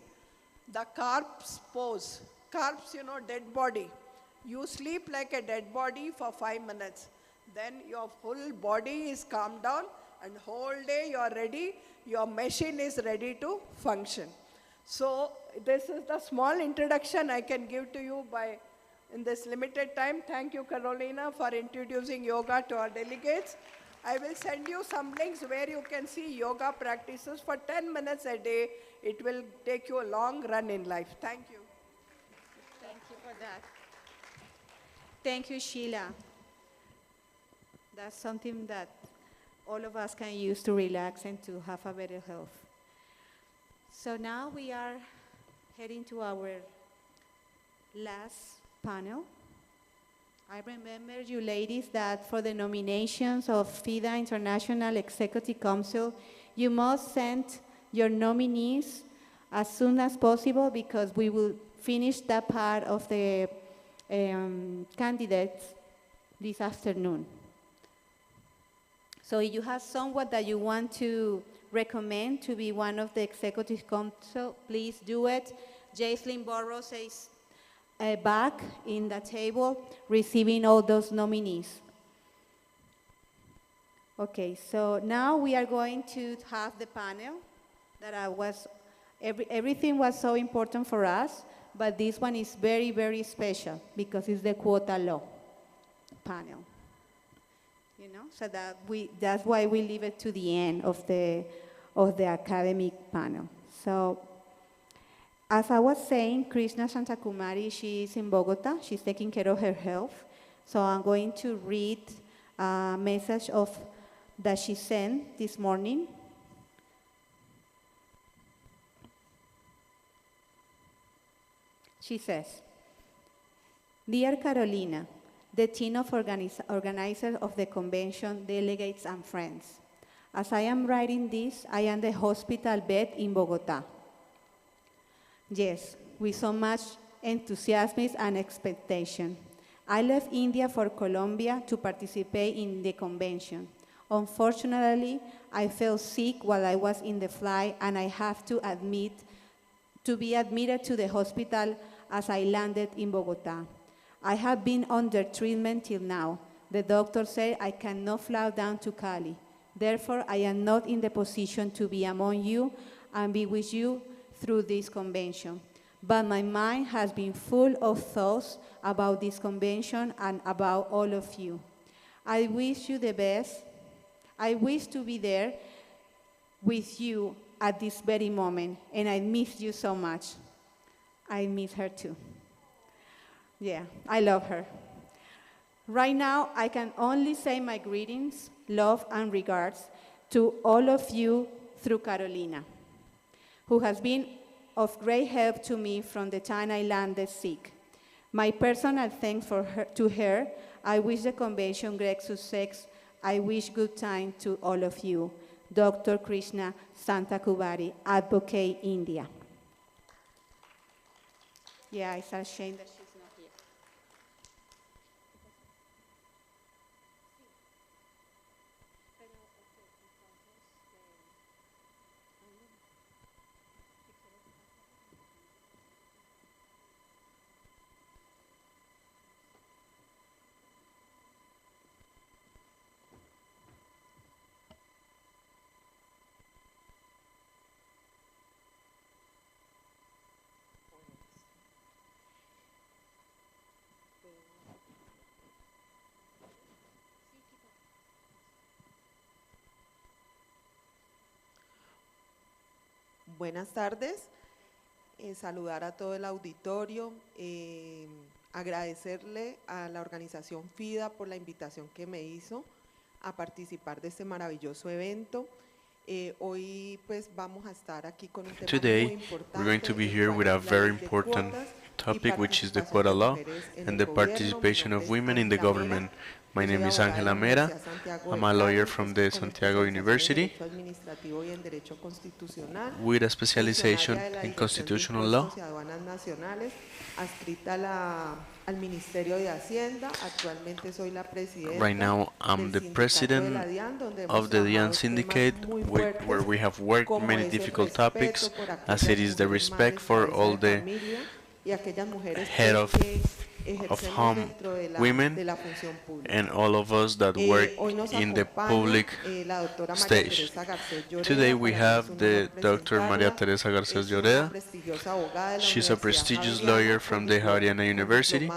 the corpse pose. Corpse, dead body. You sleep like a dead body for 5 minutes. Then your whole body is calmed down and whole day you are ready. Your machine is ready to function. So this is the small introduction I can give to you in this limited time. Thank you, Carolina, for introducing yoga to our delegates. I will send you some links where you can see yoga practices for 10 minutes a day. It will take you a long run in life. Thank you. Thank you for that. Thank you, Sheila. That's something that all of us can use to relax and to have a better health. So now we are heading to our last panel. I remember you ladies that for the nominations of FIDA International Executive Council, you must send your nominees as soon as possible because we will finish that part of the candidates this afternoon. So if you have someone that you want to recommend to be one of the executive council, please do it. Jaislyn Burrows is back in the table receiving all those nominees. Okay, so now we are going to have the panel that everything was so important for us, but this one is very, very special because it's the quota law panel. So that's why we leave it to the end of the academic panel. So, as I was saying, Krishna Santakumari, she is in Bogota. She's taking care of her health. So I'm going to read a message that she sent this morning. She says, "Dear Carolina, the team of organizers of the convention, delegates and friends. As I am writing this, I am the hospital bed in Bogota. Yes, with so much enthusiasm and expectation. I left India for Colombia to participate in the convention. Unfortunately, I fell sick while I was in the flight and I have to be admitted to the hospital as I landed in Bogota. I have been under treatment till now. The doctor said I cannot fly down to Cali. Therefore, I am not in the position to be among you and be with you through this convention. But my mind has been full of thoughts about this convention and about all of you. I wish you the best. I wish to be there with you at this very moment, and I miss you so much." I miss her too. Yeah, I love her. Right now, I can only say my greetings, love, and regards to all of you through Carolina, who has been of great help to me from the time I landed sick. My personal thanks to her. I wish the convention great success. I wish good time to all of you. Dr. Krishna Santakumari, Advocate, India. Yeah, it's a shame that she's not here. Buenas tardes. Saludar a todo el auditorio, agradecerle a la organización FIDA por la invitación que me hizo a participar de este maravilloso evento. Hoy pues vamos a estar aquí con un tema muy Today, importante, we're going to be here el with cual a es la very ley de important cuotas y topic, which is the participación quota de law mujeres en and el the gobierno. Mi participation nombre of es women in the Ángela Mera. government. My Yo soy name is abogada de Ángela la Mera. Universidad Santiago de I'm a lawyer Cali, from the con Santiago especialización en University Derecho Administrativo y en Derecho Constitucional, with a specialization funcionaria de la in Dirección de constitutional law. Impuestos y Aduanas Nacionales, adscrita al Ministerio de Hacienda. Actualmente soy la presidenta Right now, I'm del the sindicato de president la DIAN, donde hemos of the DIAN trabajado temas Syndicate, muy where fuertes, we have worked como many es el difficult topics, respeto por as it aquellas is the mujeres respect madres, for cabeza all de the familia, y aquellas mujeres head pues, que of ejercemos home dentro de women la función pública. and all of us that work Hoy nos in the acompaña public la doctora María stage. Teresa Garcés Lloreda. Today we Para mí es have un the honor Dr. Maria presentarla. Teresa Garcés Es una Lloreda. prestigiosa abogada de la She's a Universidad prestigious Javeriana lawyer from the Javeriana University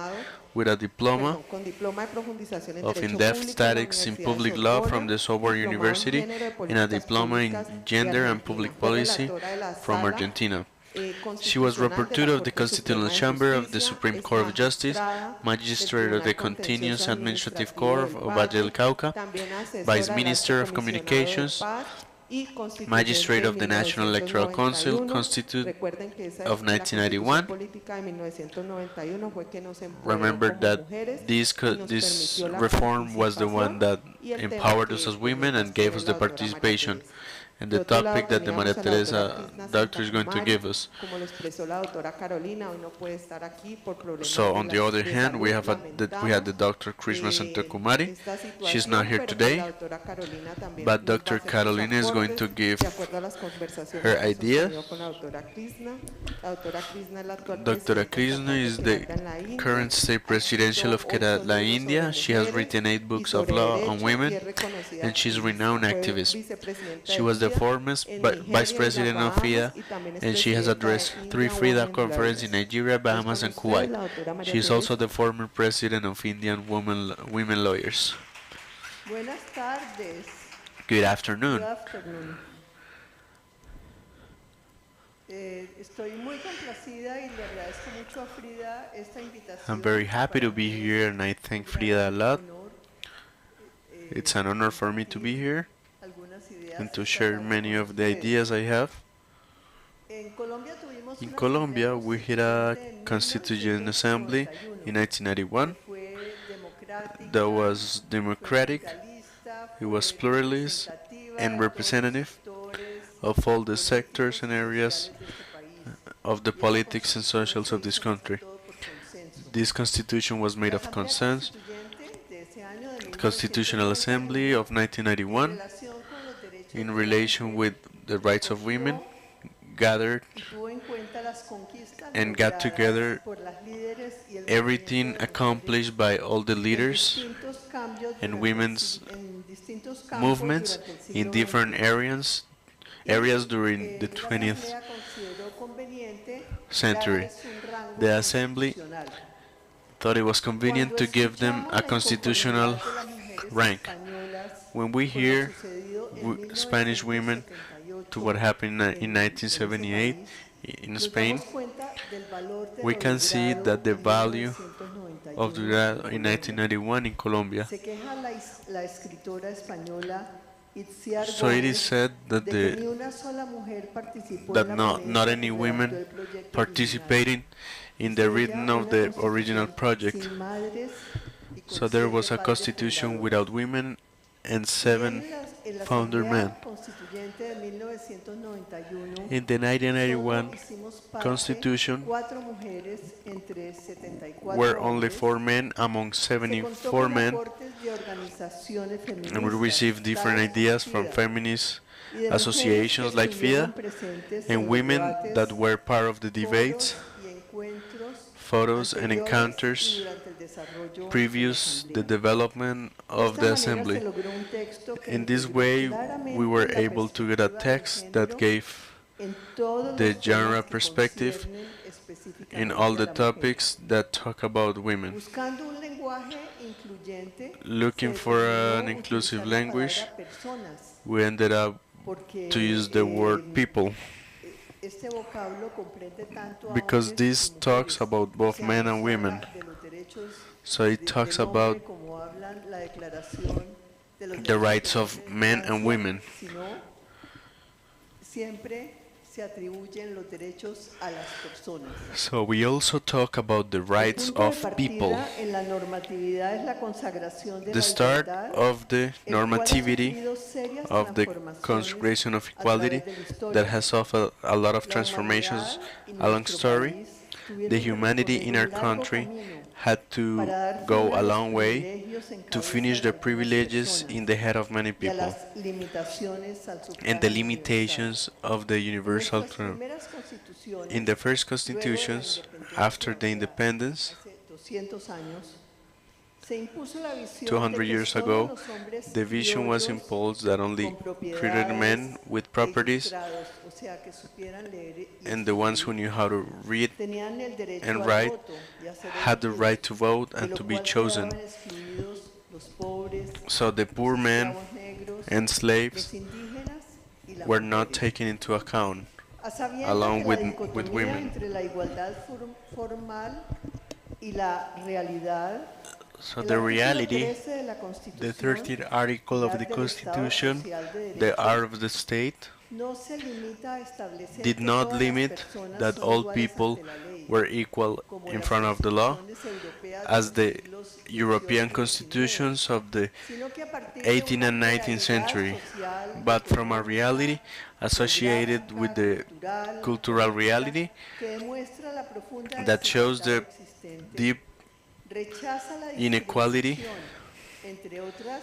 with a diploma con diploma de profundización en of Derecho in-depth Público en la statistics in Universidad de public law Sorbona, from the Sorbonne diplomado en University Género de and a Políticas diploma in Públicas de gender and Argentina. public Fue policy relatora de la from Sala Argentina. She Constitucional was de la rapporteur of the Corte Constitutional Suprema de Chamber of the Justicia, Supreme es Court of Justice, magistrada Magistrate del of the Tribunal Continuous Contencioso Administrative Administrativo Court del of Valle del Valle, Cauca, también asesora Vice del Minister Alto of Comisionado de Communications, Paz y constituyente Magistrate de of the National Electoral Council, 1991. Constitute Recuerden que esa of es la Constitución 1991. política de 1991 fue que nos empoderó Remember como that mujeres this y nos this permitió la reform was the one that participación, y el tema empowered que us as pues, women nos and gave tiene us la the doctora María participation. Teresa. And De the otro lado topic that the teníamos Maria a la doctora Teresa Crisna doctor is going to Santacumari, give us. como lo expresó la doctora Carolina, hoy no puede estar aquí por problemas So on the other de hand, we salud, have we had the Dr. Krishna Santakumari. esta She's not situación, here pero today, la doctora Carolina también but nos va a Dr. hacer sus Carolina is going to aportes give de acuerdo a las conversaciones her que hemos ideas. tenido con la doctora Krishna. La doctora Krishna es la actual Dr. presidenta Krishna estatal is de the Kerala en la India. current state presidential of Kerala, India. She has written 8 books of law on women, and she's a renowned activist. She was the former vice president of FIDA, and she has addressed 3 FIDA conferences in Nigeria, Bahamas, and Kuwait. She is also the former president of Indian women lawyers. Buenas tardes. Good afternoon. Good afternoon. Estoy muy complacida y le agradezco mucho a Frida esta invitación. I'm very happy to be here, and I thank Frida a lot. It's an honor for me to be here and to share many of the ideas I have. In Colombia, we had a Constituent Assembly in 1991 that was democratic, it was pluralist and representative of all the sectors and areas of the politics and socials of this country. This constitution was made of consensus. The Constitutional Assembly of 1991, in relation with the rights of women, gathered and got together everything accomplished by all the leaders and women's movements in different areas during the 20th century. The Assembly thought it was convenient to give them a constitutional rank. When we hear Spanish women to what happened in 1978 in Spain, we can see that the value of that in 1991 in Colombia. So it is said that not any women participating in the written of the original project. So there was a constitution without women and 7 founder men. In the 1991 Constitution were only 4 men among 74 men, and we received different ideas from feminist associations like FIDA and women that were part of the debates, photos and encounters previous the development of the Assembly. In this way, we were able to get a text that gave the general perspective in all the topics that talk about women. Looking for an inclusive language, we ended up to use the word people. este vocablo comprende tanto a because hombres this y talks mujeres. about O both sea, men no and se women. habla de los derechos So it talks del hombre about como hablan la declaración de los the derechos rights del of hombre men en and Francia, women. sino siempre se atribuyen los derechos a las personas. So we also talk about the rights Punto de of people. partida en la normatividad es la consagración de The la start igualdad, of the el cual ha normativity sufrido serias of the transformaciones consecration of a equality través de la historia. that has suffered a lot of La transformations humanidad y along nuestro story. país The tuvieron que humanity in recorrer our un largo country camino had to para dar fin go a a los long way privilegios en to cabeza finish de the algunas privileges personas in the head of many y a people las limitaciones al and sufragio the universal. limitations of the En universal nuestras throne. primeras constituciones, In the first luego de la constitutions, after independencia, the independence, hace 200 años, se impuso la visión 200 de que years solo ago, los hombres the vision was criollos imposed that only con created men propiedades with e properties ilustrados, o sea, que supieran leer y and the ones who escribir, knew how to read tenían el derecho and al write voto y a ser had the elegidos, right to vote de and lo to be cual chosen. quedaban excluidos los pobres, So the poor los men esclavos negros, and slaves los indígenas y las were not mujeres. taken into account A sabiendas along de la with dicotomía women. entre la igualdad formal y la realidad, So el the artículo reality, 13 de la the Constitución, 13th article of the del Estado Constitution, Social de the Derecho, art of the state, no se limita a establecer did que not todas las limit personas that son all iguales people ante la ley, were equal como in las front of the law, constituciones europeas de as los the siglos European XVIII y XIX, constitutions of the sino que a partir de 18th una and 19th realidad century, social, but from a reality associated geográfica, with the cultural, cultural política, reality que demuestra la profunda that shows desigualdad the existente, deep rechaza la inequality discriminación, entre otras,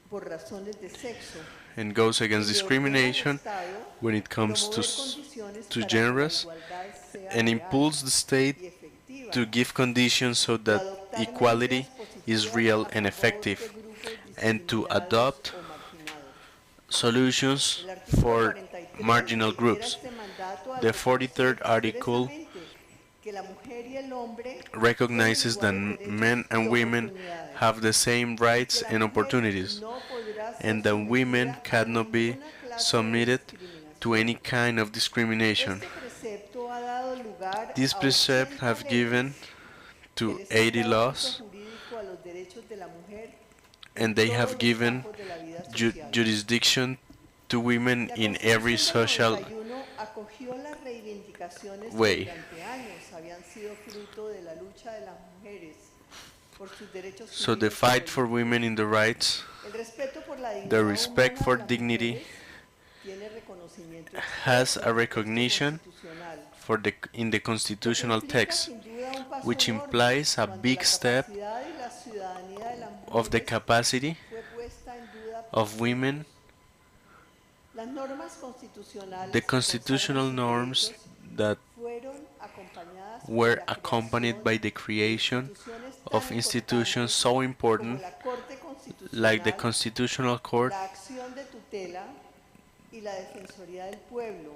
por razones de sexo, and goes against y le ordena al discrimination Estado when it comes promover condiciones to para que la genders igualdad sea and real impulse the state y efectiva, to give conditions so y that adoptar equality medidas is positivas real a and favor de effective grupos and to discriminados adopt o marginados. solutions El artículo for 43 marginal reitera groups. este mandato al The reconocer 43rd article expresamente que la mujer y el hombre recognizes that tienen iguales men derechos and y women oportunidades, have the same rights que la and mujer opportunities, no podrá ser and that women sometida a cannot be ninguna clase de submitted to discriminación. any kind of discrimination. Este precepto ha dado lugar These a precepts 80 have leyes given que to les han 80 dado laws, uso jurídico a los derechos de la mujer and they todos have los given campos de la vida ju- social. jurisdiction to women La in every Constitución del social 91 acogió las reivindicaciones way. que durante años habían sido fruto de la lucha de las mujeres por sus derechos So the civiles y fight for políticos. women in the rights, El respeto por la the dignidad respect humana for de las dignity mujeres tiene reconocimiento has expreso a en el texto recognition constitucional, for in the lo que constitutional implica text, sin duda un paso which enorme implies a cuando big la step capacidad y la ciudadanía de las of the mujeres capacity fue puesta en duda por of women. las normas constitucionales The que constitutional consagran sus norms derechos that fueron acompañadas por were la accompanied creación by the de creation instituciones tan of institutions importantes so como important, la Corte like the Constitucional, Constitutional Court la acción de tutela y la Defensoría del Pueblo,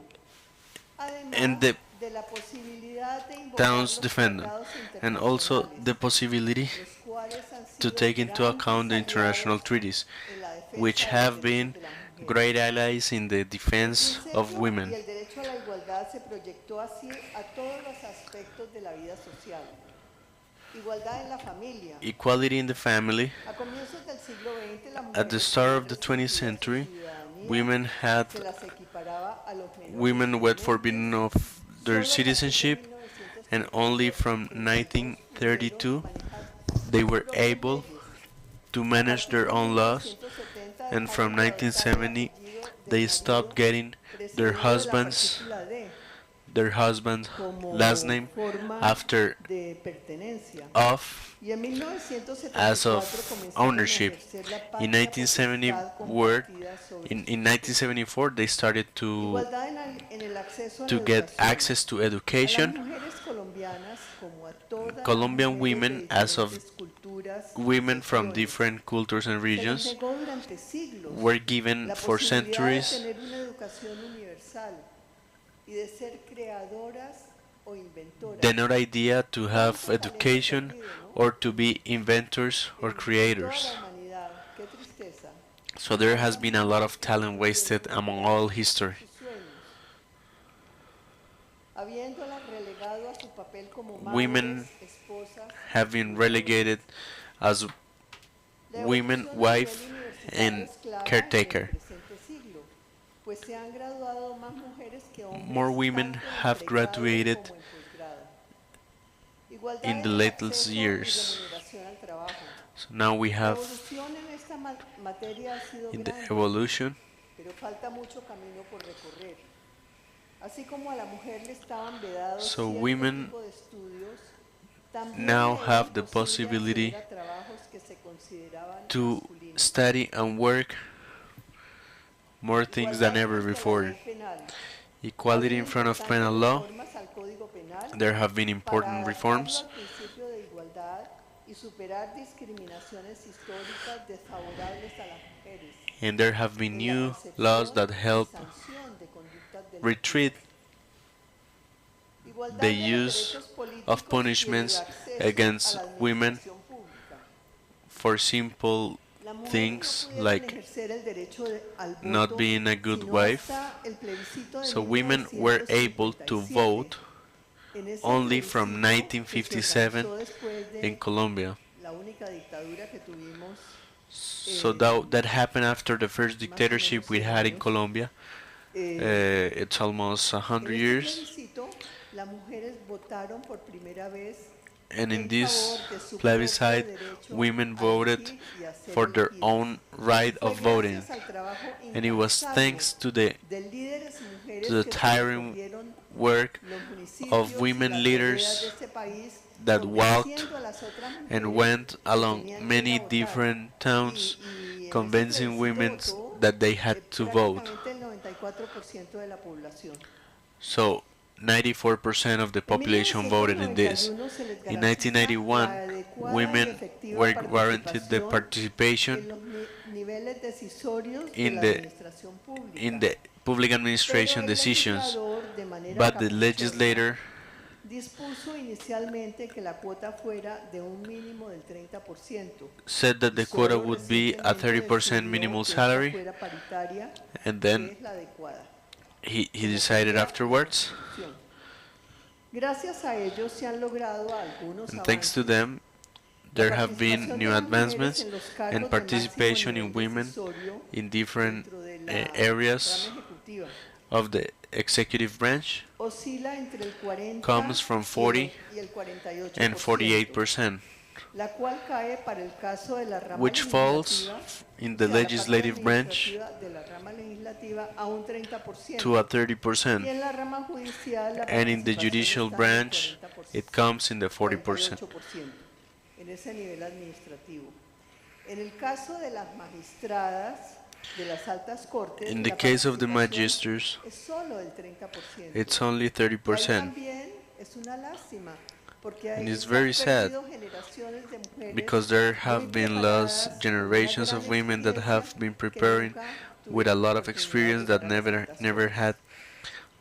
además and the de la posibilidad de invocar town's los defendant, tratados and also internacionales, the possibility los cuales han to sido take into grandes account the international aliados treaties, en la defensa which de los have derechos been de la mujer. great allies in the El defense of principio women. y el derecho a la igualdad se proyectó así a todos los aspectos de la vida social. Igualdad en la familia. Equality in the family. A comienzos del siglo XX, las At the mujeres start of tenían the 20th restringida su century, ciudadanía, women had se las equiparaba a los menores women were sirvientes. forbidden of their Solo a partir de citizenship, and only from 1932 they were able to manage their own laws, and from 1970 they stopped getting their husband's last name after de pertenencia. of Y en 1974 as of comenzaron a ownership. ejercer la In patria 1970 potestad word, compartida sobre in 1974 they started to igualdad en el acceso a la get educación. access to A las education. mujeres colombianas, como a todas las Colombian mujeres women, de as of diferentes culturas y women from regiones, different cultures and se les regions, negó durante siglos were given la for posibilidad de centuries tener una educación universal y de ser creadoras o inventoras. the not idea to have education or to be inventors or En toda creators. la humanidad, qué tristeza. So there has been a lot of talent wasted among all history. Sus sueños. habiéndolas relegado a su papel como women madres, esposas. have been relegated as La women, evolución a nivel wife, universitario and es clara en caretaker. el presente siglo, pues se han graduado más mujeres que hombres, More women tanto en el have pregrado graduated como en posgrado. Igualdad in the en el latest acceso y years. remuneración al trabajo. So now we La have evolución en esta materia ha sido in the grande, evolution. pero falta mucho camino por recorrer. Así como a la mujer le estaban vedados So cierto women tipo de estudios, también now le era have the imposible possibility acceder a trabajos que se consideraban to masculinos. study and work more things than ever before. Equality in front of penal law. Reformas al Código Penal There have been para important adaptarlo reforms, al principio de igualdad y superar discriminaciones históricas desfavorables a las mujeres. and there have been new laws that help retreat Igualdad the de los use derechos políticos of y el punishments acceso against a la women administración pública. for simple Las mujeres things no pudieron like ejercer el derecho al not voto being a good sino wife. hasta el plebiscito de So women were able to 1957. vote En ese only from plebiscito que se 1957 organizó después de in Colombia. la única dictadura que tuvimos, So that happened after the first dictatorship we had in Colombia. It's almost 100 en ese years. plebiscito las mujeres votaron por primera vez And in en this favor de su plebiscite, propio derecho women a voted elegir y a ser for their elegidas. own right Fue of voting. gracias al trabajo And it was incansable thanks to the de líderes y mujeres to the que tiring recorrieron work los municipios of y women las leaders veredas de este país, that walked convenciendo a las otras and mujeres went que along tenían que ir many a votar. different towns, Y en ese convincing plebiscito women votó, that they had to vote. prácticamente el 94% de la población. So 94% of the population voted in this. In 1991, women were guaranteed the participation Niveles decisorios de in la the administración pública. in the public administration Pero el decisions, legislador, de manera but the caprichosa, legislator dispuso inicialmente que la cuota fuera de un mínimo del 30%. said that the quota would be a 30% minimum salary, Fuera paritaria, and que then es la adecuada. he decided afterwards, Gracias a ellos se han logrado algunos and thanks to avances. them, there have been new advancements and participation in women in different areas of the executive branch Oscila entre el 40 comes from 40 y el 48%, and 48%, la cual cae para el caso de la rama which falls legislativa, in the o sea, la parte legislative branch administrativa de la rama legislativa a un 30%, to a y 30%, en la rama judicial la and in the participación judicial está en el branch 40%, it comes in the 40%. 48%, en ese nivel administrativo. En el caso de las magistradas de las altas cortes, In the la case of the participación magisters, es solo el 30%. it's only Y ahí 30%. también es una lástima, porque And ahí it's se very han sad perdido generaciones de mujeres because there muy have been lost preparadas, generations con of una gran women that have experiencia been que preparing nunca with a tuvieron lot of oportunidad de experience that llegar a las never altas never cortes. had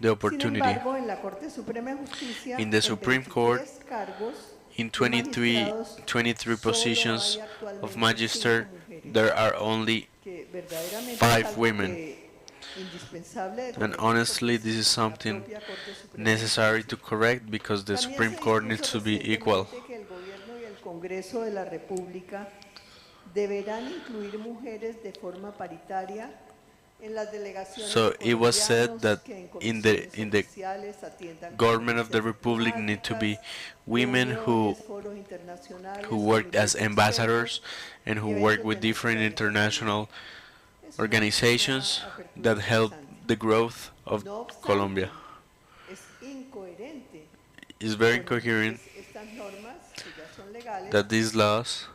the Sin opportunity. embargo, en la Corte Suprema de Justicia, In the en Supreme Court, 23 cargos in de magistrados, 23 solo positions hay of actualmente magister, 5 mujeres, there are only que verdaderamente es 5 algo women. que indispensable de And corregir honestly, porque this is la something propia Corte Suprema necessary to correct because the También Supreme se Court dispuso needs to be equal. recientemente que el Gobierno y el Congreso de la República deberán incluir mujeres de forma paritaria en las delegaciones So de it was said colombianos that que en in comisiones the oficiales atiendan government of the conferencias republic need to be diplomáticas, women reuniones, foros internacionales, who worked as comités de ambassadors expertos and who y work eventos with de different nacionalidad. international Es una organizations apertura that help interesante. the growth of No obstante, Colombia. es incoherente It's very con incoherent estas normas que ya son legales, that these laws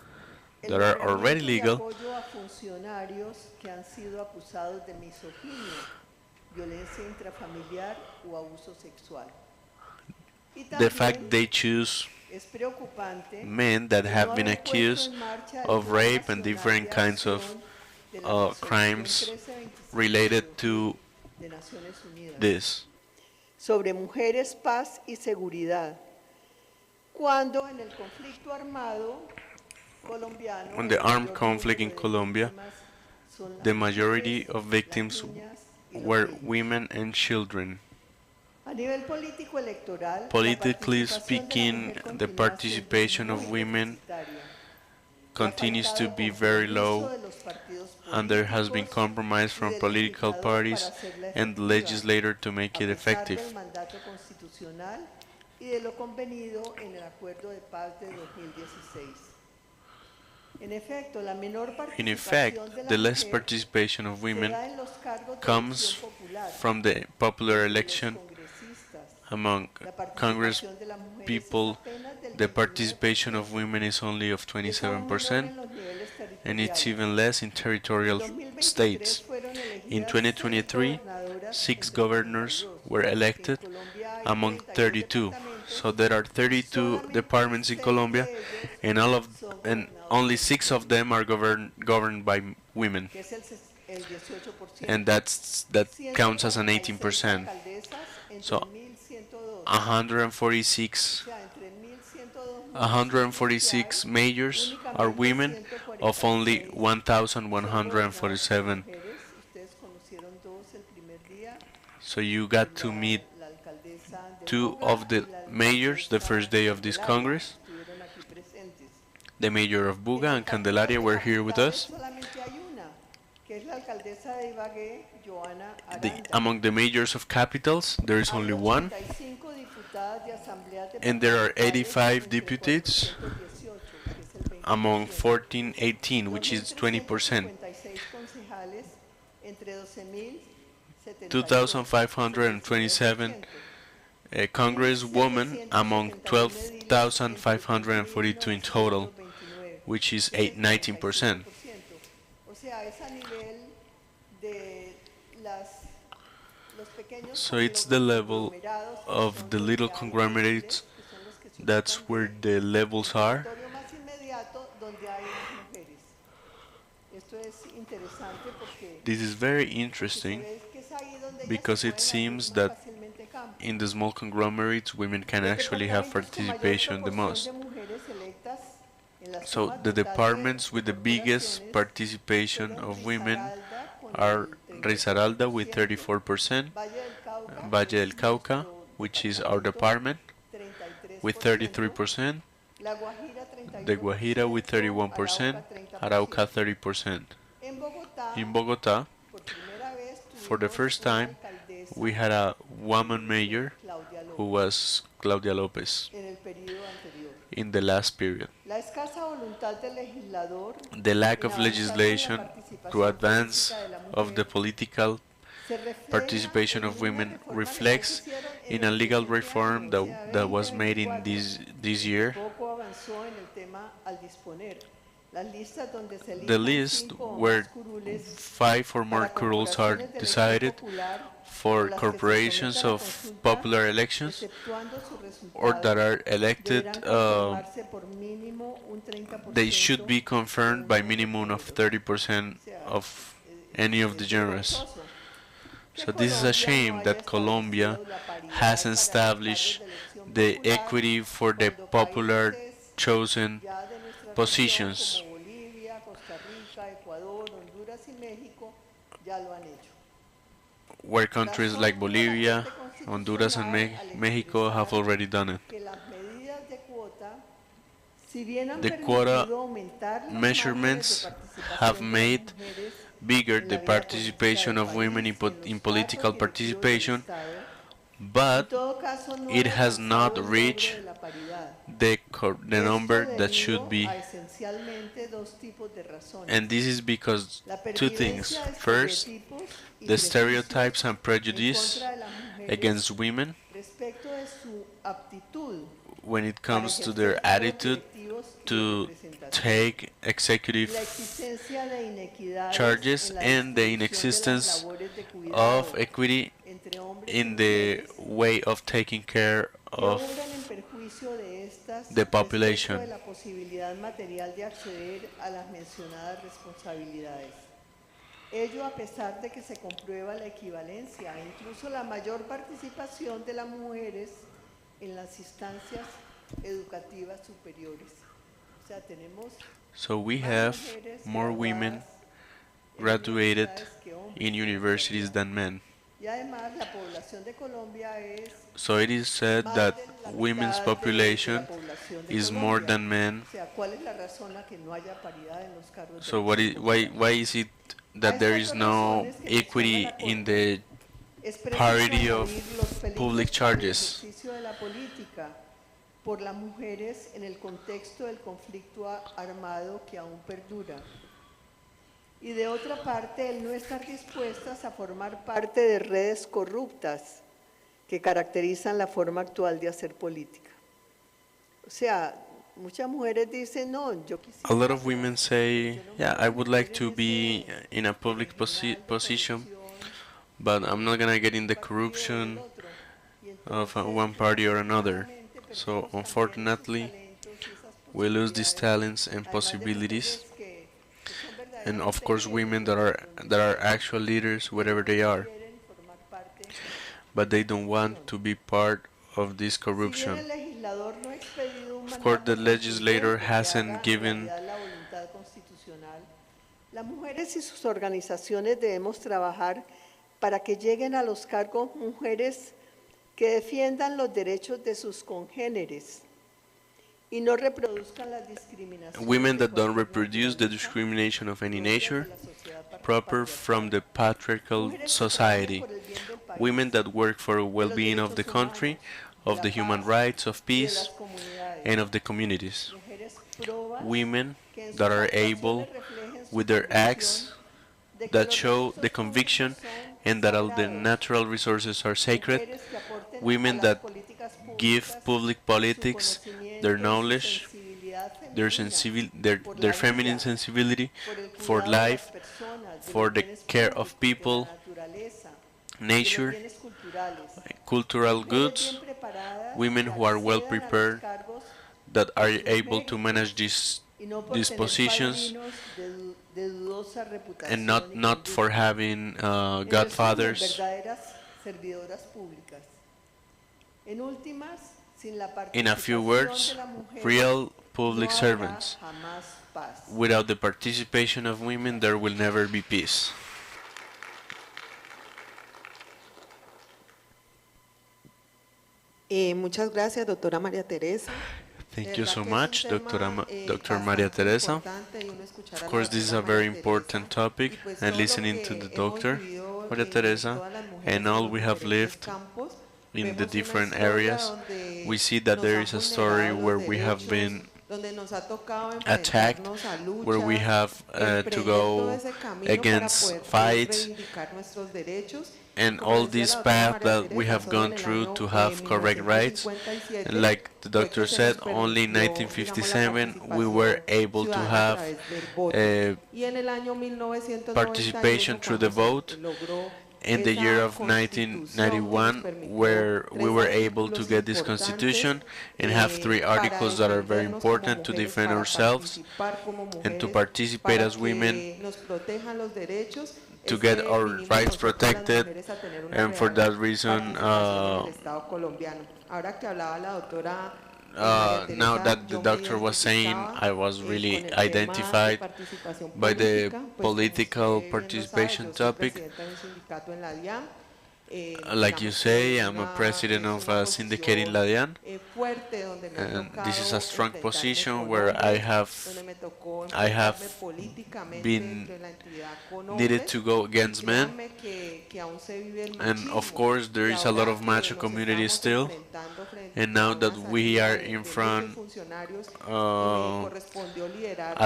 el that are already nombramiento y legal apoyo a funcionarios que han sido acusados de misoginia, violencia intrafamiliar o abuso sexual. Y the fact también they choose es preocupante men that el no have been haber puesto accused en marcha el of Plan rape and Nacional different de kinds of Acción de la Resolución crimes 1325 related to de Naciones Unidas this. sobre mujeres, paz y seguridad. Cuando en el conflicto armado colombiano, On the el armed mayor conflict in número de Colombia, víctimas son las the majority mujeres, of victims las niñas y los were niños. women and children. A nivel político electoral, Politically speaking, the participation of women continues to be very low, and there has been compromise from political parties and the legislator to make it effective. mandato constitucional y de lo convenido en el Acuerdo de Paz de 2016. In effect, the less participation of women comes from the popular election among Congress people. The participation of women is only of 27%, and it's even less in territorial states. In 2023, 6 governors were elected among 32. So there are 32 departments in Colombia, and only 6 of them are governed by women, and that counts as an 18%. So 146 mayors are women, of only 1,147. So you got to meet 2 of the mayors the first day of this Congress. The mayor of Buga and Candelaria were here with us. Among the mayors of capitals, there is only one, and there are 85 deputies among 1418, which is 20%. 2,527 congresswomen among 12,542 in total, which is 19%. So it's the level of the little conglomerates, that's where the levels are. This is very interesting because it seems that in the small conglomerates women can actually have participation the most. So the departments with the biggest participation of women are Risaralda with 34%, Valle del Cauca, which is our department, with 33%, the Guajira with 31%, Arauca 30%. In Bogotá, for the first time, we had a woman mayor who was Claudia López in the last period. The lack of legislation to advance of the political participation of women reflects in a legal reform that was made in this year. The list where 5 or more curules are decided for corporations of popular elections or that are elected, they should be confirmed by minimum of 30% of any of the genres. So this is a shame that Colombia has established the equity for the popular chosen positions, where countries like Bolivia, Honduras and Mexico have already done it. The quota measurements have made bigger the participation of women in political participation, but it has not reached the number that should be. And this is because 2 things. First, the stereotypes and prejudice against women when it comes to their attitude to take executive charges, and the inexistence of equity in the way of taking care of the population. Ello a pesar de que se comprueba la equivalencia e incluso la mayor participación de las mujeres en las instancias educativas superiores. O sea, tenemos So we have more women graduated in universities than men. Y además la población de Colombia es So it is said that women's population is more than men. O sea, ¿cuál es la razón a que no haya paridad en los cargos So why is it that there is no equity in the parity of public charges? ejercicio de la política por las mujeres en el contexto del conflicto armado que aún perdura? Y de otra parte, el no estar dispuestas a formar parte de redes corruptas que caracterizan la forma actual de hacer política. O sea, muchas mujeres dicen, no, yo quisiera... A lot of women say, yeah, I would like to be in a public position, but I'm not gonna get in the corruption of one party or another. So unfortunately, we lose these talents and possibilities. And of course, women that are actual leaders, whatever they are, but they don't want to be part of this corruption. Of course, the legislator hasn't given. Las mujeres y sus organizaciones debemos trabajar para que lleguen a los cargos mujeres que defiendan los derechos de sus congéneres y no reproduzcan las discriminaciones. Women that don't reproduce the discrimination of any nature, proper from the patriarchal society. Women that work for the well-being of the country, of the human rights, of peace, and of the communities. Women that are able, with their acts, that show the conviction and that all the natural resources are sacred. Women that give public politics their knowledge, their feminine sensibility for life, for the care of people, nature, cultural goods, women who are well prepared, that are able to manage these positions, and not for having godfathers. In a few words, real public servants. Without the participation of women, there will never be peace. Muchas gracias, doctora María Teresa. Thank you so much, Dr. Maria Teresa. Of course, this is a very important topic, and listening to the doctor, Maria Teresa, and all we have lived in the different areas, we see that there is a story where we have been attacked, where we have to go against fights, and all this path that we have gone through to have correct rights. And like the doctor said, only in 1957 we were able to have participation through the vote. In the year of 1991, where we were able to get this constitution and have 3 articles that are very important to defend ourselves and to participate as women, to get our rights protected, and for that reason, now that the doctor was saying, I was really identified by the political participation topic. Like you say, I'm a president of a syndicate in La DIAN, and this is a strong position where I have been needed to go against men, and of course there is a lot of macho community still, and now that we are in front a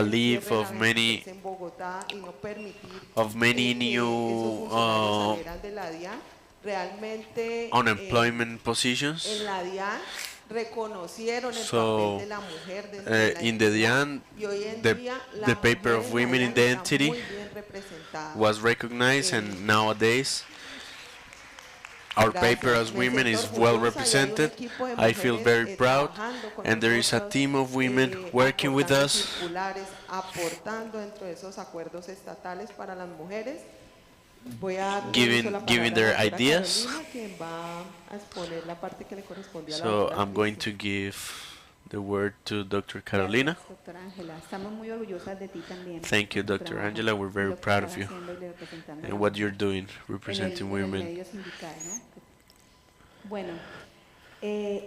leave of many new unemployment positions. So in the DIAN, the paper of women in the entity was recognized, and nowadays our paper as women is well represented. I feel very proud, and there is a team of women working with us, giving their ideas. So I'm going to give the word to Dr. Carolina. Gracias, doctora Ángela. Estamos muy orgullosas de ti también. Thank you, por tu Dr. trabajo Angela. We're y very lo que proud estás of you haciendo y representando a and la what mujer you're doing, en el representing women. medio sindical, ¿no? Bueno,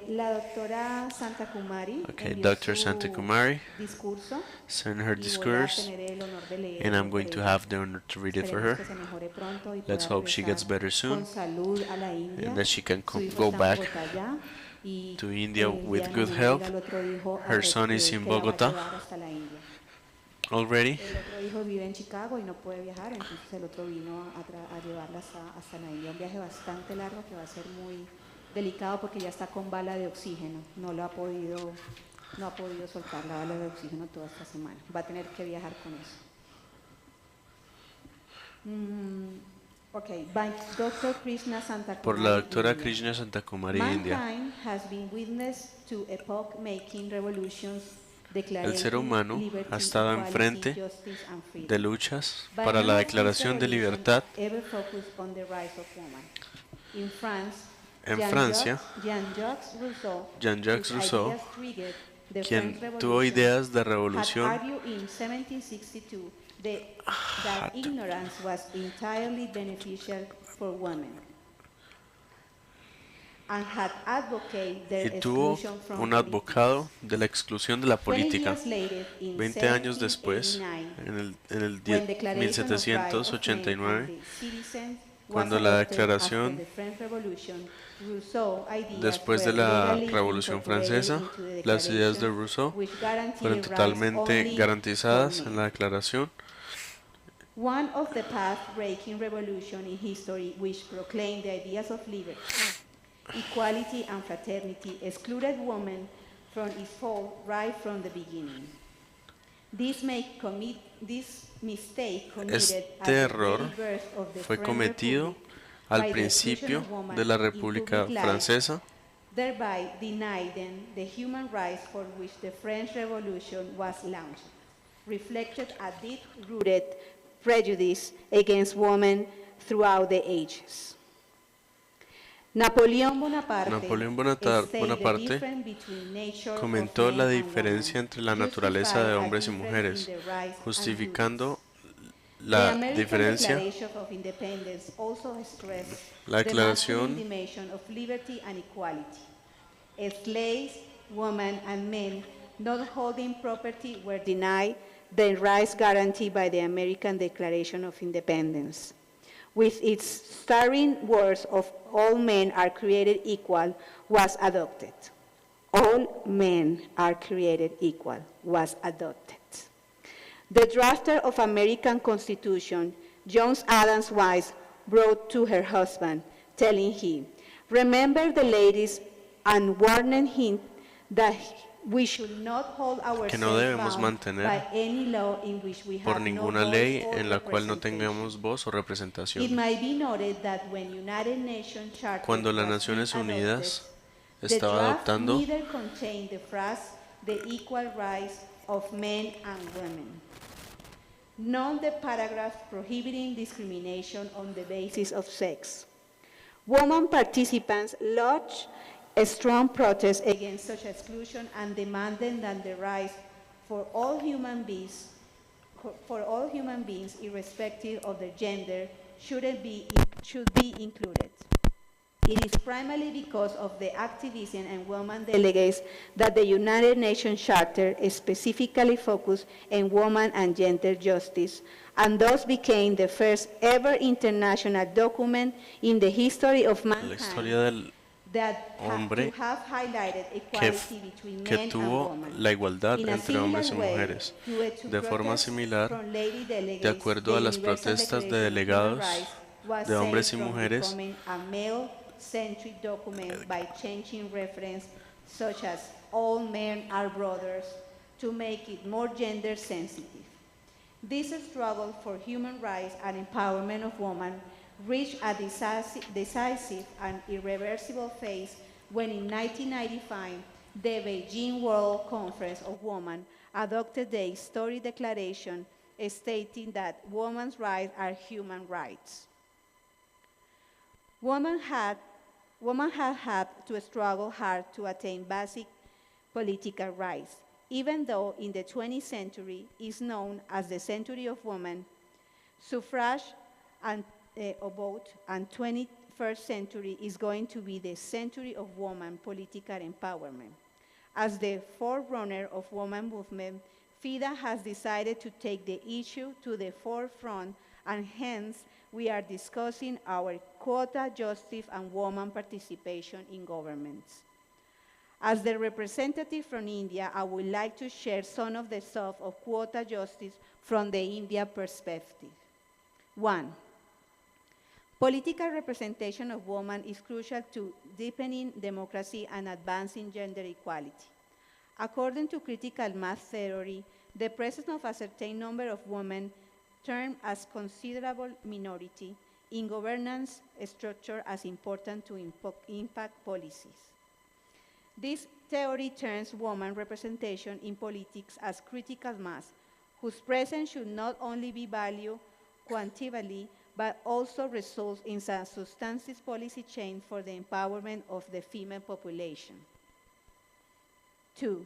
la doctora Santa Kumari Okay, envió Dr. su Santa Kumari discurso sent her y voy a discourse, tener el honor de leerlo and I'm going por to ella. have the honor to read it for Esperemos her. que se mejore pronto y Let's pueda hope she gets regresar better soon con salud a la India. and that she can Su hijo go está en back Bogotá ya, y to India el día with de good mañana health. llega el otro hijo Her son is in que la va a Bogota llevar hasta la India. already. El otro hijo vive en Chicago y no puede viajar, entonces el otro vino a llevarla hasta la India. Un viaje bastante largo que va a ser muy delicado porque ya está con bala de oxígeno. No ha podido soltar la bala de oxígeno toda esta semana. Va a tener que viajar con eso. Okay, by Dr. Krishna Santa Por la Kumari, doctora India. Krishna Santa Kumari, India. Mankind has been witness to epoch-making revolutions El ser declaring humano liberty, ha estado equality, enfrente justice, and freedom. de luchas But para la none of Declaración de these Libertad. revolutions ever focused on the rights of women. In France, En Francia, Jean-Jacques Rousseau, quien tuvo ideas de revolución, had argued in 1762 that ignorance was entirely beneficial for women, and had advocated their y tuvo exclusion from un politics. advocado de la exclusión de la 20 política. years later, in 20 años después, 1789, en el when Declaration of Rights of Men 1789, and the Citizens was cuando la adopted declaración, after the French Revolution, Rousseau ideas después de were la legally Revolución incorporated Francesa, into the las ideas de declaration, Rousseau which guaranteed fueron rights totalmente only garantizadas for en men. la declaración. One of the path-breaking revolutions in history which proclaimed the ideas of liberty, equality, and fraternity excluded women from its fold right from the beginning. This mistake committed at Este the error very birth of the fue French cometido Republic al by the principio exclusion of women de la in República public life, Francesa, thereby denying them the human rights for which the French Revolution was launched, reflected a deep-rooted prejudice against women throughout the ages. Napoleón Bonaparte comentó la diferencia entre la naturaleza de hombres y mujeres, justificando la diferencia. La declaración Slaves, women, and men not holding property were denied the rights guaranteed by the American Declaration of Independence. With its starring words of all men are created equal was adopted. All men are created equal was adopted. The drafter of American Constitution, John Adams' wife, wrote to her husband, telling him, "Remember the ladies," and warning him that we should not hold que no ourselves debemos bound mantener by any law in which we por have no ninguna voice ley or en la cual no representation. tengamos voz o It representación. might be noted that when United Nations Charter Cuando las was Naciones being Unidas adopted, the estaba draft adoptando, neither contained the phrase "the equal rights of men and women," nor the paragraph prohibiting discrimination on the basis of sex. Women participants lodged a strong protest against such exclusion and demanded that the rights for all human beings, irrespective of their gender, should be included. It is primarily because of the activism and women delegates that the United Nations Charter specifically focused on women and gender justice, and thus became the first ever international document in the history of la mankind historia del that hombre have highlighted que, equality between que men and tuvo women. la igualdad In a entre similar hombres y way, mujeres. due to De forma protests similar, from lady delegates, de acuerdo a the las Universal protestas de Declaration of Human delegados Rights was de hombres y saved from mujeres, becoming a male-centric document by changing reference such as "all men are brothers" to make it more gender sensitive. This struggle for human rights and empowerment of women reached a decisive and irreversible phase when in 1995, the Beijing World Conference of Women adopted the historic declaration stating that women's rights are human rights. Women had to struggle hard to attain basic political rights. Even though in the 20th century is known as the century of women, suffrage and vote, and 21st century is going to be the century of women political empowerment. As the forerunner of women movement, FIDA has decided to take the issue to the forefront, and hence we are discussing our quota justice and woman participation in governments. As the representative from India, I would like to share some of the stuff of quota justice from the India perspective. 1. Political representation of women is crucial to deepening democracy and advancing gender equality. According to critical mass theory, the presence of a certain number of women termed as considerable minority in governance structure as important to impact policies. This theory turns woman representation in politics as critical mass, whose presence should not only be valued quantitatively, but also results in a substantive policy change for the empowerment of the female population. 2.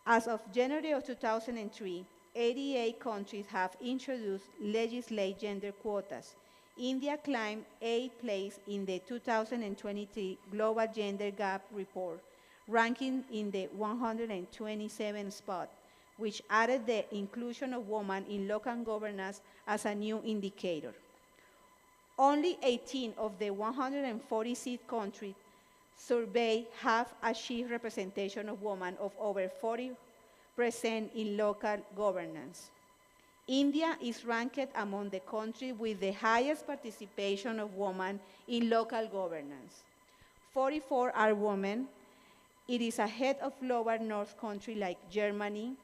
As of January of 2003, 88 countries have introduced legislated gender quotas. India climbed 8th place in the 2023 Global Gender Gap Report, ranking in the 127th spot, which added the inclusion of women in local governance as a new indicator. Only 18 of the 146 countries surveyed have achieved representation of women of over 40% in local governance. India is ranked among the countries with the highest participation of women in local governance. 44 are women. It is ahead of lower north countries like Germany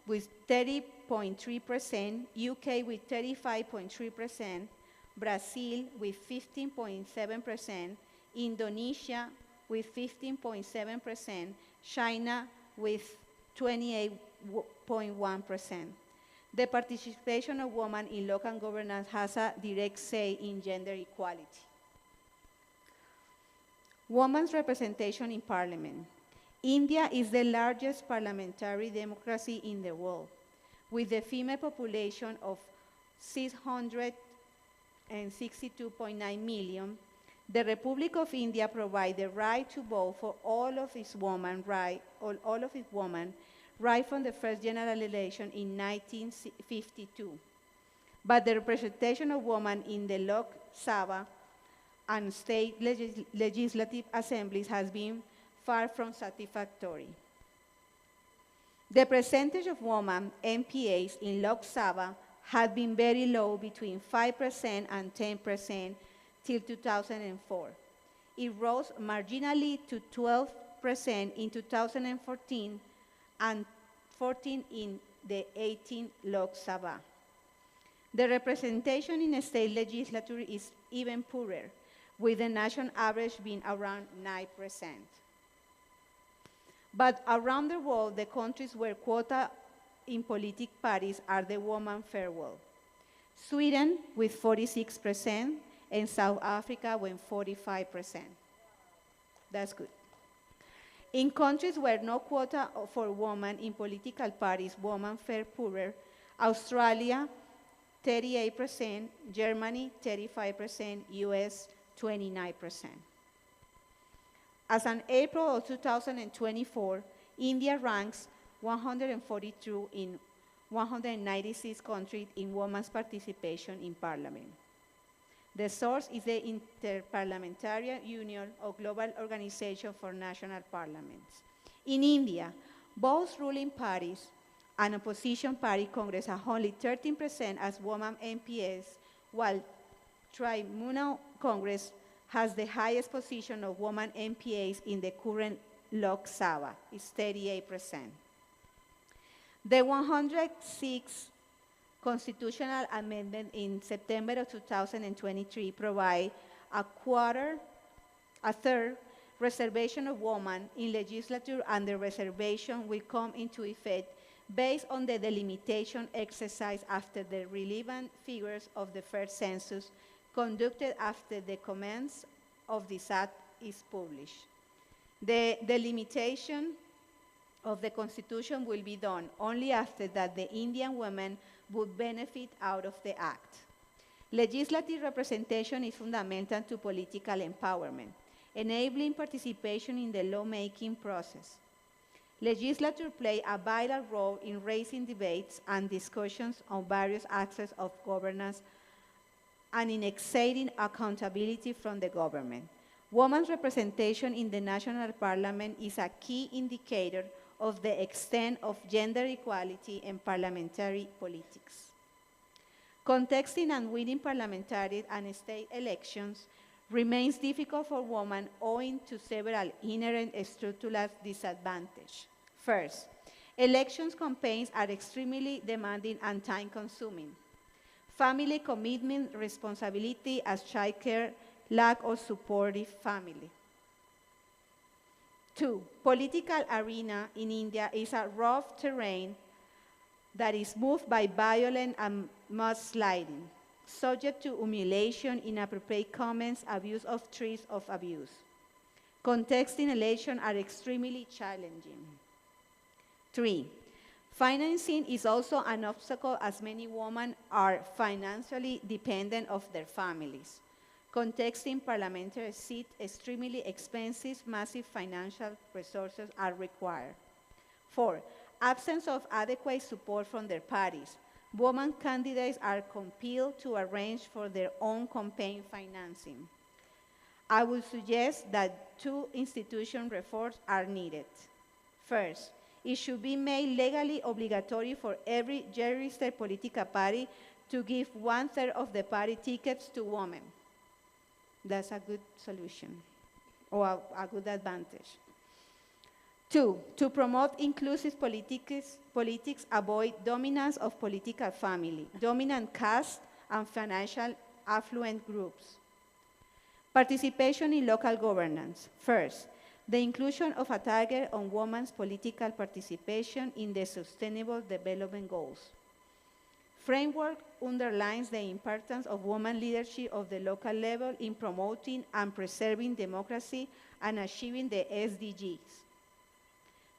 with 30.3%, UK with 35.3%, Brazil with 15.7%, Indonesia with 15.7%, China with 28.1%. The participation of women in local governance has a direct say in gender equality. Women's representation in parliament. India is the largest parliamentary democracy in the world, with a female population of 662.9 million. The Republic of India provides the right to vote for all of its women right from the first general election in 1952. But the representation of women in the Lok Sabha and state legislative assemblies has been far from satisfactory. The percentage of women MPAs in Lok Sabha had been very low, between 5% and 10% till 2004. It rose marginally to 12% in 2014 and 14% in the 18th Lok Sabha. The representation in a state legislature is even poorer, with the national average being around 9%. But around the world, the countries where quota in political parties are the women fare well. Sweden with 46%, and South Africa with 45%. That's good. In countries where no quota for women in political parties, women fare poorer. Australia, 38%, Germany, 35%, US, 29%. As on April of 2024, India ranks 142 in 196 countries in women's participation in parliament. The source is the Interparliamentary Union of Global Organization for National Parliaments. In India, both ruling parties and opposition party Congress have only 13% as women MPs, while Tribunal Congress has the highest position of women MPAs in the current Lok Sabha, it's 38%. The 106th Constitutional Amendment in September of 2023 provide a third reservation of women in legislature, and the reservation will come into effect based on the delimitation exercise after the relevant figures of the first census conducted after the commencement of this act is published. The delimitation of the Constitution will be done only after that the Indian women would benefit out of the act. Legislative representation is fundamental to political empowerment, enabling participation in the lawmaking process. Legislatures play a vital role in raising debates and discussions on various aspects of governance and in exerting accountability from the government. Women's representation in the national parliament is a key indicator of the extent of gender equality in parliamentary politics. Contesting and winning parliamentary and state elections remains difficult for women owing to several inherent structural disadvantages. First, election campaigns are extremely demanding and time-consuming. Family commitment, responsibility as childcare, lack of supportive family. 2, political arena in India is a rough terrain that is moved by violence and mudsliding, subject to humiliation, inappropriate comments, abuse of threats of abuse. Contesting elections are extremely challenging. 3, financing is also an obstacle as many women are financially dependent of their families. Contesting parliamentary seats extremely expensive, massive financial resources are required. 4, absence of adequate support from their parties. Women candidates are compelled to arrange for their own campaign financing. I would suggest that 2 institution reforms are needed. First, it should be made legally obligatory for every registered political party to give 1/3 of the party tickets to women. That's a good solution, or a good advantage. 2, to promote inclusive politics, avoid dominance of political family, dominant caste, and financial affluent groups. Participation in local governance. First, the inclusion of a target on women's political participation in the Sustainable Development Goals. Framework underlines the importance of women leadership of the local level in promoting and preserving democracy and achieving the SDGs.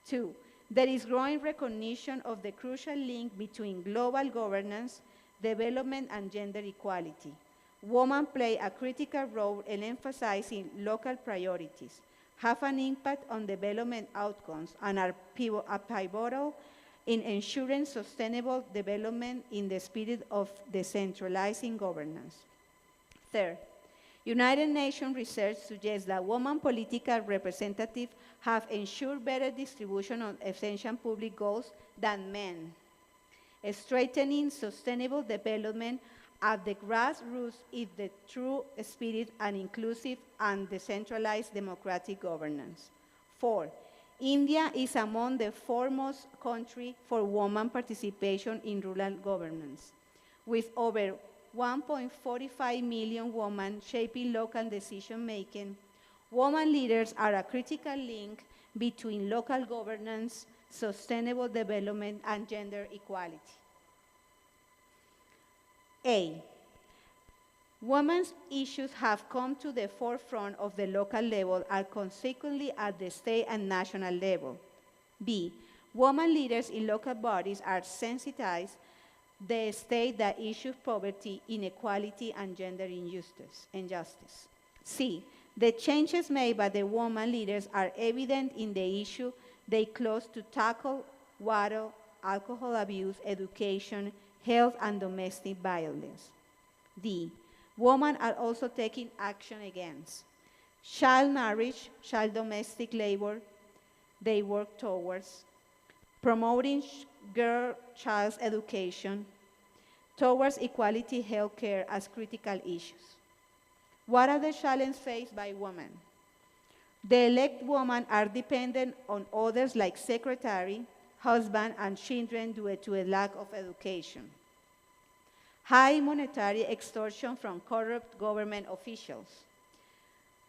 2, there is growing recognition of the crucial link between global governance, development, and gender equality. Women play a critical role in emphasizing local priorities, have an impact on development outcomes, and are pivotal in ensuring sustainable development in the spirit of decentralizing governance. Third, United Nations research suggests that women political representatives have ensured better distribution of essential public goals than men, strengthening sustainable development at the grassroots is the true spirit and inclusive and decentralized democratic governance. 4, India is among the foremost countries for women participation in rural governance, with over 1.45 million women shaping local decision-making. Women leaders are a critical link between local governance, sustainable development, and gender equality. A, women's issues have come to the forefront of the local level and consequently at the state and national level. B, women leaders in local bodies are sensitized the state that issues poverty, inequality, and gender injustice. C, the changes made by the women leaders are evident in the issue they close to tackle: water, alcohol abuse, education, health, and domestic violence. D, women are also taking action against child marriage, child domestic labor. They work towards promoting girl-child education, towards equality health care as critical issues. What are the challenges faced by women? The elect women are dependent on others like secretary, husband, and children due to a lack of education. High monetary extortion from corrupt government officials.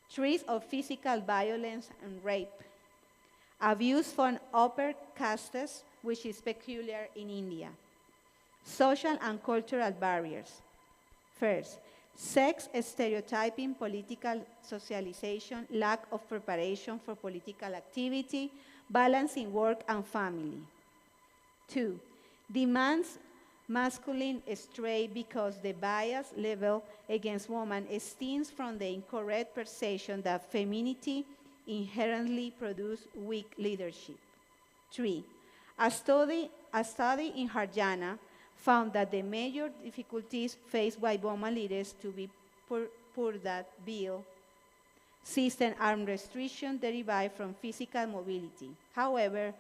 Threats of physical violence and rape. Abuse from upper castes, which is peculiar in India. Social and cultural barriers. First, Sex stereotyping, political socialization, lack of preparation for political activity, balancing work and family. 2, demands masculine stray because the bias level against women stems from the incorrect perception that femininity inherently produces weak leadership. 3, a study in Haryana found that the major difficulties faced by women leaders to be poor that bill system and restriction derived from physical mobility. However,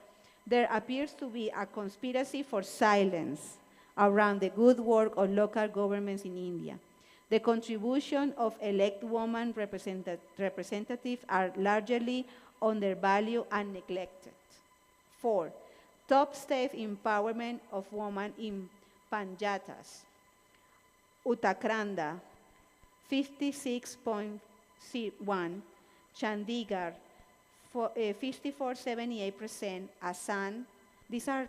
there appears to be a conspiracy for silence around the good work of local governments in India. The contribution of elect women representatives are largely undervalued and neglected. 4, top state empowerment of women in Panchayatas. Uttarakhand, 56.1%, Chandigarh, 54.78%, Assam, these are,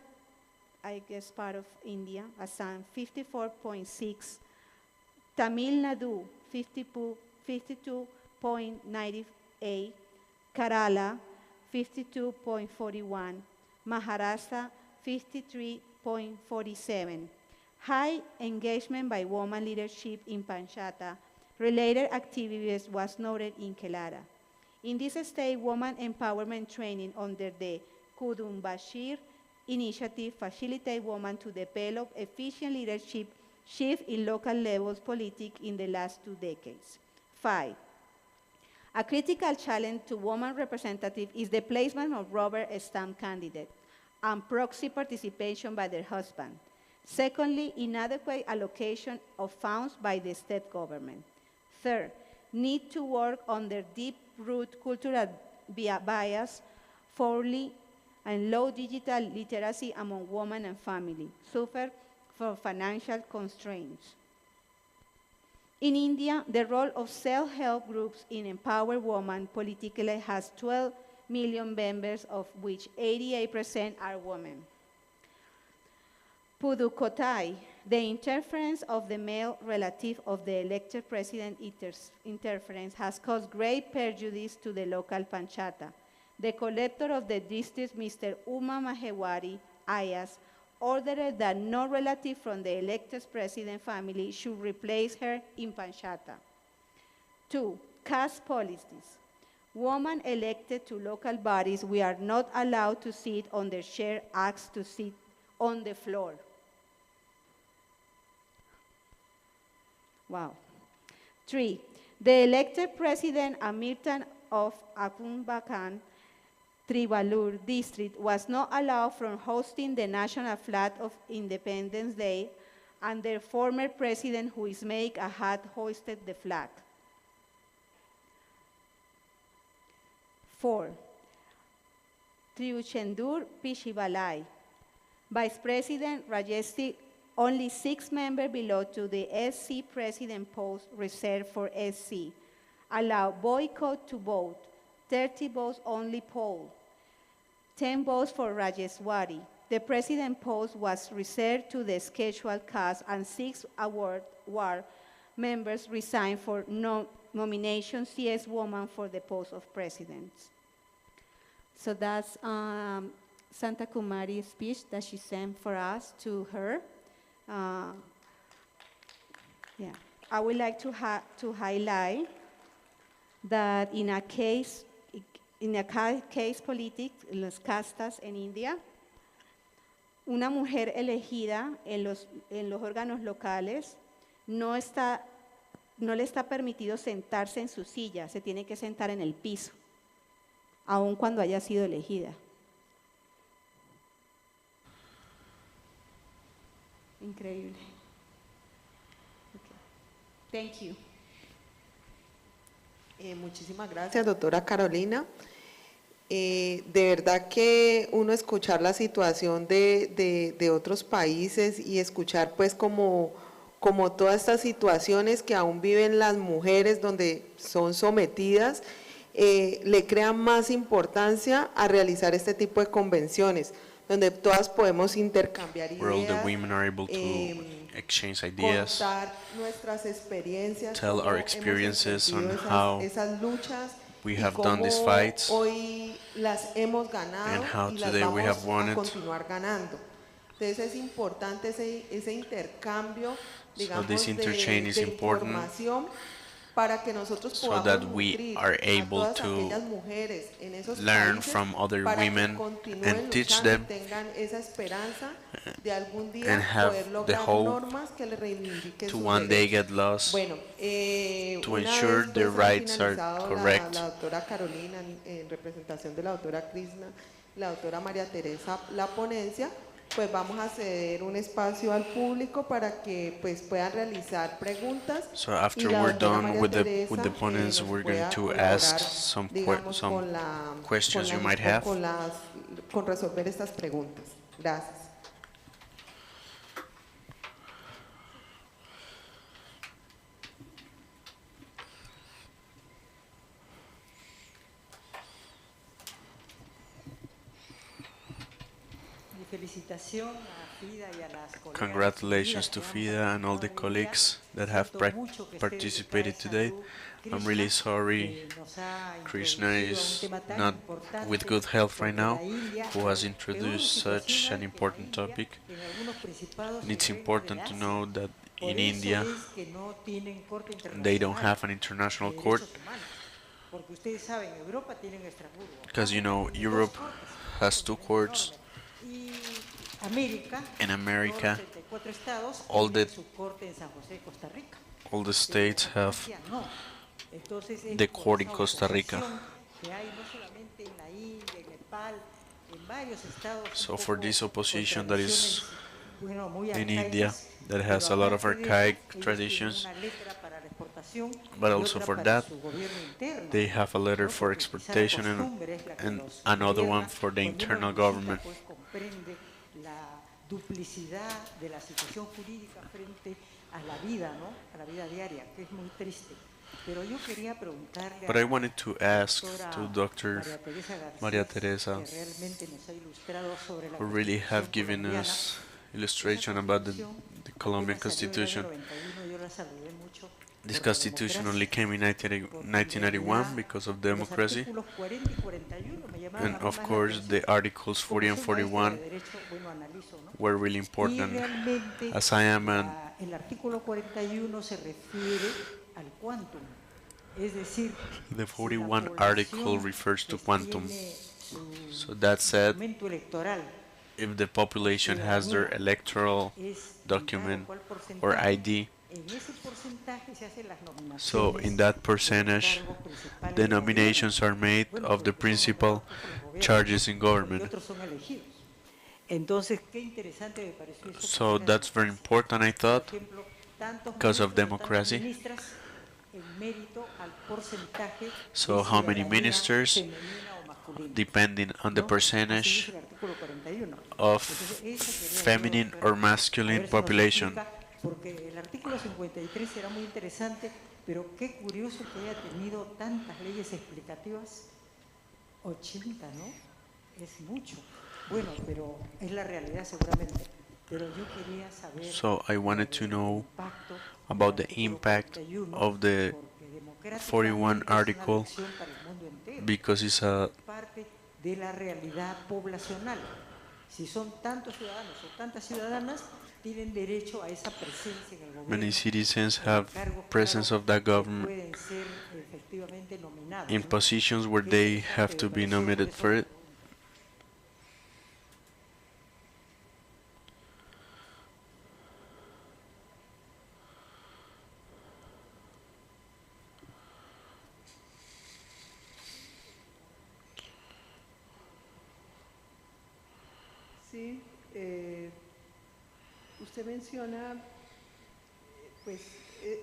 I guess, part of India, Assam, 54.6%, Tamil Nadu, 52.98%, Kerala, 52.41%, Maharashtra, 53.47%. High engagement by women leadership in Panchayat related activities was noted in Kerala. In this state, women empowerment training under the Kudum Bashir initiative facilitate women to develop efficient leadership shift in local levels politics in the last 2 decades. 5, a critical challenge to women representatives is the placement of rubber stamp candidates and proxy participation by their husband. Secondly, inadequate allocation of funds by the state government. Third, need to work on their deep-root cultural bias, fourthly, and low digital literacy among women and family, suffer from financial constraints. In India, the role of self-help groups in empower women politically has 12 million members, of which 88% are women. Pudukkottai, the interference of the male relative of the elected president interference has caused great prejudice to the local panchayat. The collector of the district, Mr. Uma Mahewari Ayas, ordered that no relative from the elected president family should replace her in panchayat. 2, caste policies. Women elected to local bodies, we are not allowed to sit on their chair, asked to sit on the floor. Wow. 3, the elected president Amirtan of Akumbakan, Tribalur district was not allowed from hosting the national flag of Independence Day, and their former president, who is Meik, had hoisted the flag. 4, Triuchendur Pishibalai, Vice President Rajesti, only 6 members belong to the SC president post reserved for SC. Allow boycott to vote, 30 votes only poll, 10 votes for Rajeswari. The president post was reserved to the scheduled cast, and 6 award members resigned for nomination CS woman for the post of president. So that's Santa Kumari's speech that she sent for us to her. Yeah, I would like to highlight that in a case politics, las castas en India, una mujer elegida en los órganos locales no le está permitido sentarse en su silla, se tiene que sentar en el piso, aun cuando haya sido elegida. Increíble. Okay. Thank you. Muchísimas gracias, doctora Carolina. De verdad que uno escuchar la situación de otros países y escuchar pues como todas estas situaciones que aún viven las mujeres donde son sometidas, le crean más importancia a realizar este tipo de convenciones, donde todas podemos intercambiar where all ideas, the women are able to exchange ideas, contar nuestras experiencias, tell cómo our hemos experiences on ejercido how esas luchas we y have done these cómo fights hoy las hemos ganado and how y las today we have vamos won a it. continuar ganando. Entonces es importante ese intercambio, So digamos, this interchange is de important información para que nosotros so podamos that we nutrir are a able todas to aquellas mujeres en esos learn países from other para que women continúen and teach luchando y them tengan esa esperanza de algún día and have poder the lograr hope normas que les reivindiquen to sus one day derechos. get lost, Bueno, to una ensure vez their pues han rights are finalizado correct. la doctora Carolina en representación de la doctora Krishna, la doctora María Teresa, la ponencia, pues vamos a ceder un espacio al público para que pues puedan realizar preguntas. So y after la we're doctora done María with the Teresa, ponents, nos we're going pueda to colaborar, ask some digamos, con la, questions you might have. con resolver estas preguntas. Gracias. Felicitación a FIDA y a las colegas. Congratulations to FIDA and all the colleagues that have participated today. I'm really sorry Krishna is not with good health right now, who has introduced such an important topic. And it's important to know that in India they don't have an international court, because you know Europe has two courts. In America, all the states have the court in Costa Rica. So for this opposition that is in India, that has a lot of archaic traditions, but also for that, they have a letter for exportation and another one for the internal government. Duplicidad de la situación jurídica frente a la vida, ¿no? A la vida diaria, que es muy triste. Pero yo quería preguntarle But I wanted to ask to Dr. Maria Teresa, who really have given us illustration about the Colombian Constitution. This constitution only came in 1991 because of democracy, and of course the articles 40 and 41 were really important. As I am an the 41 article refers to quantum. So that said, if the population has their electoral document or ID, so in that percentage, the nominations are made of the principal charges in government. So that's very important, I thought, because of democracy. So how many ministers, depending on the percentage of feminine or masculine population. Porque el artículo 53 era muy interesante, pero qué curioso que haya tenido tantas leyes explicativas. 80, ¿no? Es mucho. Bueno, pero es la realidad seguramente. Pero yo quería saber. So I wanted to know about the impact of the 41 article, because it's a parte de la realidad poblacional. Si son tantos ciudadanos o tantas ciudadanas, tienen derecho a esa presencia en el gobierno. many citizens have presence of that government Pueden ser efectivamente nominados, in ¿no? positions where they have to be nominated for it. Sí, usted menciona, pues,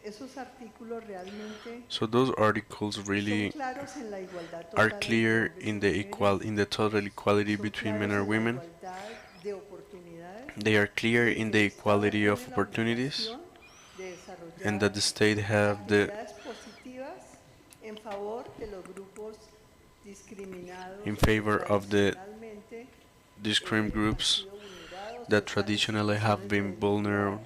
esos artículos realmente So those articles really son claros en la igualdad are total clear in the total equality between men and women. de oportunidades, They are clear in the equality of opportunities, de desarrollar and that the state have the actividades positivas en favor de los grupos discriminados in favor of the tradicionalmente, discriminant groups that traditionally have been vulnerable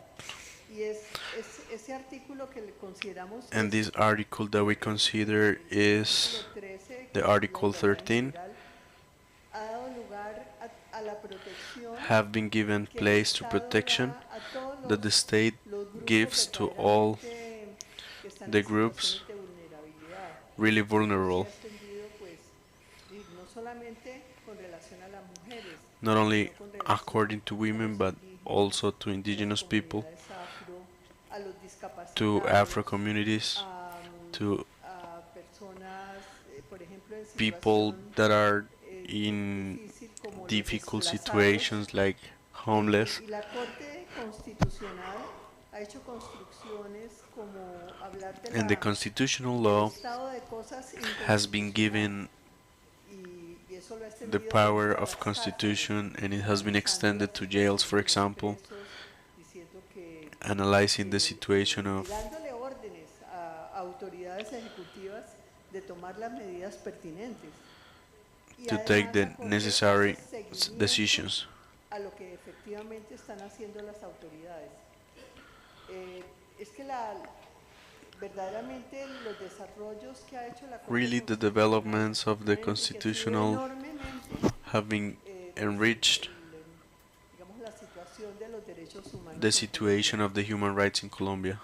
Ese artículo que le consideramos And this article that we consider is the Article 13, ha dado lugar a la protección have been given place to protection that the state gives to all the groups really vulnerable, not only according to women but also to indigenous people, to Afro communities, to people that are in difficult situations like homeless. And the constitutional law has been given the power of constitution, and it has been extended to jails, for example, analyzing the situation of to take the necessary decisions. Really, the developments of the constitutional have been enriched the situation of the human rights in Colombia.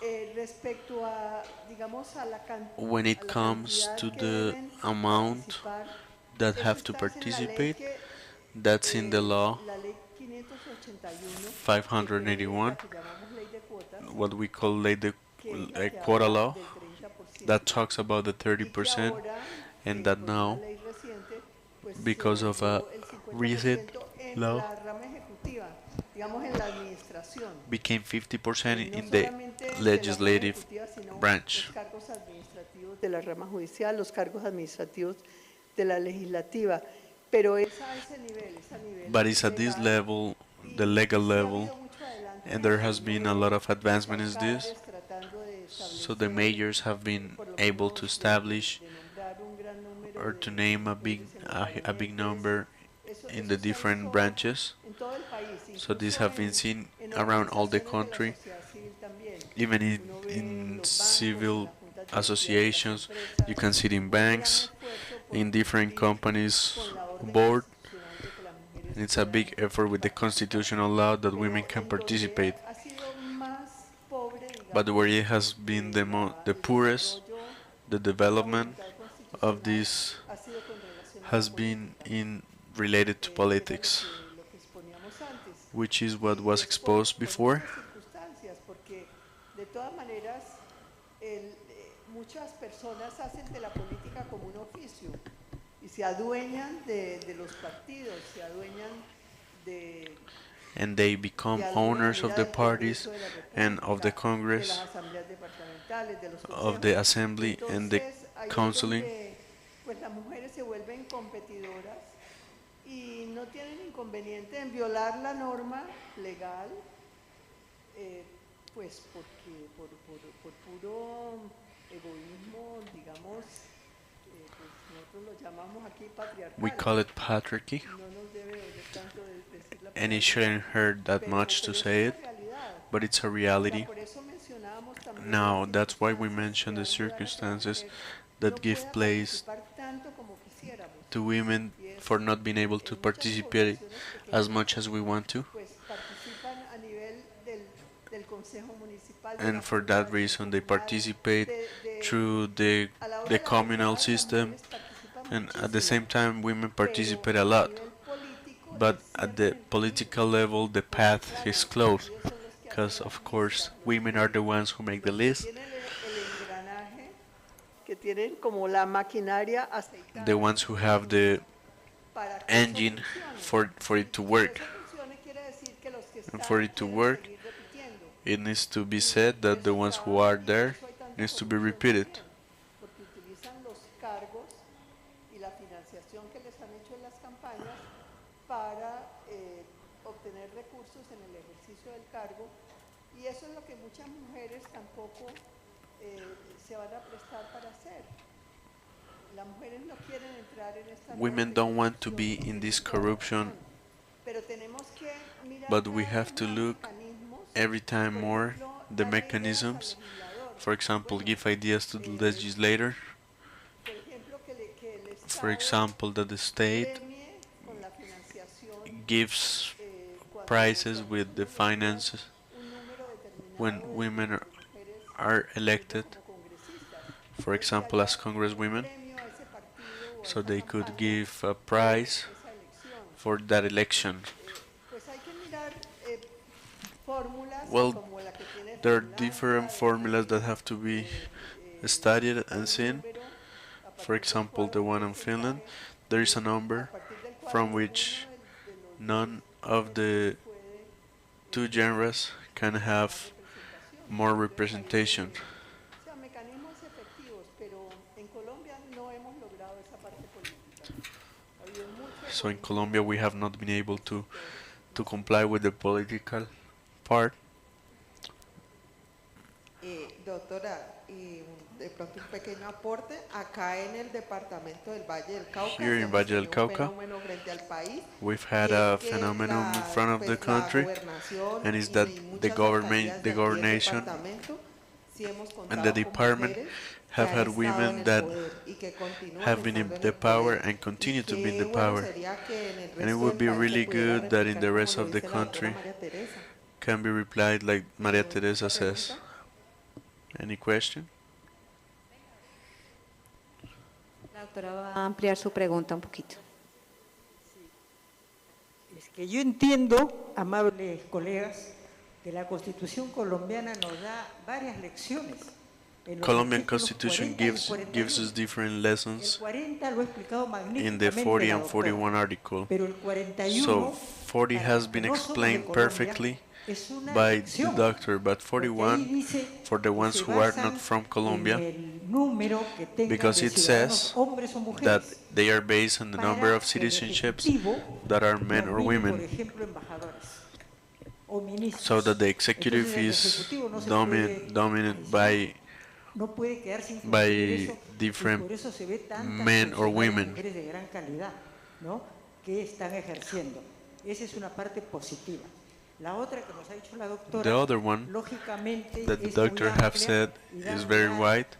When it comes to the amount that have to participate, that's in the law 581, what we call the quota law, that talks about the 30%, and that now, because of a recent law, became 50% in the legislative branch. De la rama judicial, los cargos administrativos de la legislativa, pero es a ese nivel, But it's at this level, the legal level, and there has been a lot of advancement in this. So the mayors have been able to establish or to name a big number in the different branches. So these have been seen around all the country, even in civil associations. You can see it in banks, in different companies board. And it's a big effort with the constitutional law that women can participate. But where it has been the poorest, the development of this has been related to politics, which is what was exposed before. Muchas personas hacen de la política como un oficio y se adueñan de los partidos, se adueñan de and they become owners of the parties and of the Congress, of the Assembly and the Counseling. Pues las mujeres se vuelven competidoras y no tienen inconveniente en violar la norma legal, pues porque por puro egoísmo, digamos, pues nosotros lo llamamos aquí patriarcado. We call it patriarchy, and it shouldn't hurt that much to say it, but it's a reality. Now, that's why we mention the circumstances that give place to women for not being able to participate as much as we want to. And for that reason they participate through the communal system, and at the same time women participate a lot. But at the political level the path is closed, because of course women are the ones who make the list, the ones who have the engine for it to work. And for it to work, it needs to be said that the ones who are there needs to be repeated. Women don't want to be in this corruption, but we have to look every time more the mechanisms. For example, give ideas to the legislator. For example, that the state gives prizes with the finances when women are elected, for example, as congresswomen, so they could give a prize for that election. Well, there are different formulas that have to be studied and seen. For example, the one in Finland, there is a number from which none of the two genres can have more representation. So in Colombia we have not been able to comply with the political part. Doctora, y de pronto un pequeño aporte, acá en el departamento del Valle del Cauca, Here in Valle del Cauca, we've had a phenomenon in front of the country, and is that the governation and the department have had women that have been in the power and continue to be in the power. And it would be really good that in the rest of the country can be replied like Maria Teresa says. Any question? La doctora va a ampliar su pregunta un poquito. Es que yo entiendo, amables colegas, que la Constitución colombiana nos da varias lecciones. Colombian Constitution gives us different lessons in the 40 and 41 article. So 40 has been explained perfectly by the doctor, but 41 for the ones who are not from Colombia, because it says that they are based on the number of citizenships that are men or women, so that the executive is dominated by different men or women. The other one that the doctor have said is very wide,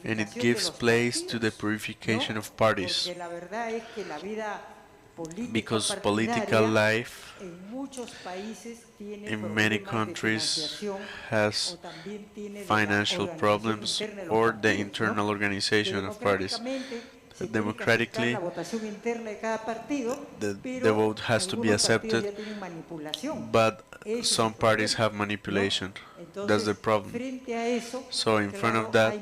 and it gives place to the purification of parties, because political life in many countries has financial problems or the internal organization of parties. Democratically, the vote has to be accepted, but some parties have manipulation. That's the problem. So in front of that,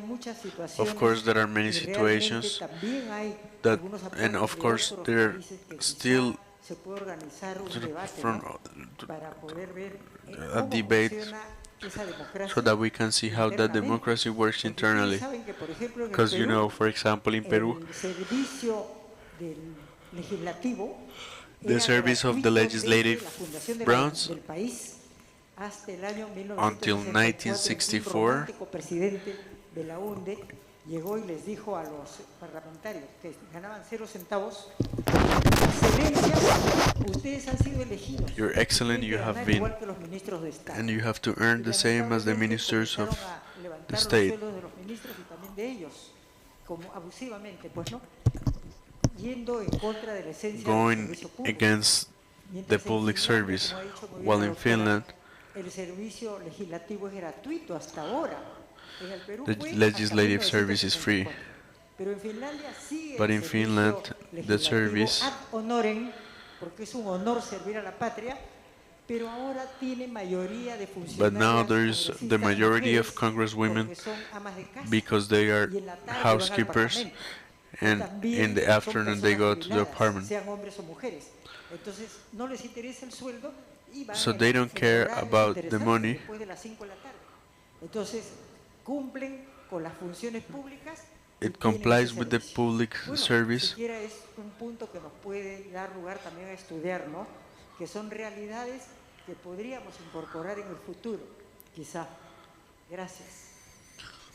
of course, there are many situations that, and of course, there are still a debate so that we can see how that democracy works internally. Because, you know, for example, in Peru, the service of the legislative branch until 1964 llegó y les dijo a los parlamentarios que ganaban 0 centavos, ustedes han sido elegidos. You're excellent, you have been, and you have to earn the same as the ministers of the state. Going against the public service, while in Finland, the legislative service is free. But in Finland, the service, but now there is the majority of congresswomen because they are housekeepers, and in the afternoon they go to the apartment. So they don't care about the money. It complies with the public service.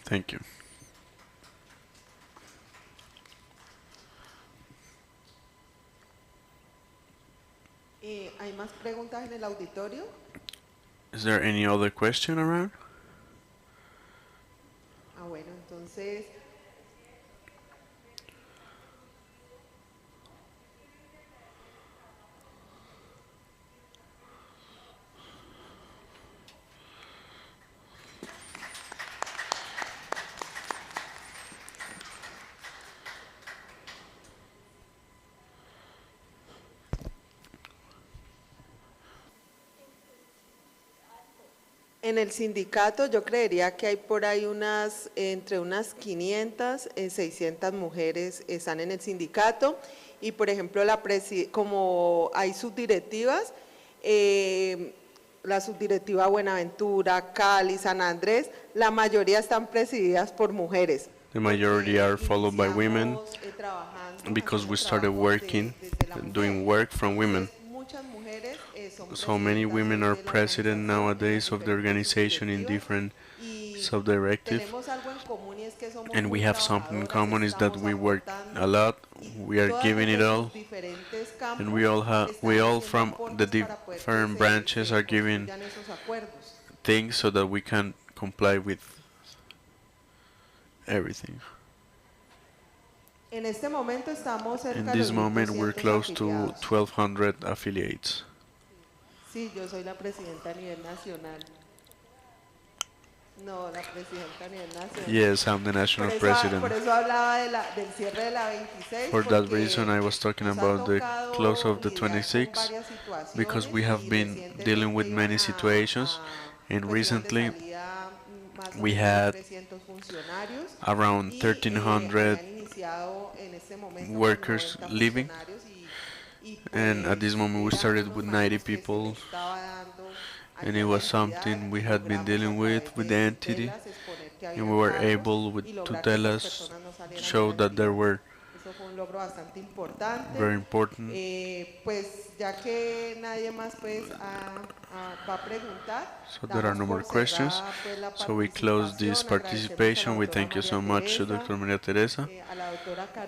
Thank you. ¿Hay más preguntas en el auditorio? Is there any other question around? Entonces, en el sindicato yo creería que hay por ahí entre unas 500, 600 mujeres están en el sindicato y por ejemplo como hay subdirectivas, la subdirectiva Buenaventura, Cali, San Andrés, la mayoría están presididas por mujeres. The majority are followed by women because we started doing work from women. So many women are president nowadays of the organization in different subdirectives. And we have something in common is that we work a lot, we are giving it all, and we all from the different branches are giving things so that we can comply with everything. En este momento estamos cerca In de this los moment, we're 1.200 close to afiliados. 1,200 affiliates. Sí, yo soy la presidenta a nivel nacional. No, la presidenta a nivel nacional. Yes, I'm the national president. Por eso hablaba del cierre de la 26. For that reason, I was talking about the close of the 26, because we have been dealing with many situations, and recently we had around 1,300 workers leaving, and at this moment we started with 90 people, and it was something we had been dealing with the entity, and we were able to tell us, show that there were Eso fue un logro bastante importante. very important. Pues ya que nadie más pues va a preguntar, So there are no more questions. So we close this participation. We thank you so much to Dr. María Teresa,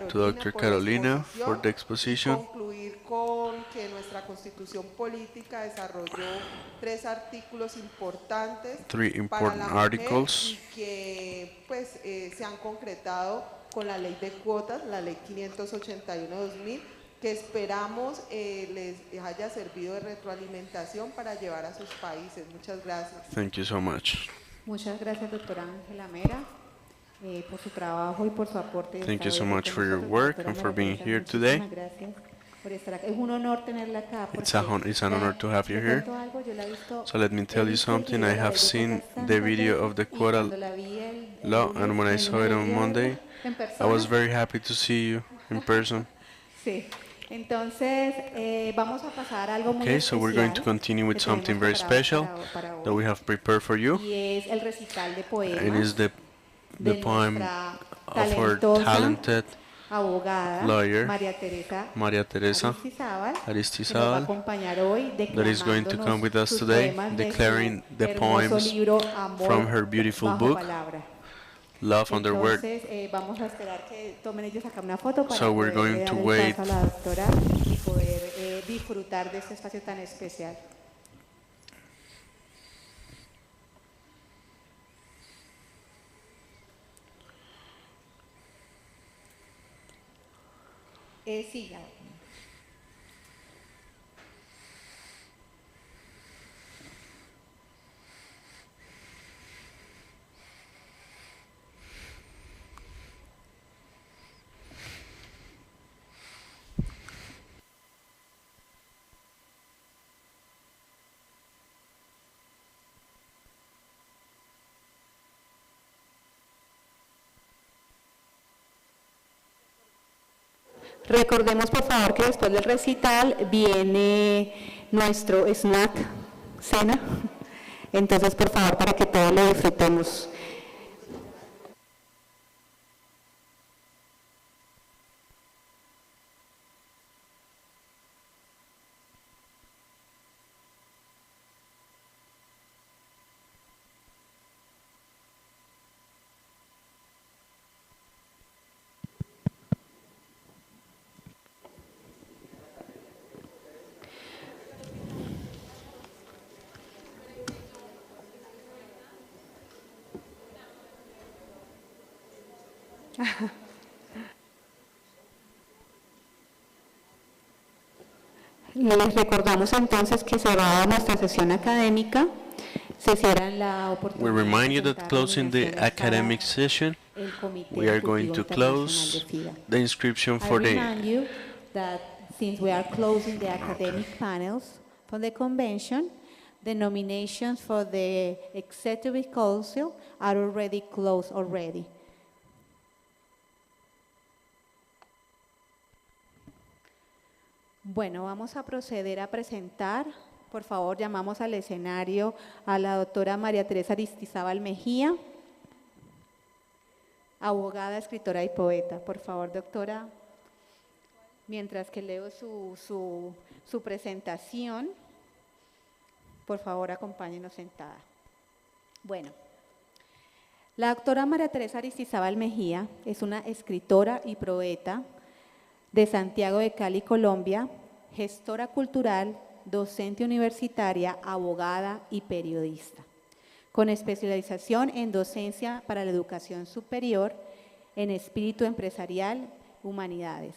to Dr. Carolina for the exposition. Concluir con que nuestra Constitución Política desarrolló 3 artículos importantes 3 para important la mujer articles y que pues se han concretado con la ley de cuotas, la ley 581-2000, que esperamos les haya servido de retroalimentación para llevar a sus países. Muchas gracias. Thank you so much. Muchas gracias, doctora Ángela Mera, por su trabajo y por su aporte. Thank you so much for your work and for being here today. Muchísimas gracias por estar acá. Es un honor tenerla acá. It's an honor to have you here. So let me tell you something. I have seen the video of the quota law, and when I saw it on Monday, I was very happy to see you in person. Sí. Entonces, vamos a pasar a algo muy Okay, so we're going to continue with something very special that we have prepared for you, y es el recital de poemas and it's the poem nuestra of our talentosa talented abogada lawyer, María Teresa Aristizábal, acompañar hoy that is going to come with us sus today, poemas de declaring su the hermoso poems libro, Amor from her beautiful bajo book, palabra. Love Under Word. Entonces, vamos a esperar que tomen ellos acá una foto para So we're poder going to dar el wait. paso a la doctora y poder disfrutar de este espacio tan especial. Sí, ya. Recordemos por favor que después del recital viene nuestro snack, cena, entonces por favor para que todos lo disfrutemos. Les recordamos entonces que cerrada nuestra sesión académica, se cierra la We oportunidad remind you de that presentar closing the nominaciones para academic session, el Comité we are going Ejecutivo to Internacional de close FIDA. the inscription I for the remind you that since we are closing the academic panels for the convention, the nominations for the Executive Council are already closed already. Bueno, vamos a proceder a presentar. Por favor, llamamos al escenario a la doctora María Teresa Aristizábal Mejía, abogada, escritora y poeta. Por favor, doctora, mientras que leo su presentación, por favor, acompáñenos sentada. Bueno, la doctora María Teresa Aristizábal Mejía es una escritora y poeta de Santiago de Cali, Colombia, gestora cultural, docente universitaria, abogada y periodista, con especialización en docencia para la educación superior, en espíritu empresarial, humanidades,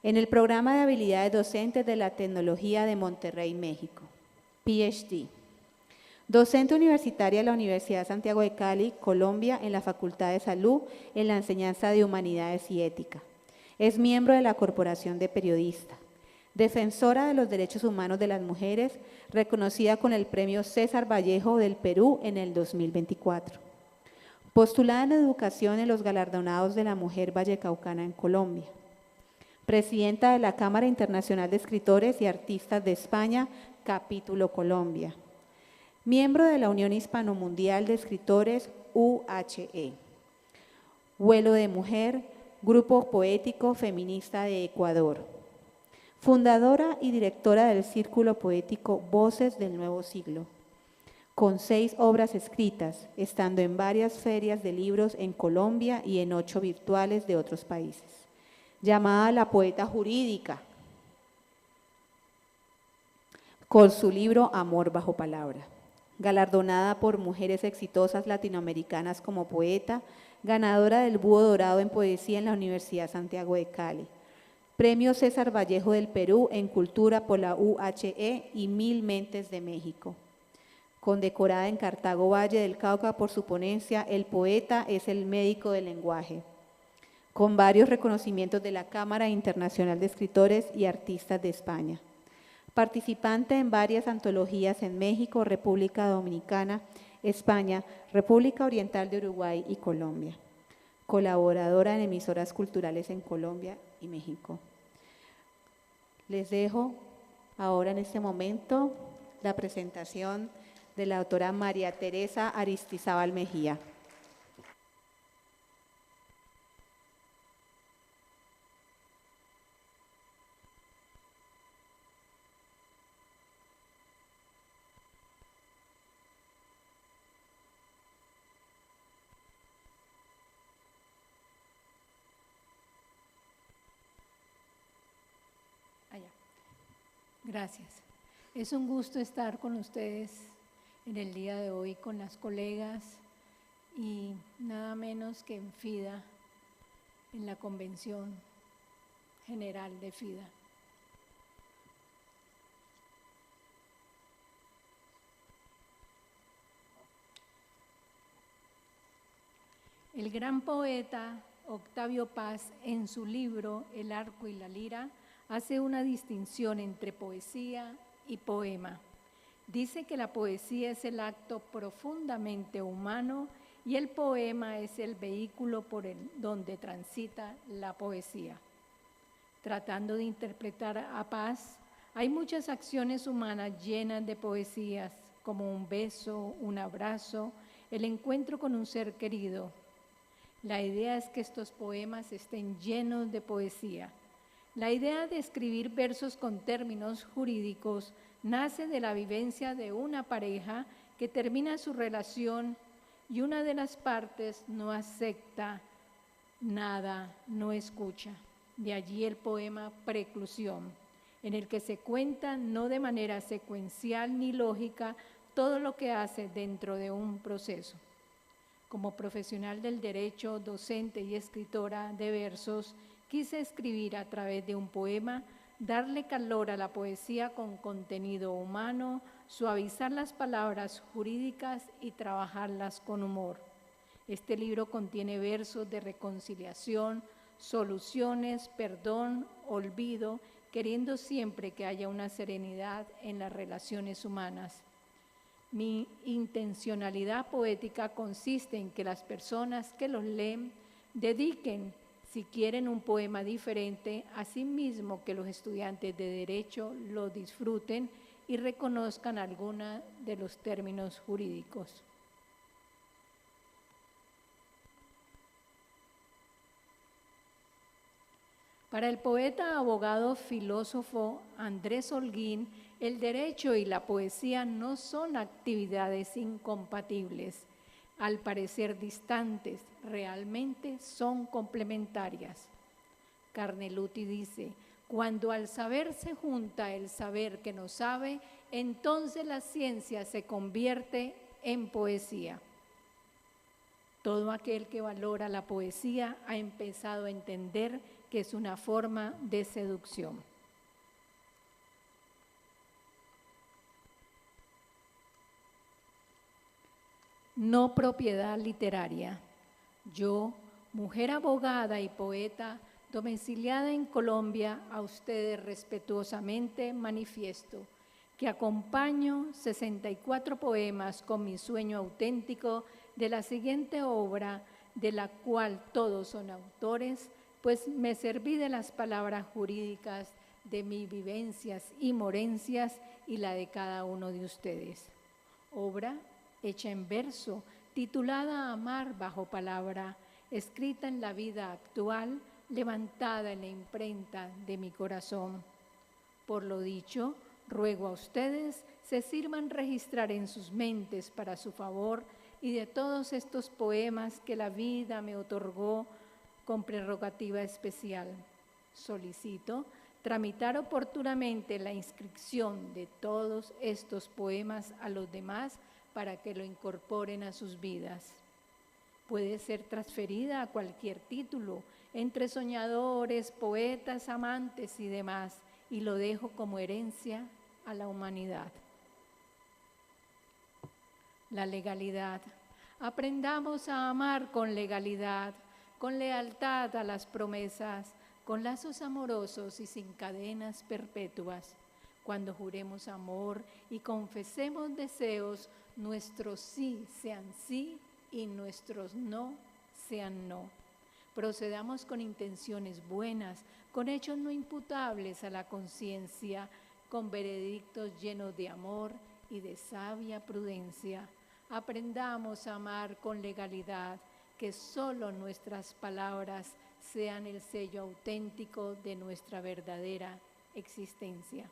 en el programa de habilidades docentes de la Tecnología de Monterrey, México, PhD. Docente universitaria de la Universidad de Santiago de Cali, Colombia, en la Facultad de Salud, en la enseñanza de Humanidades y Ética. Es miembro de la Corporación de Periodistas. Defensora de los derechos humanos de las mujeres, reconocida con el Premio César Vallejo del Perú en el 2024. Postulada en educación en los galardonados de la mujer vallecaucana en Colombia. Presidenta de la Cámara Internacional de Escritores y Artistas de España, capítulo Colombia. Miembro de la Unión Hispano-Mundial de Escritores, UHE. Vuelo de Mujer, grupo poético feminista de Ecuador. Fundadora y directora del Círculo Poético Voces del Nuevo Siglo, con 6 obras escritas, estando en varias ferias de libros en Colombia y en 8 virtuales de otros países. Llamada la poeta jurídica, con su libro Amor bajo palabra. Galardonada por Mujeres Exitosas Latinoamericanas como poeta, ganadora del Búho Dorado en Poesía en la Universidad Santiago de Cali. Premio César Vallejo del Perú en Cultura por la UHE y 1000 Mentes de México. Condecorada en Cartago Valle del Cauca por su ponencia El poeta es el médico del lenguaje. Con varios reconocimientos de la Cámara Internacional de Escritores y Artistas de España. Participante en varias antologías en México, República Dominicana, España, República Oriental de Uruguay y Colombia. Colaboradora en emisoras culturales en Colombia y México. Les dejo ahora en este momento la presentación de la doctora María Teresa Aristizábal Mejía. Gracias. Es un gusto estar con ustedes en el día de hoy, con las colegas y nada menos que en FIDA, en la Convención General de FIDA. El gran poeta Octavio Paz, en su libro El arco y la lira, hace una distinción entre poesía y poema. Dice que la poesía es el acto profundamente humano y el poema es el vehículo por donde transita la poesía. Tratando de interpretar a Paz, hay muchas acciones humanas llenas de poesías, como un beso, un abrazo, el encuentro con un ser querido. La idea es que estos poemas estén llenos de poesía. La idea de escribir versos con términos jurídicos nace de la vivencia de una pareja que termina su relación y una de las partes no acepta nada, no escucha. De allí el poema Preclusión, en el que se cuenta no de manera secuencial ni lógica todo lo que hace dentro de un proceso. Como profesional del derecho, docente y escritora de versos, quise escribir a través de un poema, darle calor a la poesía con contenido humano, suavizar las palabras jurídicas y trabajarlas con humor. Este libro contiene versos de reconciliación, soluciones, perdón, olvido, queriendo siempre que haya una serenidad en las relaciones humanas. Mi intencionalidad poética consiste en que las personas que los leen dediquen, si quieren, un poema diferente, asimismo que los estudiantes de Derecho lo disfruten y reconozcan algunos de los términos jurídicos. Para el poeta, abogado, filósofo Andrés Holguín, el derecho y la poesía no son actividades incompatibles, al parecer distantes, realmente son complementarias. Carneluti dice, cuando al saber se junta el saber que no sabe, entonces la ciencia se convierte en poesía. Todo aquel que valora la poesía ha empezado a entender que es una forma de seducción. No propiedad literaria. Yo, mujer abogada y poeta, domiciliada en Colombia, a ustedes respetuosamente manifiesto que acompaño 64 poemas con mi sueño auténtico de la siguiente obra, de la cual todos son autores, pues me serví de las palabras jurídicas de mis vivencias y morencias y la de cada uno de ustedes. Obra hecha en verso, titulada Amar bajo palabra, escrita en la vida actual, levantada en la imprenta de mi corazón. Por lo dicho, ruego a ustedes se sirvan registrar en sus mentes para su favor y de todos estos poemas que la vida me otorgó con prerrogativa especial. Solicito tramitar oportunamente la inscripción de todos estos poemas a los demás para que lo incorporen a sus vidas. Puede ser transferida a cualquier título, entre soñadores, poetas, amantes y demás, y lo dejo como herencia a la humanidad. La legalidad. Aprendamos a amar con legalidad, con lealtad a las promesas, con lazos amorosos y sin cadenas perpetuas. Cuando juremos amor y confesemos deseos, nuestros sí sean sí y nuestros no sean no. Procedamos con intenciones buenas, con hechos no imputables a la conciencia, con veredictos llenos de amor y de sabia prudencia. Aprendamos a amar con legalidad, que solo nuestras palabras sean el sello auténtico de nuestra verdadera existencia.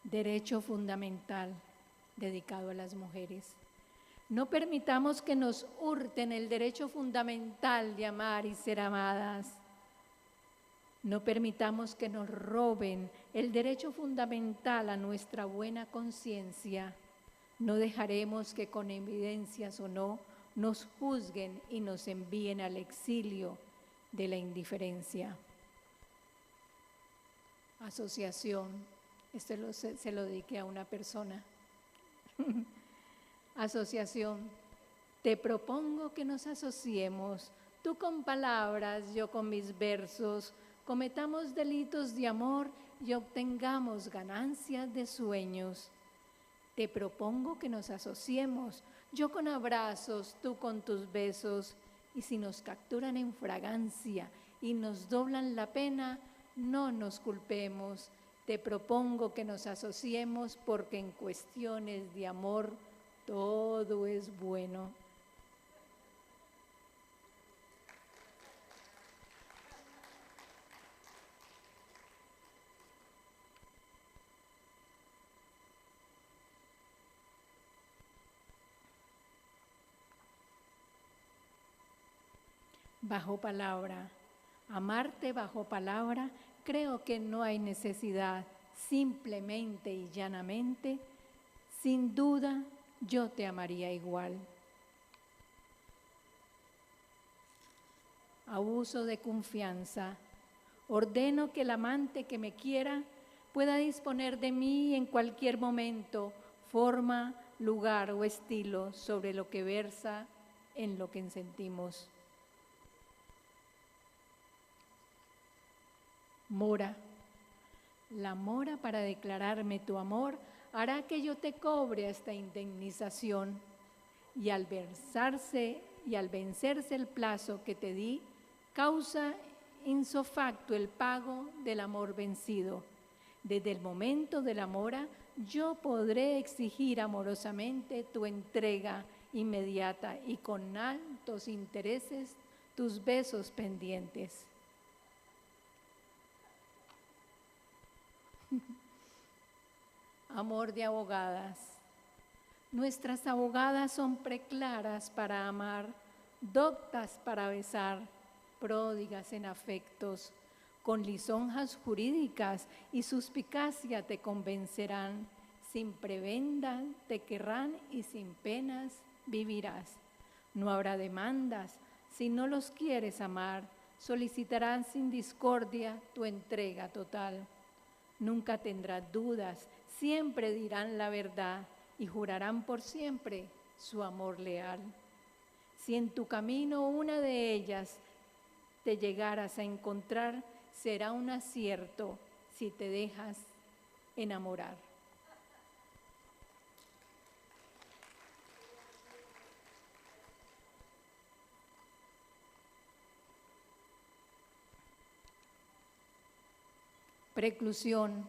Derecho fundamental dedicado a las mujeres. No permitamos que nos hurten el derecho fundamental de amar y ser amadas. No permitamos que nos roben el derecho fundamental a nuestra buena conciencia. No dejaremos que con evidencias o no nos juzguen y nos envíen al exilio de la indiferencia. Asociación. Esto se lo dediqué a una persona. Asociación. Te propongo que nos asociemos, tú con palabras, yo con mis versos, cometamos delitos de amor y obtengamos ganancias de sueños. Te propongo que nos asociemos, yo con abrazos, tú con tus besos, y si nos capturan en fragancia y nos doblan la pena, no nos culpemos. Te propongo que nos asociemos porque en cuestiones de amor todo es bueno. Bajo palabra. Amarte bajo palabra creo que no hay necesidad, simplemente y llanamente, sin duda, yo te amaría igual. Abuso de confianza. Ordeno que el amante que me quiera pueda disponer de mí en cualquier momento, forma, lugar o estilo sobre lo que versa en lo que sentimos. Mora. La mora para declararme tu amor hará que yo te cobre esta indemnización y al vencerse el plazo que te di, causa ipso facto el pago del amor vencido. Desde el momento de la mora, yo podré exigir amorosamente tu entrega inmediata y con altos intereses tus besos pendientes. Amor de abogadas. Nuestras abogadas son preclaras para amar, doctas para besar, pródigas en afectos, con lisonjas jurídicas y suspicacia te convencerán, sin prebenda te querrán y sin penas vivirás. No habrá demandas, si no los quieres amar, solicitarán sin discordia tu entrega total. Nunca tendrás dudas, siempre dirán la verdad y jurarán por siempre su amor leal. Si en tu camino una de ellas te llegaras a encontrar, será un acierto si te dejas enamorar. Preclusión.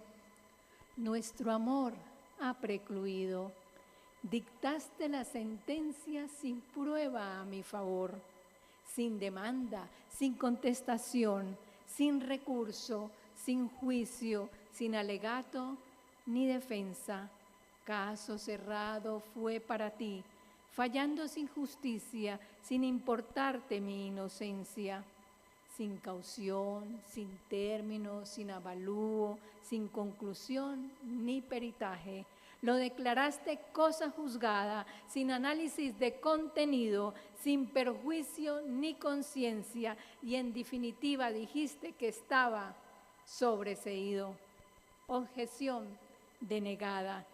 Nuestro amor ha precluido. Dictaste la sentencia sin prueba a mi favor, sin demanda, sin contestación, sin recurso, sin juicio, sin alegato ni defensa. Caso cerrado fue para ti, fallando sin justicia, sin importarte mi inocencia. Sin caución, sin término, sin avalúo, sin conclusión ni peritaje. Lo declaraste cosa juzgada, sin análisis de contenido, sin perjuicio ni conciencia, y en definitiva dijiste que estaba sobreseído. Objeción denegada.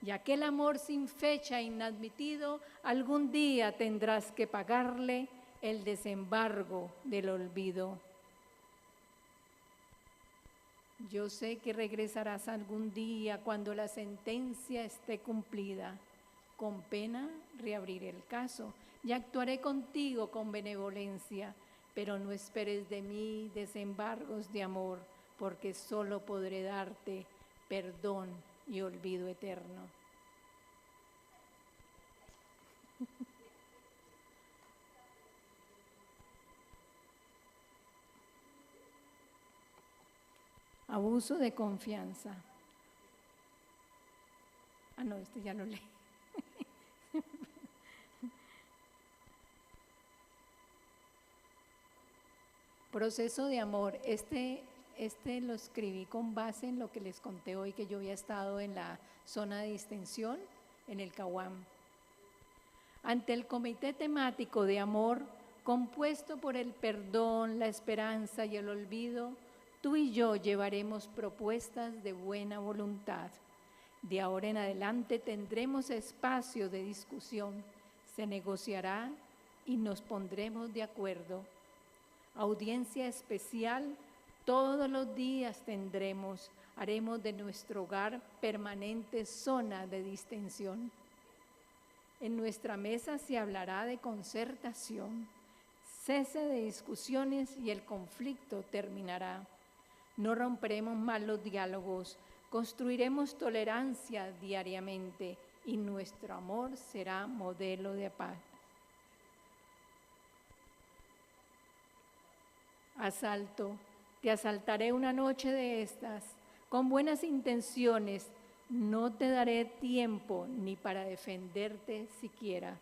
Y aquel amor sin fecha inadmitido, algún día tendrás que pagarle el desembargo del olvido. Yo sé que regresarás algún día cuando la sentencia esté cumplida. Con pena reabriré el caso y actuaré contigo con benevolencia, pero no esperes de mí desembargos de amor, porque solo podré darte perdón y olvido eterno. Abuso de confianza. Ah, no, este ya lo leí. Proceso de amor. Este lo escribí con base en lo que les conté hoy, que yo había estado en la zona de distensión, en el Caguam. Ante el comité temático de amor, compuesto por el perdón, la esperanza y el olvido, tú y yo llevaremos propuestas de buena voluntad. De ahora en adelante tendremos espacio de discusión, se negociará y nos pondremos de acuerdo. Audiencia especial todos los días tendremos, haremos de nuestro hogar permanente zona de distensión. En nuestra mesa se hablará de concertación, cese de discusiones y el conflicto terminará. No romperemos más los diálogos, construiremos tolerancia diariamente y nuestro amor será modelo de paz. Asalto. Te asaltaré una noche de estas, con buenas intenciones, no te daré tiempo ni para defenderte siquiera.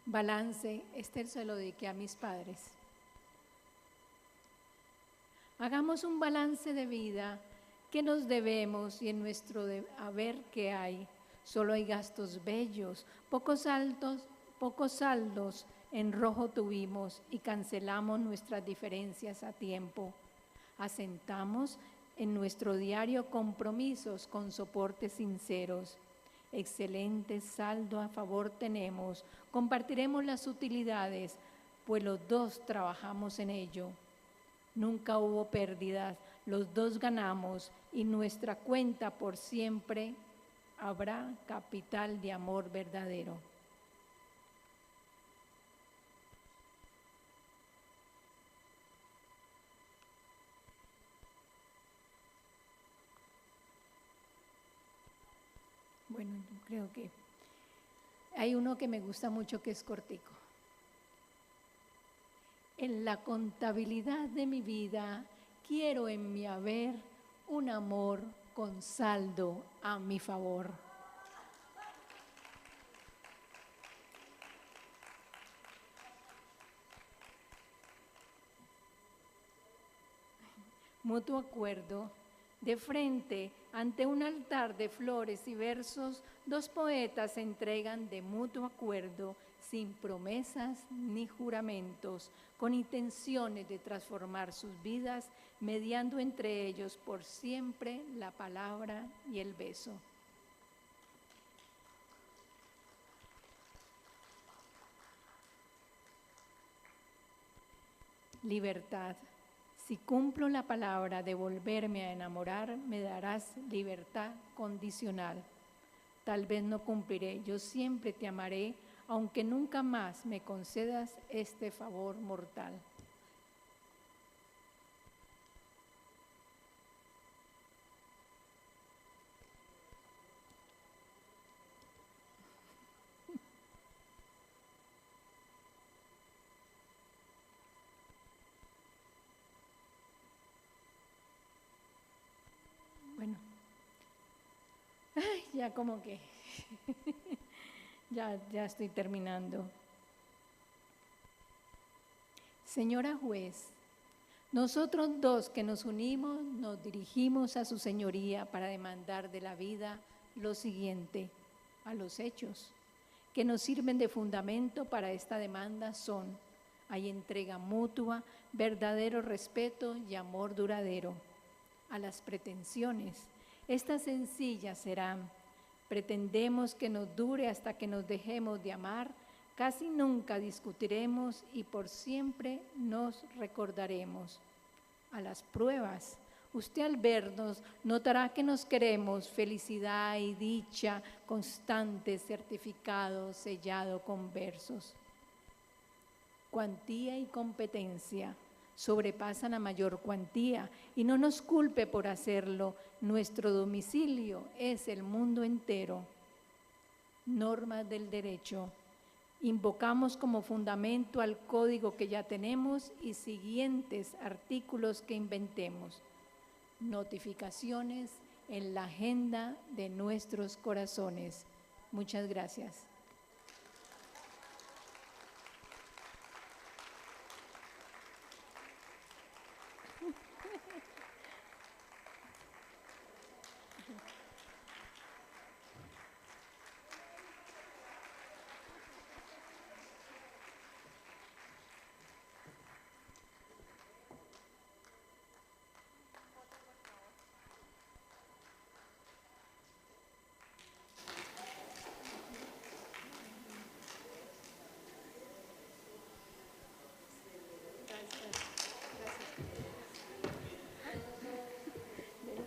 Balance, este se lo dediqué a mis padres. Hagamos un balance de vida, qué nos debemos y en nuestro haber qué hay. Solo hay gastos bellos, pocos saldos en rojo tuvimos y cancelamos nuestras diferencias a tiempo. Asentamos en nuestro diario compromisos con soportes sinceros. Excelente saldo a favor tenemos, compartiremos las utilidades, pues los dos trabajamos en ello. Nunca hubo pérdidas, los dos ganamos y nuestra cuenta por siempre habrá capital de amor verdadero. Bueno, yo creo que hay uno que me gusta mucho que es cortico. En la contabilidad de mi vida quiero en mi haber un amor con saldo a mi favor. Mutuo acuerdo. De frente, ante un altar de flores y versos, dos poetas se entregan de mutuo acuerdo, sin promesas ni juramentos, con intenciones de transformar sus vidas, mediando entre ellos por siempre la palabra y el beso. Libertad. Si cumplo la palabra de volverme a enamorar, me darás libertad condicional. Tal vez no cumpliré, yo siempre te amaré, aunque nunca más me concedas este favor mortal. Bueno, ya como que ya estoy terminando. Señora juez, nosotros dos que nos unimos nos dirigimos a su señoría para demandar de la vida lo siguiente, a los hechos que nos sirven de fundamento para esta demanda son: hay entrega mutua, verdadero respeto y amor duradero. A las pretensiones, estas sencillas serán: pretendemos que nos dure hasta que nos dejemos de amar, casi nunca discutiremos y por siempre nos recordaremos. A las pruebas, usted al vernos notará que nos queremos, felicidad y dicha constante, certificado, sellado con versos. Cuantía y competencia sobrepasan a mayor cuantía y no nos culpe por hacerlo, nuestro domicilio es el mundo entero. Normas del derecho. Invocamos como fundamento al código que ya tenemos y siguientes artículos que inventemos. Notificaciones en la agenda de nuestros corazones. Muchas gracias.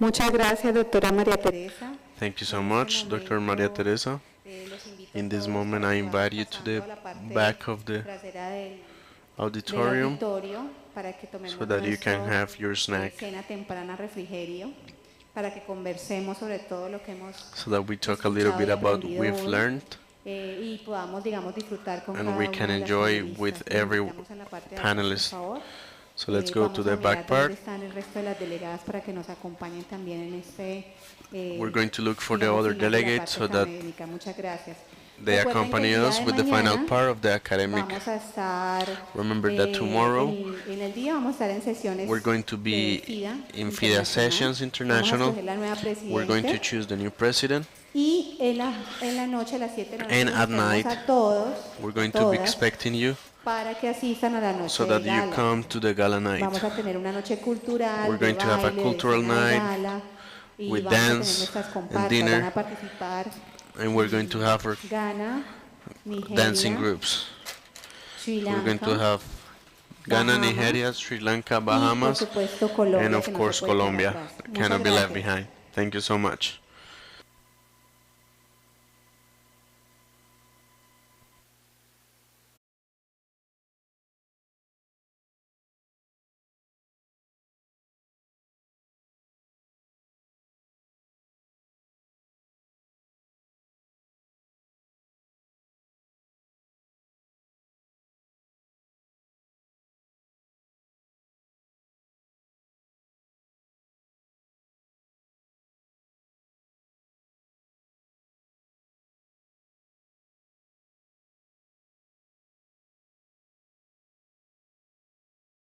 Muchas gracias, doctora María Teresa. Thank you so much, Dr. Maria Teresa. In this moment, I invite you to the back of the auditorium so that you can have your snack, Cena temprana, refrigerio, para que conversemos sobre todo lo que hemos so that we talk a little bit about what we've learned, y podamos, digamos, disfrutar con cada and we una can de las enjoy panelistas. with every Invitamos a la parte de atrás, panelist. por favor. So let's go to the back part. ¿Dónde están el resto de las delegadas para que nos acompañen también en este We're going to look for the digamos, other final de la delegates so parte that académica? Muchas gracias. they Recuerden que accompany el día us de with the final mañana part of the academic. Vamos a estar, Remember that tomorrow en el día vamos a estar en sesiones we're going to de be FIDA in FIDA sessions international. Vamos a escoger la nueva We're going to presidente. choose the new president. Y en la noche, a las 7 de la noche, And los at esperamos night, a todos, we're going to be todas, expecting you para que asistan a la noche so de that you gala. come to the gala night. Vamos a tener una noche cultural, We're de going to have a baile, cultural de cena de night gala, y with vamos a tener dance nuestras and comparsas, van a dinner, participar and we're going to have our Ghana, Nigeria, dancing groups. Sri We're going to Lanka, have Ghana, Bahamas, Nigeria, Sri Lanka, y por Bahamas, supuesto Colombia, and of que no se course puede quedar Colombia. atrás. Muchas Cannot be left gracias. behind. Thank you so much.